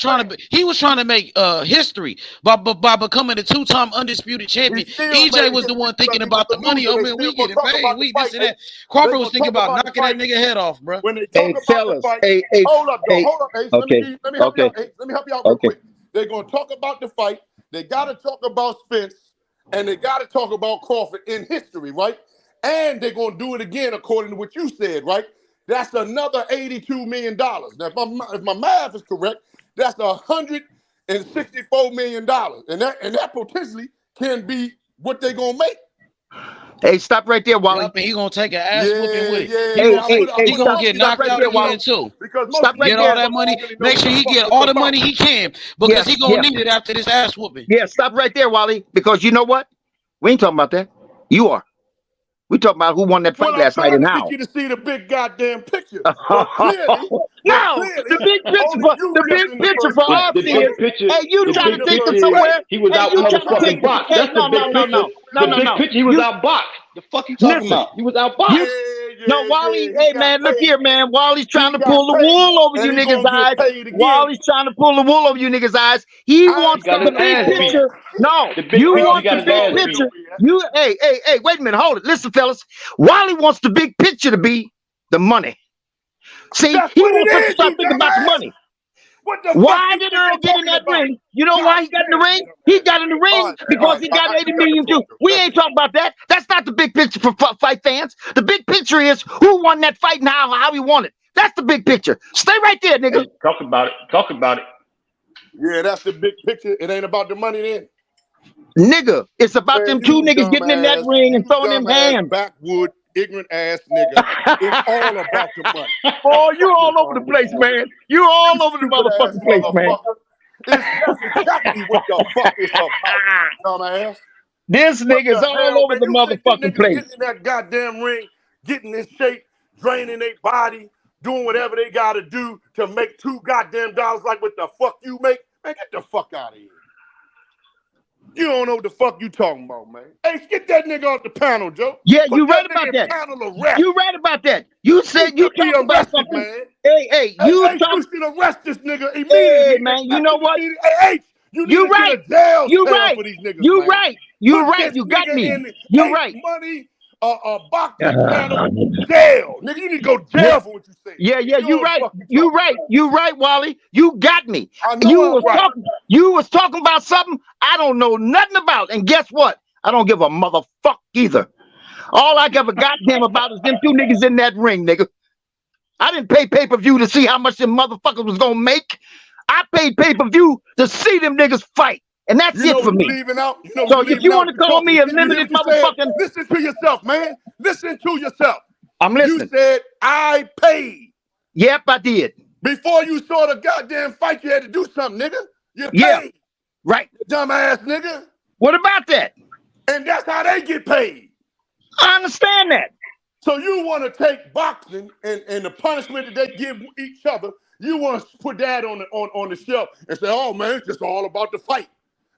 he was trying to make history by becoming a 2-time undisputed champion. EJ was the one thinking about the money. Oh man, we getting paid. We this and that. Crawford was thinking about knocking that nigga head off, bro. When they talk about the fight, hold up, Ace. Let me help you out. Ace. Let me help you out real quick. They're gonna talk about the fight. They gotta talk about Spence, and they gotta talk about Crawford in history, right? And they're gonna do it again according to what you said, right? That's another $82 million. Now, if my math is correct, that's $164 million, and that potentially can be what they're gonna make. Hey, stop right there, Wally. Yep, and he gonna take an ass whooping with it. Hey, he gonna get knocked out again too. Stop right get there. All that money. Make sure he get all the money he can because he gonna need it after this ass whooping. Yeah, stop right there, Wally. Because you know what? We ain't talking about that. You are. We talking about who won that fight last night and how. Get you to see the big goddamn picture. But clearly, the big picture for us is. Hey, you trying to take it somewhere? He was out motherfucking boxed. That's the big picture. The big picture, he was out boxed. The fuck you talking about? He was out boxed. No, Wally, hey man, look here, man. Wally's trying to pull the wool over you niggas' eyes. Wally's trying to pull the wool over you niggas' eyes. He wants the big picture. No, you want the big picture. You, hey, wait a minute, hold it. Listen, fellas. Wally wants the big picture to be the money. See, he wants us to start thinking about the money. Why did Earl get in that ring? You know why he got in the ring? He got in the ring because he got 80 million too. We ain't talking about that. That's not the big picture for fight fans. The big picture is who won that fight and how he won it. That's the big picture. Stay right there, nigga. Talk about it. Talk about it. Yeah, that's the big picture. It ain't about the money then. Nigga, it's about them two niggas getting in that ring and throwing them hands. Backwood, ignorant ass nigga. It's all about the money. Oh, you all over the place, man. You all over the motherfucking place, man. That's exactly what the fuck is about, dumbass. This nigga's all over the motherfucking place. Getting in that goddamn ring, getting in shape, draining their body, doing whatever they gotta do to make $2 goddamn like what the fuck you make. Man, get the fuck out of here. You don't know what the fuck you talking about, man. Hey, get that nigga off the panel, Joe. Yeah, you right about that. You right about that. You said you talking about something. Man. Hey, you should arrest this nigga immediately. Hey, man, you know what? Hey, you right. You right. For these niggas, you man. right. You right. You got me. You right. Money, boxing panel, jail. Nigga, you need to go to jail for what you say. Yeah, you right. You right. You right, Wally. You got me. I know you was talking about something I don't know nothing about. And guess what? I don't give a motherfuck either. All I give a goddamn about is them two niggas in that ring, nigga. I didn't pay pay-per-view to see how much them motherfuckers was gonna make. I paid pay-per-view to see them niggas fight. And that's it for me. So if you want to call me a limited motherfucking... Listen to yourself, man. Listen to yourself. I'm listening. You said, I paid. Yep, I did. Before you saw the goddamn fight, you had to do something, nigga. You paid. Yeah, right. Dumbass nigga. What about that? And that's how they get paid. I understand that. So you want to take boxing and the punishment that they give each other, you want to put that on the shelf and say, oh, man, it's just all about the fight.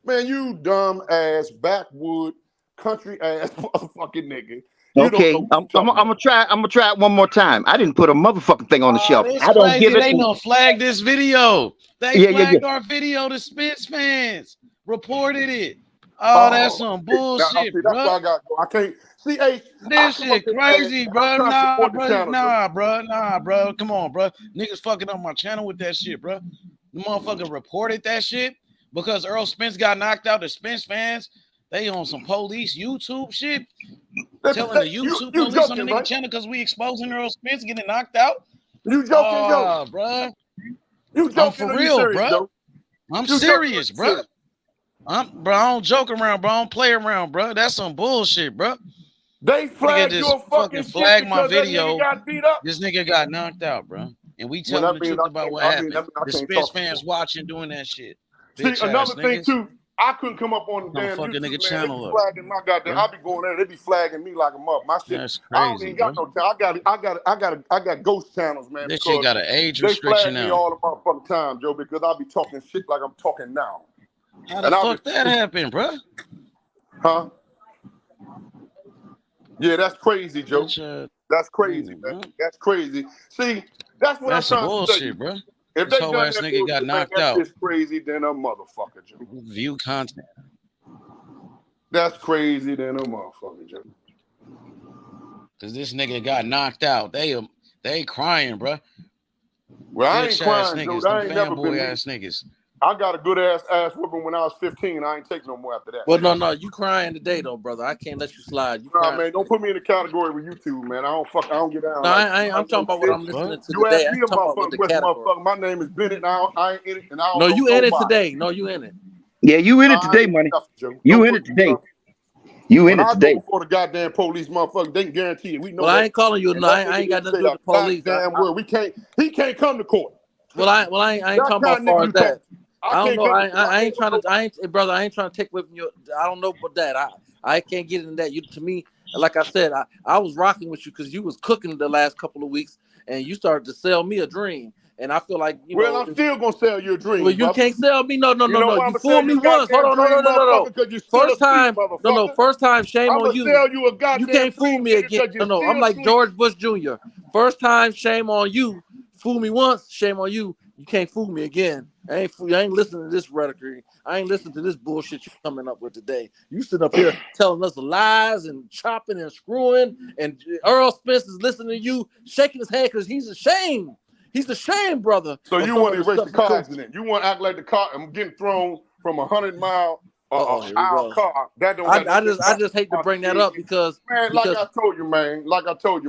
Man, you dumb ass, backwood, country ass motherfucking nigga. Okay, I'm gonna try it one more time. I didn't put a motherfucking thing on the shelf. I don't give it. They gonna flag this video. They flagged our video. The Spence fans reported it. Oh, that's some bullshit, bro. That's what I can't see. Hey, this shit crazy, bro. Nah, bro. Come on, bro. Niggas fucking up my channel with that shit, bro. The motherfucker reported that shit because Errol Spence got knocked out. The Spence fans They on some police YouTube shit. Telling the YouTube police joking, on the nigga right? channel because we exposing Errol Spence getting knocked out. You joking, Joe? Bro. You joking? I'm for real, serious, bro. Joe? I'm serious, bro. Bro, I don't joke around, bro. I don't play around, bro. That's some bullshit, bro. They flagged your fucking flag shit my because video. that nigga got beat up. This nigga got knocked out, bro. And we telling the truth about what happened. The Spence fans watching doing that shit. See, another thing too, I couldn't come up on the damn YouTube, nigga man. channel They be flagging my goddamn. I be going there. They be flagging me like a mother. My shit. That's I don't crazy, even got no time. I got ghost channels, man. This shit got an age restriction They flag me now. all the motherfucking time, Joe, because I be talking shit like I'm talking now. How the fuck that happened, bro? Huh? Yeah, that's crazy, Joe. That's crazy, man. That's crazy. See, that's what I'm trying to say, bro. If This they whole done ass that nigga got bullshit, knocked man, out. That's crazy than a motherfucker, Joe. View content. That's crazy than a motherfucker, Joe. Cause this nigga got knocked out. They crying, bro. Well, I ain't crying, niggas, Joe. I ain't never been ass niggas. I got a good ass whooping when I was 15. I ain't take no more after that. Well, no, you crying today though, brother. I can't let you slide. You nah, man, don't put me in the category with you two, man. I don't get down. No, like I'm talking about what I'm listening to you today. ask me I'm talking about what the West category. motherfucker. My name is Bennett. And I ain't in it, and I don't No, know you in it nobody. today. No, you in it. Yeah, you in it today, money. You in it today. You in it today. Go before the goddamn police, motherfucker, they can guarantee it. We know. Well, I ain't calling you. No, I ain't got nothing to do with the police. Damn word. He can't come to court. Well, I ain't talking about far as that. I don't know. I ain't trying to. Brother, I ain't trying to take away from you. I don't know about that. I can't get into that. You to me, like I said, I was rocking with you because you was cooking the last couple of weeks, and you started to sell me a dream. And I feel like I'm still gonna sell you a dream. Well, you can't sell me. No. You fooled me once. Hold on. No. First time. No. First time. Shame on you. Sell you a goddamn you can't fool me again. No. I'm like George Bush Jr. First time. Shame on you. Fool me once. Shame on you. You can't fool me again. I ain't listening to this rhetoric. I ain't listening to this bullshit you coming up with today. You sit up here telling us lies and chopping and screwing, and Errol Spence is listening to you, shaking his head because he's ashamed. He's ashamed, brother. So you want to erase the car accident? You want to act like the car? I'm getting thrown from 100-mile car. That don't. I just hate to bring that up because like I told you,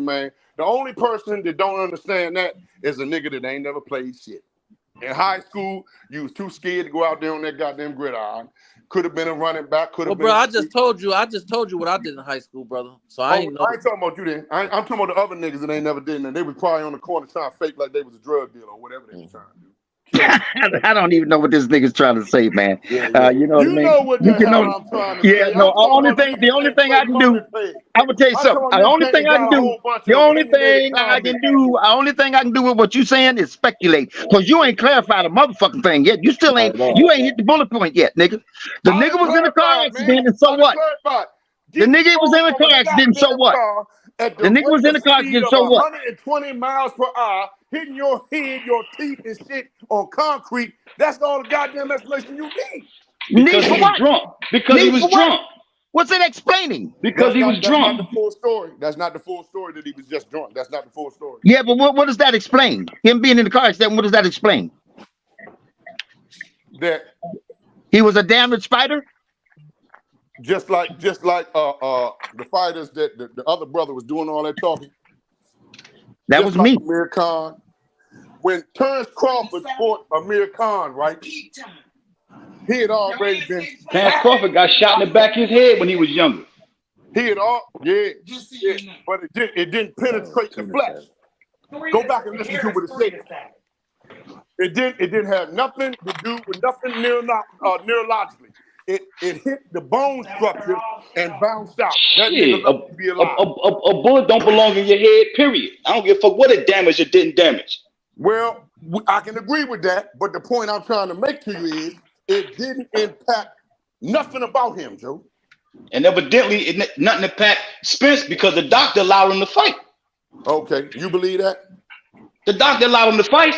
man. The only person that don't understand that is a nigga that ain't never played shit. In high school, you was too scared to go out there on that goddamn gridiron. Could have been a running back. Could have been. Bro, I just told you what I did in high school, brother. So I ain't talking about you then. I'm talking about the other niggas that ain't never did, and they was probably on the corner trying to fake like they was a drug dealer or whatever they was trying to do. I don't even know what this nigga's trying to say, man. You know what I mean? Know what the hell I'm trying to say. No, the only thing I can do, I'm gonna tell you something. The only thing I can do with what you saying is speculate, because you ain't clarified a motherfucking thing yet. You still ain't, you ain't hit the bullet point yet, nigga. The nigga was in a car accident, and so what? The nigga was in a car accident, so what? The nigga was in a car accident, so what? 120 miles per hour, hitting your head, your teeth, and shit on concrete. That's all the goddamn explanation you need. Because he was drunk. Because he was drunk. What's it explaining? Because he was drunk. That's not the full story. That's not the full story that he was just drunk. That's not the full story. Yeah, but what does that explain? Him being in the car accident, what does that explain? That he was a damaged fighter? Just like the fighters that the other brother was doing all that talking. That was me. Amir Khan. When Terence Crawford fought Amir Khan, right? He had already been. Terence Crawford got shot in the back of his head when he was younger. He had but it didn't penetrate the flesh. Go back and listen to what it said. It didn't have nothing to do with nothing neurologically. It hit the bone structure and bounced out. That Shit, a bullet don't belong in your head, period. I don't give a fuck what it damaged or didn't damage. Well, I can agree with that, but the point I'm trying to make to you is it didn't impact nothing about him, Joe. And evidently, nothing impacted Spence because the doctor allowed him to fight. Okay, you believe that? The doctor allowed him to fight.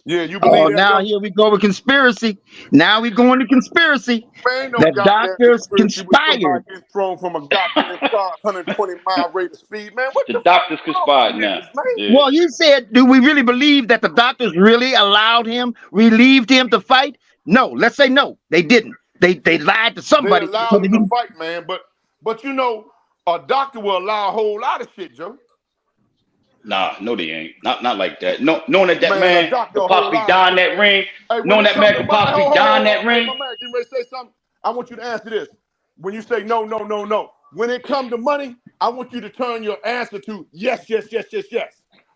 Yeah, you believe that? Now here we go with conspiracy. Now we going to conspiracy. Man, the doctors conspired. Thrown from a goddamn car, 120-mile rate of speed, man. What the doctors conspired now. Yeah. Well, you said, do we really believe that the doctors really allowed him, relieved him to fight? No, let's say no, they didn't. They lied to somebody. They allowed him to fight, man. But you know, a doctor will allow a whole lot of shit, Joe. Nah, no, they ain't. Not like that. No, knowing that man doctor could possibly die in that ring. Knowing that man could possibly die in that ring. My man, you ready to say something? I want you to answer this. When you say no. When it comes to money, I want you to turn your answer to yes.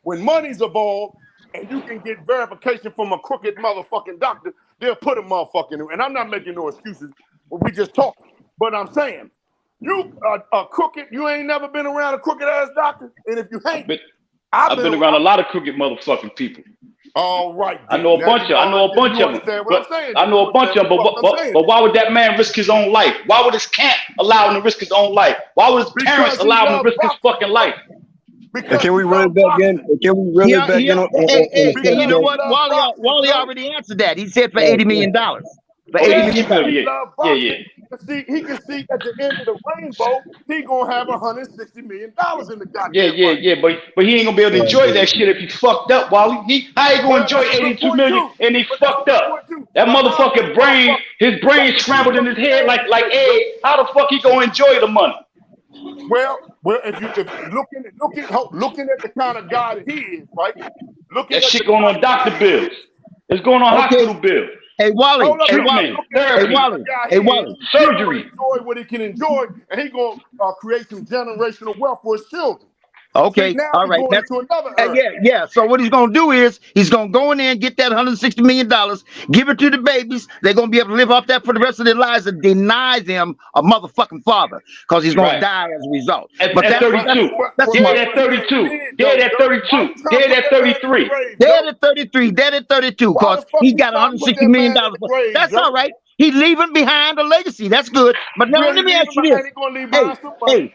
When money's involved and you can get verification from a crooked motherfucking doctor, they'll put a motherfucking in. And I'm not making no excuses. We just talking. But I'm saying, you are crooked. You ain't never been around a crooked ass doctor. And if you ain't, I've been around a lot of crooked motherfucking people. All right. I know a bunch of them. I know a bunch of them. But why would that man risk his own life? Why would his camp allow him to risk his own life? Why would his parents allow him to risk his fucking life? Can we run it back in? Can we run it back in? Hey, you know what? Wally already answered that. He said for $80 million. For $80 million. Yeah. He can see at the end of the rainbow, he gonna have $160 million in the goddamn Yeah. But he ain't gonna be able to enjoy that shit if he's fucked up. Wally, how he gonna enjoy 82 million and he fucked up? That motherfucking brain, his brain scrambled in his head like egg. How the fuck he gonna enjoy the money? Well, if looking at the kind of guy that he is, right? That shit going on doctor bills. It's going on hospital bills. Hey Wally, surgery. Enjoy what he can enjoy, and he gonna create some generational wealth for his children. Okay, see, now all right. That's another yeah. So what he's gonna do is he's gonna go in there and get that $160 million, give it to the babies. They're gonna be able to live off that for the rest of their lives and deny them a motherfucking father because he's gonna die as a result. But that's 32. Dead at 32. Dead at 32. Dead at 33. Dead at 33. Dead at 32 because he got $160 million. That's all right. He's leaving behind a legacy. That's good. But now let me ask you this. Why you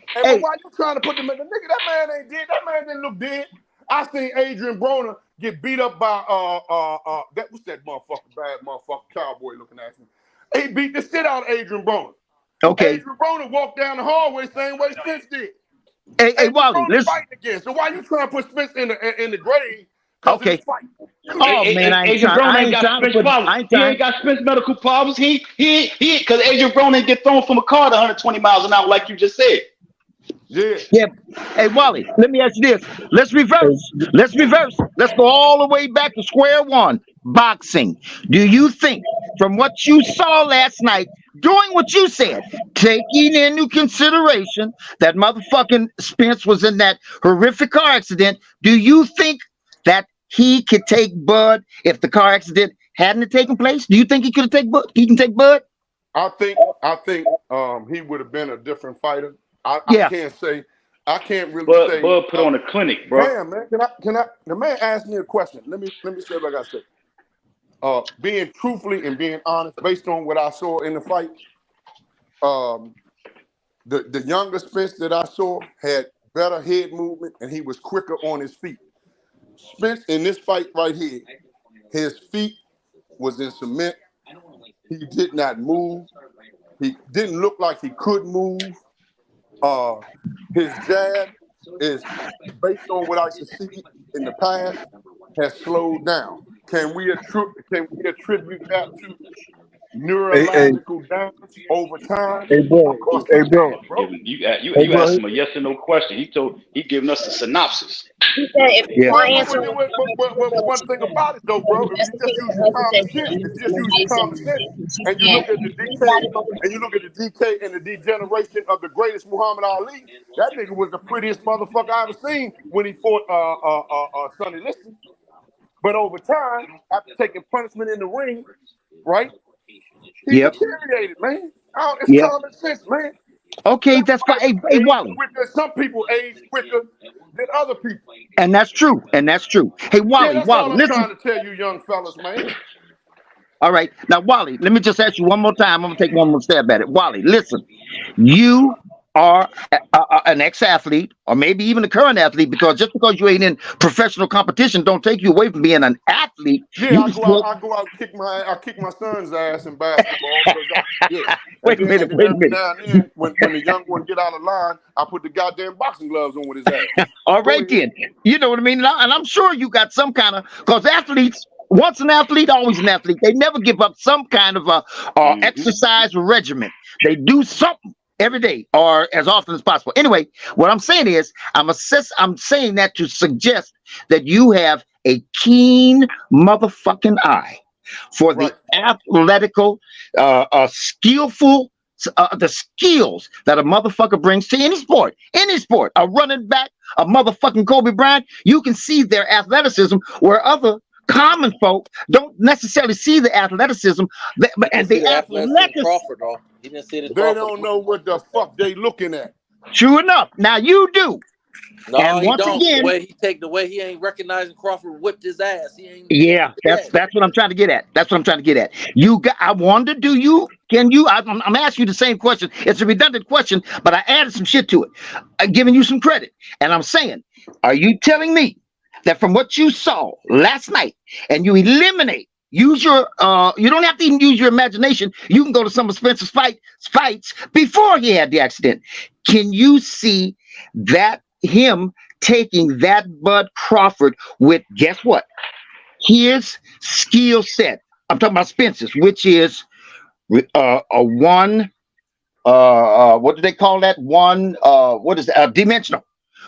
trying to put them in the nigga? That man ain't dead. That man didn't look dead. I seen Adrian Broner get beat up by what's that motherfucker, bad motherfucker cowboy looking at him. He beat the shit out of Adrian Broner. Okay. Adrian Broner walked down the hallway same way Spence did. Hey, Wally, listen. Again. So why you trying to put Spence in the grave? Okay. Oh man, Adrian Broner ain't got Spence problems. He ain't got Spence medical problems. He because Adrian Broner get thrown from a car at 120 miles an hour, like you just said. Yeah. Hey, Wally, let me ask you this. Let's reverse. Let's go all the way back to square one. Boxing. Do you think, from what you saw last night, doing what you said, taking into consideration that motherfucking Spence was in that horrific car accident, do you think that he could take Bud if the car accident hadn't taken place? Do you think he could have taken Bud? He can take Bud? I think he would have been a different fighter. I can't say. I can't really say. Bud put on a clinic, bro. Damn, man. Can I? The man asked me a question. Let me say what I got to say. Being truthfully and being honest, based on what I saw in the fight, the younger Spence that I saw had better head movement and he was quicker on his feet. Spence in this fight right here, his feet was in cement. He did not move. He didn't look like he could move. His jab is, based on what I can see in the past, has slowed down. Can we attribute that to neurological damage over time? Hey, bro. You asked him a yes or no question. He giving us the synopsis. One thing about it though, bro, if you just use common sense, and you look at the decay and the degeneration of the greatest Muhammad Ali, that nigga was the prettiest motherfucker I ever seen when he fought Sonny Liston. But over time, after taking punishment in the ring, right? He deteriorated, man. It's common sense, man. Okay, that's fine. Hey, Wally. Some people age quicker than other people. And that's true. Hey, Wally, that's Wally, all I'm trying to tell you, young fellas, man. All right. Now, Wally, let me just ask you one more time. I'm going to take one more stab at it. Wally, listen. You are an ex-athlete or maybe even a current athlete, because just because you ain't in professional competition don't take you away from being an athlete. Yeah, I go out and kick my son's ass in basketball. Wait a minute. Now and then, when the young one get out of line, I put the goddamn boxing gloves on with his ass. All right, then. You know what I mean? And I'm sure you got some kind of, because athletes Once an athlete, always an athlete. They never give up some kind of exercise regimen. They do something every day or as often as possible. Anyway, what I'm saying is, I'm saying that to suggest that you have a keen motherfucking eye for the athletical, skillful, the skills that a motherfucker brings to any sport. A running back, a motherfucking Kobe Bryant, you can see their athleticism where other common folk don't necessarily see the athleticism, and the athleticism. Crawford, though. He didn't see the They don't know what the fuck they looking at. True enough. Now you do. No, and he once don't. again, The way he ain't recognizing Crawford whipped his ass. He ain't. Yeah, that's what I'm trying to get at. That's what I'm trying to get at. I wonder, I'm asking you the same question. It's a redundant question, but I added some shit to it. I'm giving you some credit. And I'm saying, are you telling me that from what you saw last night and you use your you don't have to even use your imagination. You can go to some of Spencer's fights before he had the accident. Can you see that him taking that Bud Crawford with, guess what? His skill set. I'm talking about Spencer's, which is a one. What do they call that? What is that? Dimensional.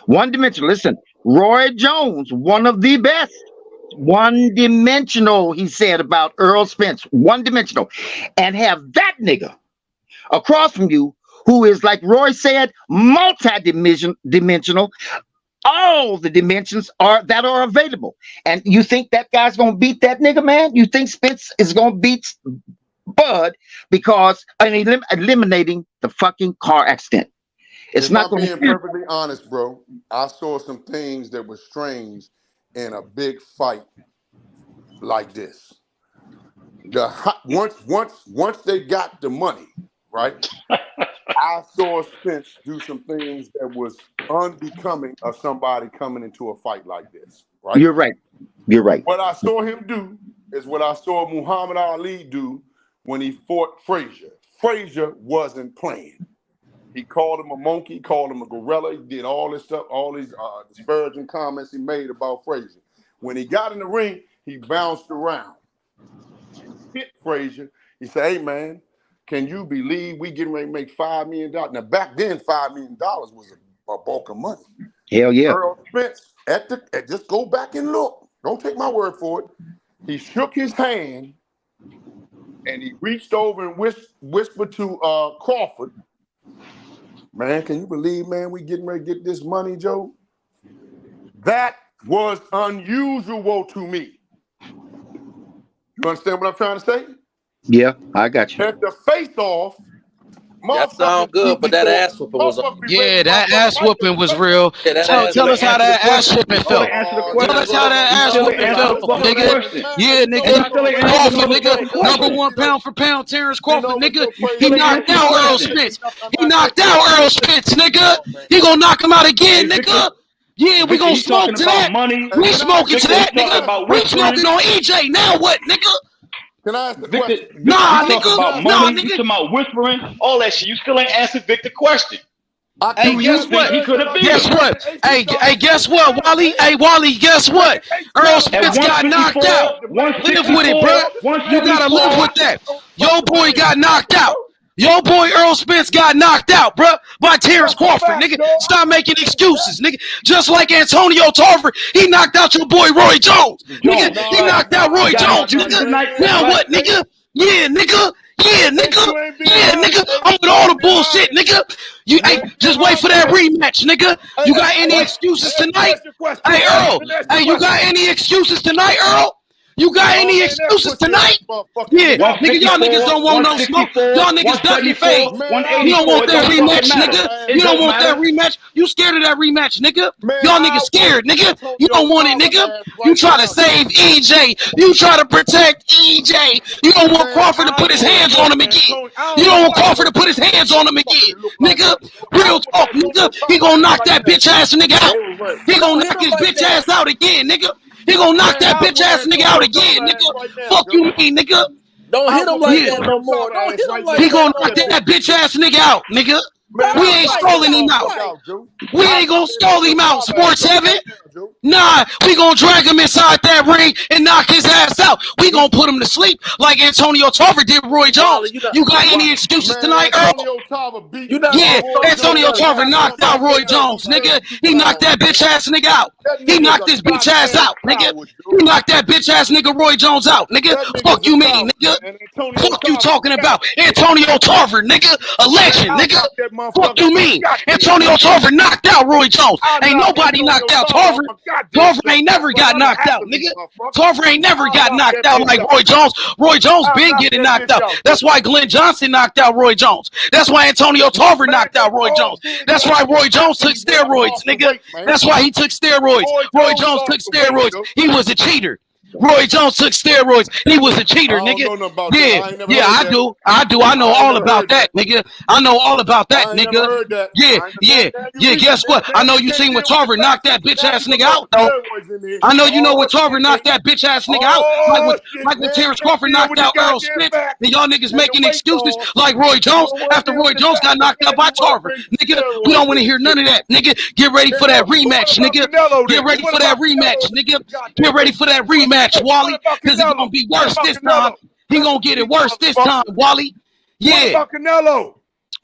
One dimensional. Listen, Roy Jones, one of the best. One dimensional, he said about Errol Spence. One dimensional. And have that nigga across from you who is, like Roy said, multi-dimensional. All the dimensions are available. And you think that guy's gonna beat that nigga, man? You think Spence is gonna beat Bud because eliminating the fucking car accident? It's not going to be perfectly honest, bro. I saw some things that were strange in a big fight like this. Once they got the money, right? I saw Spence do some things that was unbecoming of somebody coming into a fight like this, right? You're right. What I saw him do is what I saw Muhammad Ali do when he fought Frazier. Frazier wasn't playing. He called him a monkey, called him a gorilla. He did all this stuff, all these disparaging comments he made about Frazier. When he got in the ring, he bounced around. He hit Frazier. He said, "Hey, man, can you believe we getting ready to make $5 million?" Now, back then, $5 million was a bulk of money. Hell yeah. Errol Spence, just go back and look. Don't take my word for it. He shook his hand, and he reached over and whispered to Crawford, "Man, can you believe, man, we getting ready to get this money, Joe?" That was unusual to me. You understand what I'm trying to say? Yeah, I got you. At the face-off, that sound good, but that ass whooping was that ass whooping was real. Tell us how that ass whooping felt. Tell us how that ass whooping felt, nigga. Yeah, nigga. Crawford, nigga. Number 1 pound for pound, Terence Crawford, nigga. He knocked out Errol Spence. He knocked out Errol Spence, nigga. He gonna knock him out again, nigga. Yeah, we gonna smoke to that. We smoking to that, nigga. We smoking on EJ. Now what, nigga? Can I ask the Victor, question? Nah, nigga. About money, you talking about whispering, all that shit. You still ain't answered Victor's question. Hey, guess what? He could have been. Guess what? Hey, guess what, Wally? Hey, Wally, guess what? Errol Spence got knocked out. Live with it, bro. You gotta live with that. Your boy got knocked out. Your boy Errol Spence got knocked out, bro, by Terence Crawford, nigga. Stop making excuses, nigga. Just like Antonio Tarver, he knocked out your boy Roy Jones, nigga. He knocked out Roy Jones, nigga. Now what, nigga? Yeah, nigga. Yeah, nigga. Yeah, nigga. I'm with all the bullshit, nigga. Just wait for that rematch, nigga. You got any excuses tonight? Hey, Earl. Hey, you got any excuses tonight, Earl? You got any excuses tonight? Yeah, nigga, y'all niggas don't want no smoke. Y'all niggas ducking fade. You don't want that rematch, nigga. You don't want that rematch. You scared of that rematch, nigga. Y'all niggas scared, nigga. You don't want it, nigga. You try to save EJ. You try to protect EJ. You don't want Crawford to put his hands on him again. You don't want Crawford to put his hands on him again. Nigga, real talk, nigga. He gonna knock that bitch ass nigga out. He gonna knock his bitch ass out again, nigga. He gonna knock that bitch ass nigga out again, nigga. Fuck you mean, nigga. Don't hit him like that no more. Don't hit him like that. He gonna knock that bitch ass nigga out, nigga. We ain't stalling him out. We ain't gonna stall him out, Sports 7. Joe. Nah, we gonna drag him inside that ring and knock his ass out. We gonna put him to sleep like Antonio Tarver did Roy Jones. You got any excuses tonight, Earl? Antonio Tarver beat Yeah, Antonio Tarver knocked out Roy Jones, nigga. He knocked that bitch ass nigga out. He knocked his bitch ass out, nigga. He knocked that bitch ass nigga Roy Jones out, nigga. Fuck you mean, nigga? Fuck you talking about? Antonio Tarver, nigga. A legend, nigga. Fuck you mean? Antonio Tarver knocked out Roy Jones. Ain't nobody knocked out Tarver. Tarver ain't never got knocked out, nigga. Tarver ain't never got knocked out like Roy Jones. Roy Jones been getting knocked out. That's why Glenn Johnson knocked out Roy Jones. That's why Antonio Tarver knocked out Roy Jones. That's why Roy Jones took steroids, nigga. That's why he took steroids. Roy Jones took steroids. He was a cheater. Roy Jones took steroids. He was a cheater, nigga. Yeah, I do. I know all about that, nigga. I know all about that, nigga. Yeah. Guess what? I know you seen what Tarver knocked that bitch ass nigga out, though. I know you know what Tarver knocked that bitch ass nigga out. Like when Terence Crawford knocked out Errol Spence. And y'all niggas making excuses like Roy Jones after Roy Jones got knocked out by Tarver. Nigga, we don't want to hear none of that, nigga. Get ready for that rematch, nigga. Get ready for that rematch, nigga. Get ready for that rematch. Wally, because it's gonna be worse this time. He gonna get it worse this time, Wally. Yeah. What about Canelo?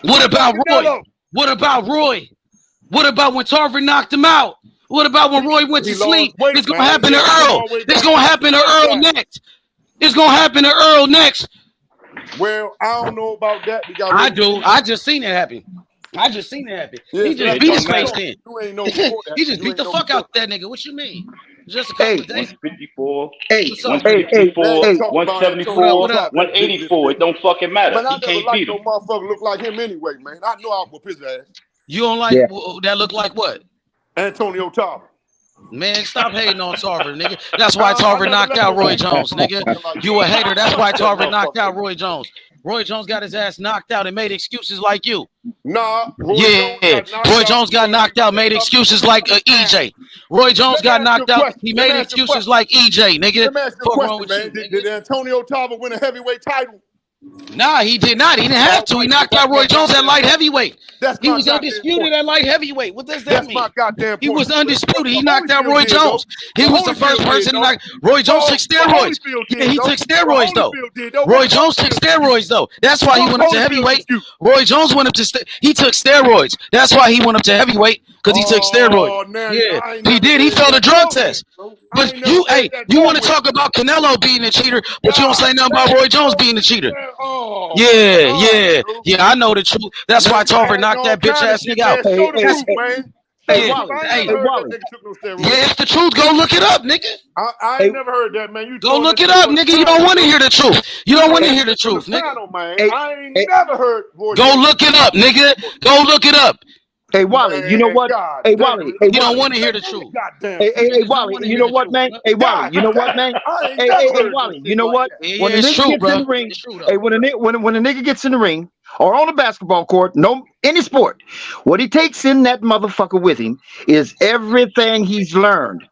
What about Roy? What about Roy? What about when Tarver knocked him out? What about when Roy went to sleep? It's gonna happen to Earl. It's gonna happen to Earl next. It's gonna happen to Earl next. Well, I don't know about that. I do. I just seen it happen. He just beat his face in. He just beat the fuck out that nigga. What you mean? Just a couple of days. 154, 154, 174, 184. It don't fucking matter. But I he can't beat him. No motherfucker look like him anyway, man. I know I'll whoop his ass. You don't like that look like what? Antonio Tarver. Man, stop hating on Tarver, nigga. That's why Tarver knocked out Roy Jones, nigga. You a hater. That's why Tarver knocked out Roy Jones. Roy Jones got his ass knocked out and made excuses like you. Nah. Roy Jones got knocked out, made excuses like EJ. Roy Jones got knocked out. He made excuses like EJ, nigga. Let me ask you a question, man. Did Antonio Tarver win a heavyweight title? Nah, he did not. He didn't have to. He knocked out Roy Jones at light heavyweight. He was undisputed at light heavyweight. What does that mean? He was undisputed. He knocked out Roy Jones. He was the first person to knock. Roy Jones took steroids. Yeah, he took steroids though. Roy Jones took steroids though. That's why he went up to heavyweight. Roy Jones went up to. He took steroids. That's why he went up to heavyweight because he took steroids. Yeah, he did. He failed a drug test. But you want to talk about Canelo being a cheater, but you don't say nothing about Roy Jones being a cheater. Yeah. I know the truth. That's why Tarver knocked that bitch ass nigga out. Yeah, it's the truth. Go look it up, nigga. I ain't never heard that, man. Go look it up, nigga. You don't want to hear the truth. You don't want to hear the truth, nigga. I ain't never heard. Go look it up, nigga. Go look it up. Hey Wally, you know what? Hey Wally, you don't want to hear the truth. Hey Wally, you know what, man? Hey Wally, you know what, man? Hey Wally, you know what? When a nigga gets in the ring, when a nigga gets in the ring or on a basketball court, any sport, what he takes in that motherfucker with him is everything he's learned,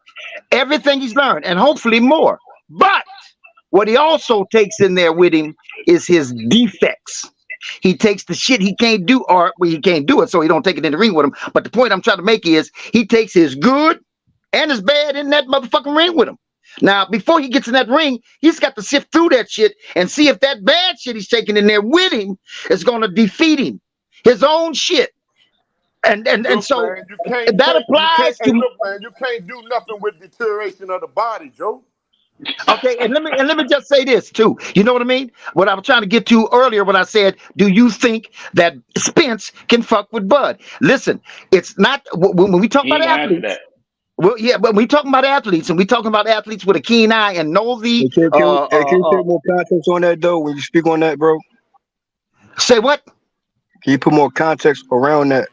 and hopefully more. But what he also takes in there with him is his defects. He takes the shit he can't do, or he can't do it, so he don't take it in the ring with him. But the point I'm trying to make is he takes his good and his bad in that motherfucking ring with him. Now, before he gets in that ring, he's got to sift through that shit and see if that bad shit he's taking in there with him is going to defeat him, his own shit. And so man, that applies to. Look, man, you can't do nothing with deterioration of the body, Joe. Okay, and let me just say this too. You know what I mean? What I was trying to get to earlier when I said, do you think that Spence can fuck with Bud? Listen, it's not when we talk about athletes. Well, yeah, but we talking about athletes, and we talking about athletes with a keen eye and know the. Can you put more context on that though? When you speak on that, bro. Say what? Can you put more context around that?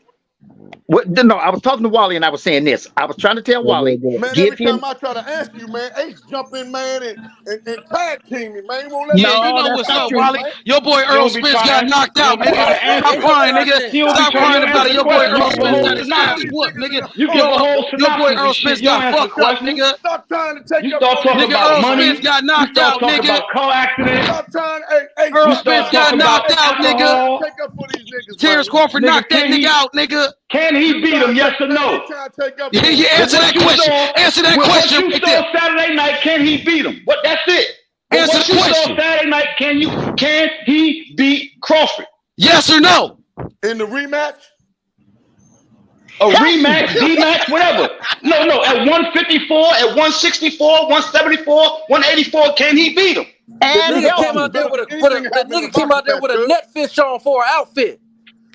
What? No, I was talking to Wally and I was saying this. I was trying to tell Wally. Man, every time I try to ask you, man, Ace jump in, man, and tag team me, man. Won't let you know what's up, Wally. Man. Your boy Errol Spence got knocked out, nigga. Stop crying, nigga. Stop crying about it. Your boy Errol Spence got his ass whooped, nigga. Your boy Errol Spence got fucked up, nigga. Stop trying to take up nigga. Errol Spence got knocked out, nigga. Car accident. Stop trying. Errol Spence got knocked out, nigga. Take up for these niggas. Terence Crawford knocked that nigga out, nigga. Can he beat him? Yes or no? Yeah, answer that question. Answer that question. What you saw Saturday night, can he beat him? What? That's it. Answer the question. What you saw Saturday night, can he beat Crawford? Yes or no? In the rematch? A rematch, D-match, whatever. No. At 154, at 164, 174, 184, can he beat him? And the nigga came out there with a net fish on for an outfit.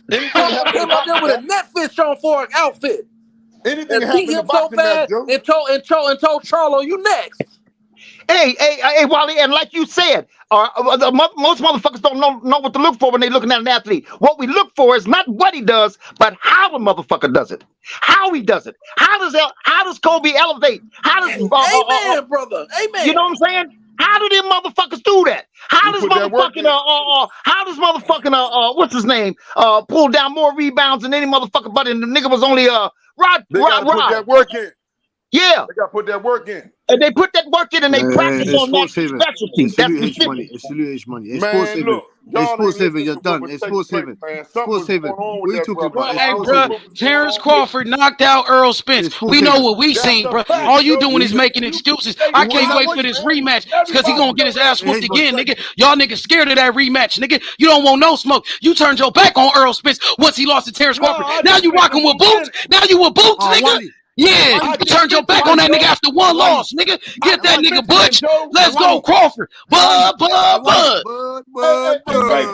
Came out there with a net fish on for an outfit. Anything and beat him so bad and told Charlo, you next. Hey, Wally, and like you said, most motherfuckers don't know what to look for when they're looking at an athlete. What we look for is not what he does, but how the motherfucker does it. How he does it. How does Kobe elevate? How does Amen, brother. Amen. You know what I'm saying? How do them motherfuckers do that? How does motherfucking what's his name? Pull down more rebounds than any motherfucker, but the nigga was only Rod. Put that work in. Yeah. They gotta put that work in. And they put that work in and they practice on that specialty. It's H money. It's Sports Haven. It's Sports Haven. You're done. It's Sports Haven. Sports Haven. What are you talking about? Hey, bro, Terence Crawford knocked out Errol Spence. We know what we seen, bro. All you doing is making excuses. I can't wait for this rematch because he gonna get his ass whooped again, nigga. Y'all niggas scared of that rematch, nigga. You don't want no smoke. You turned your back on Errol Spence once he lost to Terence Crawford. Now you rocking with Boots. Now you with Boots, nigga. Yeah, you turned your back on that nigga after one loss, nigga. Get that nigga Butch. Let's go, Crawford. Bud. Right,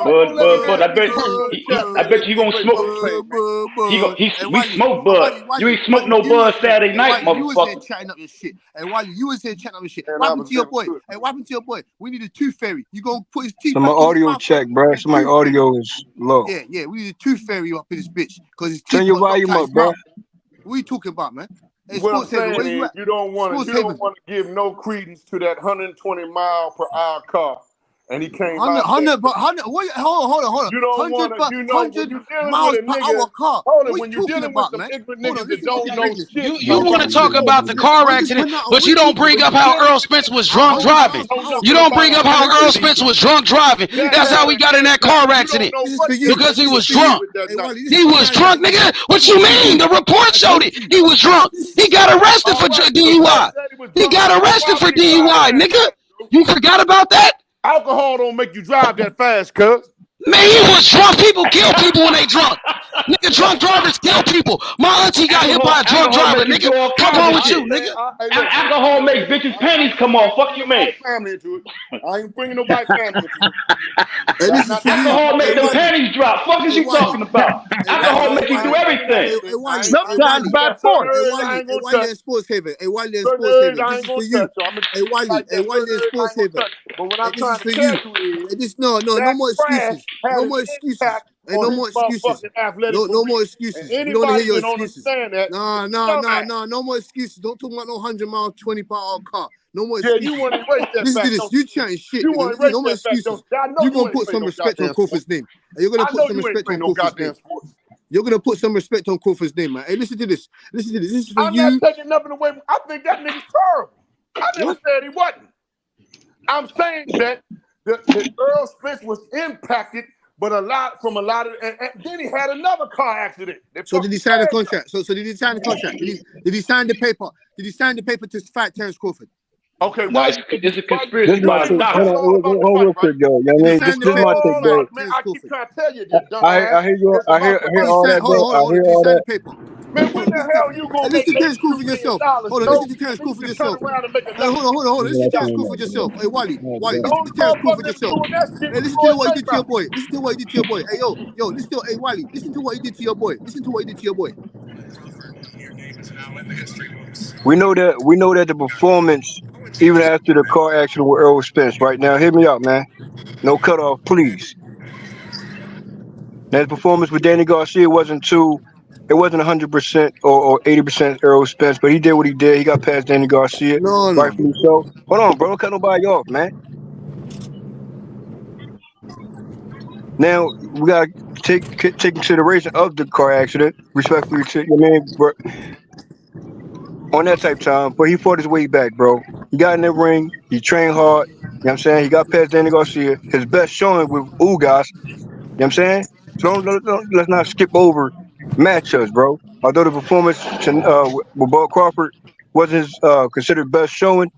Bud. I bet you gonna smoke. We smoke Bud. You ain't smoke no Bud Saturday night, motherfucker. You was here chatting up your shit. Hey, Wally, you was here chatting up your shit. What happened to your boy? Hey, what happened to your boy? We need a tooth fairy. You gonna put his teeth So my audio check, bro. So my audio is low. Yeah. We need a tooth fairy up in this bitch. Turn your volume up, bro. What are you talking about, man? Hey, What I'm saying is you don't want to give no credence to that 120-mile-per-hour car, and he came out. 100, but 100. Hold on. You don't want to. You know, 100 miles per hour car. Hold on, when you're dealing with some ignorant niggas that don't know shit. You want to talk about the car accident, but you don't bring up how Errol Spence was drunk driving. You don't bring up how Errol Spence was drunk driving. That's how he got in that car accident. Because he was drunk. He was drunk, nigga. What you mean? The report showed it. He was drunk. He got arrested for DUI. He got arrested for DUI, nigga. You forgot about that? Alcohol don't make you drive that fast, cuz. Man, he was drunk. People kill people when they drunk. Nigga, drunk drivers kill people. My auntie got hit by a drunk driver, nigga. Come on with you, nigga. Alcohol makes bitches' panties come off. Fuck you, man. Family into it. I ain't bringing nobody family into it. Alcohol makes the panties drop. Fuck is you talking about? Alcohol makes you do everything. Sometimes by force. Hey, Wally in Sports Haven. Hey, Wally in Sports Haven. This is for you. Hey, Wally in Sports Haven. But what I'm trying to tell you is, no more excuses. No more excuses. Hey, no more excuses. No more excuses. We don't want to hear your excuses. Nah. No more excuses. Don't talk about no 100 mile, 20 per hour car. No more excuses. Yeah, you want to erase that Listen fact. to this. You chatting shit. You want to erase no more that fact. excuses. You're going to put some respect on Crawford's name. You're going to put some respect on Crawford's name. You're going to put some respect on Crawford's name, man. Hey, listen to this. This is for you. I'm not taking nothing away. I think that nigga's terrible. I never said he wasn't. I'm saying that the Errol Spence was impacted, but a lot of, and then he had another car accident. So did he sign the contract? So did he sign the contract? Did he sign the paper? Did he sign the paper to fight Terence Crawford? Okay, no, it's a conspiracy. This is my take. Hold real quick, yo. You know what I mean? This is my take, bro. Man, I keep trying to tell you this. I hear you. I hear all that, bro. I hear all that. Man, when the hell you gonna listen to Terence Crawford yourself? Hold on, listen to Terence Crawford yourself. Hey, hold on. Listen to Terence Crawford yourself. Hey, Wally, listen to Terence Crawford yourself. Hey, listen to what he did to your boy. Listen to what he did to your boy. Hey, yo, listen to, hey, Wally, listen to what he did to your boy. Listen to what he did to your boy. We know that the performance, even after the car accident with Errol Spence, right now, hear me out, man. No cutoff, please. That performance with Danny Garcia wasn't 100% or 80% Errol Spence, but he did what he did. He got past Danny Garcia, rightfully so. Hold on, bro, don't cut nobody off, man. Now we gotta take consideration of the car accident, respectfully to your man, bro. On that type of time, but he fought his way back, bro. He got in the ring, he trained hard, you know what I'm saying? He got past Danny Garcia, his best showing with Ugas, you know what I'm saying? So let's not skip over matchups, bro. Although the performance with Bud Crawford wasn't his considered best showing,